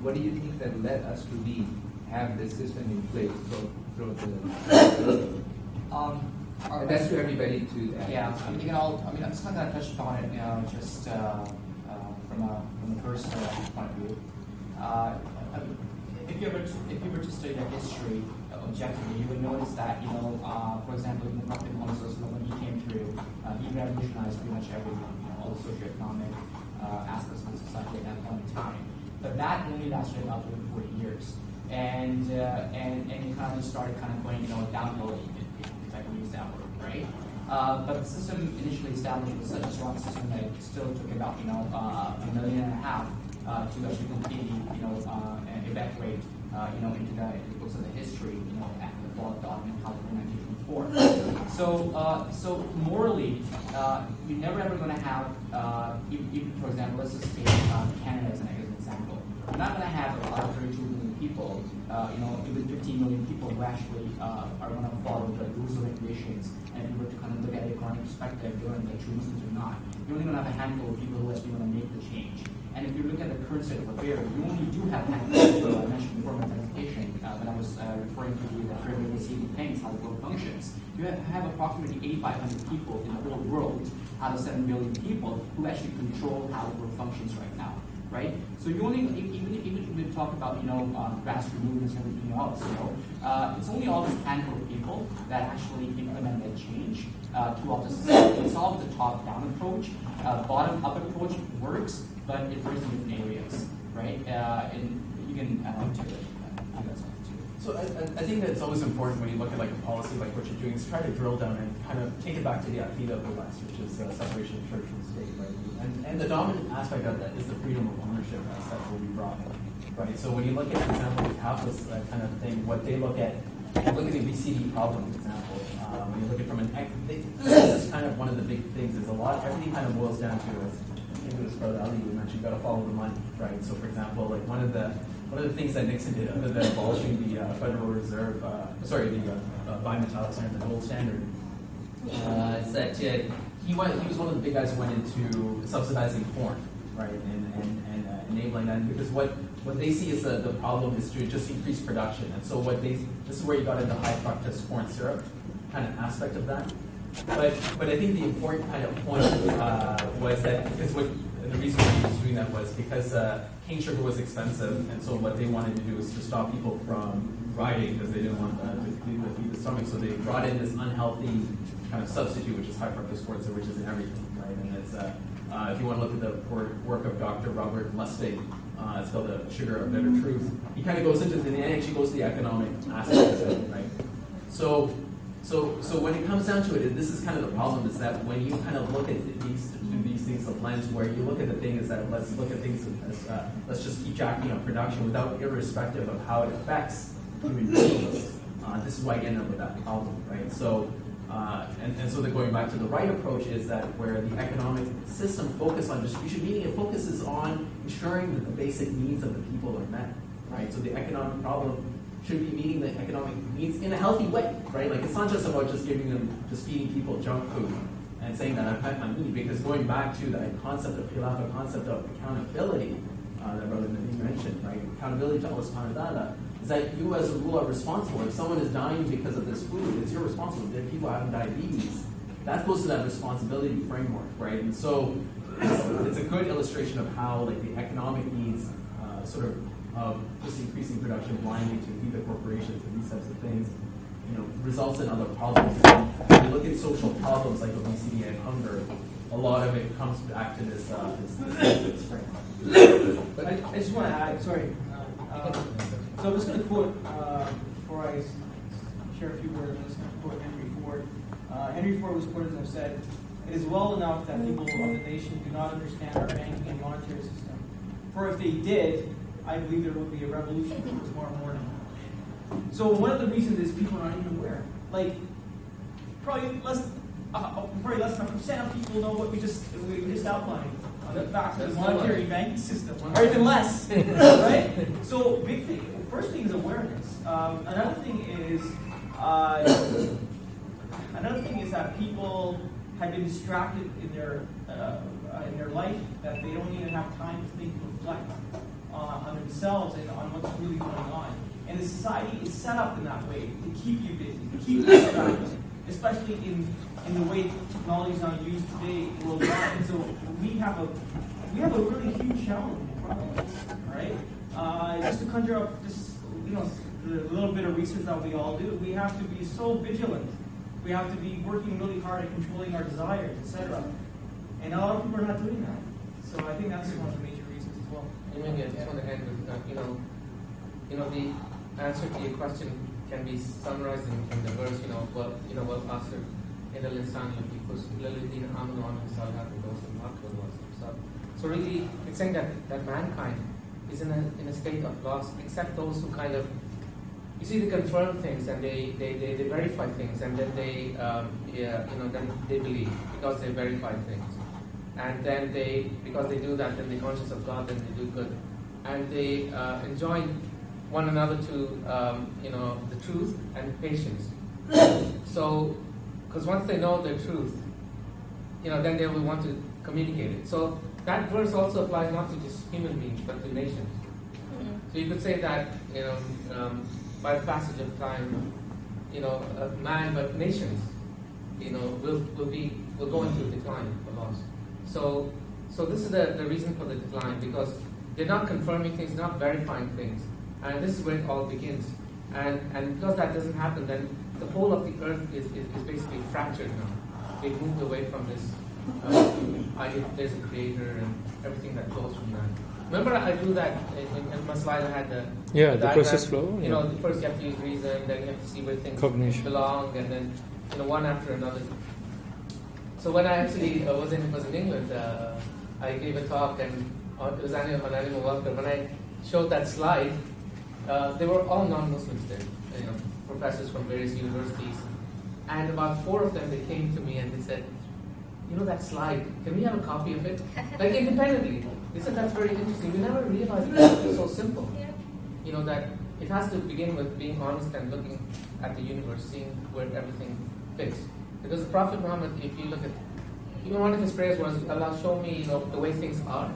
S15: what do you think that led us to have this system in place throughout the that's to everybody to
S9: yeah. I'm just going to touch upon it, just from a personal point of view. If you were to study the history objectively, you would notice that, for example, in the Prophet Muhammad when he came through, he revolutionized pretty much everything, all the socioeconomic aspects of society at that point in time. But that only lasted about 40 years, and it kind of started going downhill. If I can use that word, right? But the system initially established was such a strong system that it still took about $1.5 million to actually completely evacuate into the books of the history after the fall of the Ottoman Empire in 1924. So morally, you're never ever going to have even for example, let's just take Canada as an example. We're not going to have about 32 million people, even 15 million people who actually are going to follow the rules and regulations. And if you were to kind of look at it from a perspective, you're the true Muslims or not, you're only going to have a handful of people who actually want to make the change. And if you look at the current state of affairs, you only do have a handful of people. I mentioned before my presentation when I was referring to the pyramid receiving things, how the world functions. You have approximately 8,500 people in the whole world out of 7 billion people who actually control how the world functions right now. Right? So you only, even if we talk about, grassroots movements and everything else, it's only all this handful of people that actually implement that change throughout the system. It's all the top-down approach. Bottom-up approach works, but it works in different areas, right? And you can add on to it.
S16: So I think that it's always important when you look at like a policy like what you're doing is try to drill down and kind of take it back to the idea of the West, which is separation of church and state, right? And the dominant aspect of that is the freedom of ownership aspect will be brought in, right? So when you look at, for example, the capitalist kind of thing, what they look at the obesity problem, for example. When you look at from this is kind of one of the big things is everything kind of boils down to, as I think it was Brother Ali who mentioned, you got to follow the money, right? So for example, like one of the one of the things that Nixon did, other than abolishing the Federal Reserve, the bimetallic standard, the gold standard, is that he was one of the big guys who went into subsidizing corn, right, and enabling that, because what they see is the problem is to just increase production, and so this is where you got into high fructose corn syrup kind of aspect of that. But I think the important kind of point was that the reason why he was doing that was because cane sugar was expensive, and so what they wanted to do was to stop people from riding because they didn't want to feed the stomach. So they brought in this unhealthy kind of substitute, which is high fructose corn syrup, which is in everything, right? And it's if you want to look at the work of Dr. Robert Lustig, it's called The Sugar of Bitter Truth. He kind of goes into and actually goes to the economic aspects of it, right? So when it comes down to it, this is kind of the problem, is that when you kind of look at these things of lens, where you look at the thing is that let's look at things as let's just keep jacking up production without irrespective of how it affects human beings. This is why I end up with that problem, right? So and so going back to the right approach is that where the economic system focuses on distribution, meaning it focuses on ensuring that the basic needs of the people are met, right? So the economic problem should be meeting the economic needs in a healthy way, right? Like, it's not just about just feeding people junk food and saying that I've met my need, because going back to that concept of accountability that Brother Nadeem mentioned, right? Accountability to Allah subhanahu wa ta'ala is that you as a rule are responsible. If someone is dying because of this food, it's your responsibility. If people having diabetes, that goes to that responsibility framework, right? And so it's a good illustration of how, like, the economic needs of just increasing production blindly to feed the corporations and these types of things, results in other problems. When you look at social problems like obesity and hunger, a lot of it comes back to this framework.
S2: But I just want to add, sorry. So I'm just going to quote, before I share a few words, I'm just going to quote Henry Ford. Henry Ford was quoted and said, "It is well enough that people of the nation do not understand our banking and monetary system. For if they did, I believe there would be a revolution tomorrow morning." So one of the reasons is people aren't even aware. Like, probably less than 1% of people know what we just outlined on the fact of the monetary banking system, or even less, right? So big thing. First thing is awareness. Another thing is that people have been distracted in their life, that they don't even have time to think and reflect on themselves and on what's really going on. And the society is set up in that way to keep you busy, to keep you distracted, especially in the way technology is now used today worldwide. And so we have a really huge challenge in front of us, right? Just to conjure up the little bit of research that we all do, we have to be so vigilant. We have to be working really hard at controlling our desires, etc. And a lot of people are not doing that. So I think that's one of the major reasons as well.
S6: Maybe I just want to end with the answer to your question can be summarized in the verse, well, Pastor, in the Lisan So really, it's saying that mankind is in a state of loss, except those who kind of, you see, they confirm things and they verify things, and then then they believe because they verify things, and then because they do that, then they're conscious of God, then they do good, and they enjoin one another to the truth and patience. So, because once they know the truth, then they will want to communicate it. So that verse also applies not to just human beings, but to nations. Mm-hmm. So you could say that by the passage of time, man, but nations, will go into decline or loss. So this is the reason for the decline, because they're not confirming things, not verifying things, and this is where it all begins. And because that doesn't happen, then the whole of the earth is basically fractured now. They've moved away from this idea that there's a creator and everything that flows from that. Remember, I drew that in my slide. I had the
S1: process flow.
S6: First you have to use reason, then you have to see where things belong, and then one after another. So when I actually was in England, I gave a talk, and it was on animal welfare. When I showed that slide, they were all non-Muslims there, professors from various universities, and about 4 of them, they came to me and they said, that slide, can we have a copy of it? Like, independently. They said, that's very interesting. We never realized that it was so simple. that it has to begin with being honest and looking at the universe, seeing where everything fits. Because the Prophet Muhammad, if you look at, even one of his prayers was, Allah, show me, the way things are.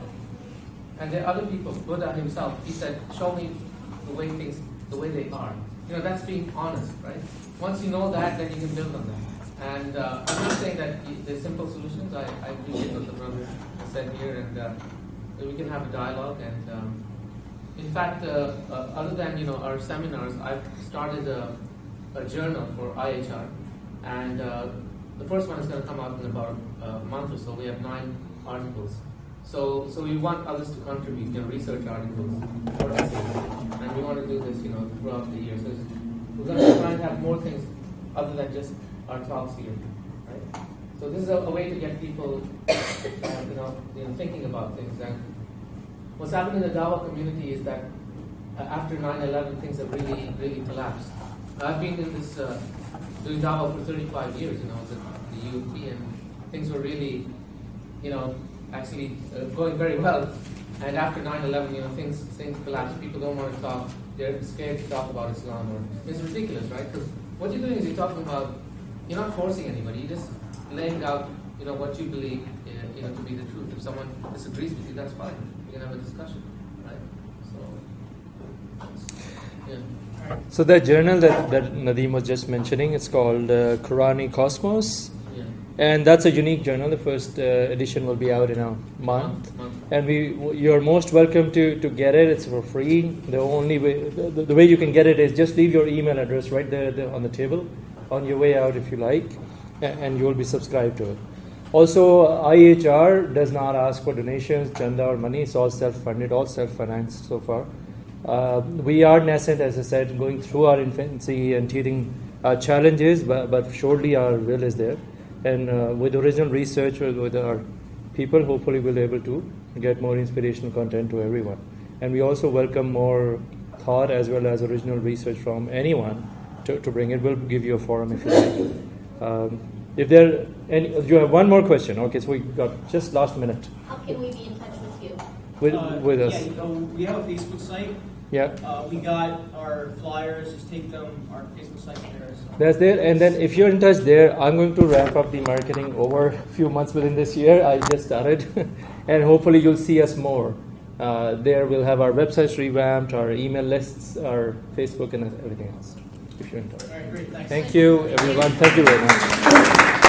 S6: And there are other people, Buddha himself, he said, show me the way they are. That's being honest, right? Once you know that, then you can build on that. And I'm not saying that there's simple solutions. I appreciate what the brother said here, and we can have a dialogue. And in fact, other than our seminars, I've started a journal for IHR, and the first one is going to come out in about a month or so. We have 9 articles. So we want others to contribute, research articles or essays, and we want to do this, throughout the year. So we're going to try and have more things other than just our talks here, right? So this is a way to get people, thinking about things. And what's happened in the Dawah community is that after 9/11, things have really, really collapsed. I've been in this doing Dawah for 35 years, the UP, and things were really, actually going very well. And after 9/11, things collapsed. People don't want to talk. They're scared to talk about Islam. It's ridiculous, right? Because what you're doing is you're talking about, you're not forcing anybody. You're just laying out, what you believe, to be the truth. If someone disagrees with you, that's fine. We can have a discussion, right? So, yeah.
S1: So the journal that Nadeem was just mentioning, it's called Qurani Cosmos. And that's a unique journal. The first edition will be out in a month. And you're most welcome to get it. It's for free. The only way, the way you can get it is just leave your email address right there on the table on your way out if you like, and you will be subscribed to it. Also, IHR does not ask for donations, chanda or money. It's all self-funded, all self-financed so far. We are nascent, as I said, going through our infancy and teething challenges, but surely our will is there. And with original research with our people, hopefully we'll be able to get more inspirational content to everyone. And we also welcome more thought as well as original research from anyone to bring it. We'll give you a forum if you like. If there you have one more question. Okay, so we got just last minute.
S11: How can we be in touch with you?
S1: With us.
S2: Yeah, we have a Facebook site.
S1: Yeah.
S2: We got our flyers. Just take them. Our Facebook site's there. So.
S1: That's there. And then if you're in touch there, I'm going to ramp up the marketing over a few months within this year. I just started. And hopefully you'll see us more. There we'll have our websites revamped, our email lists, our Facebook, and everything else. If you're in touch.
S2: All right, great. Thanks.
S1: Thank you, everyone. Thank you very much.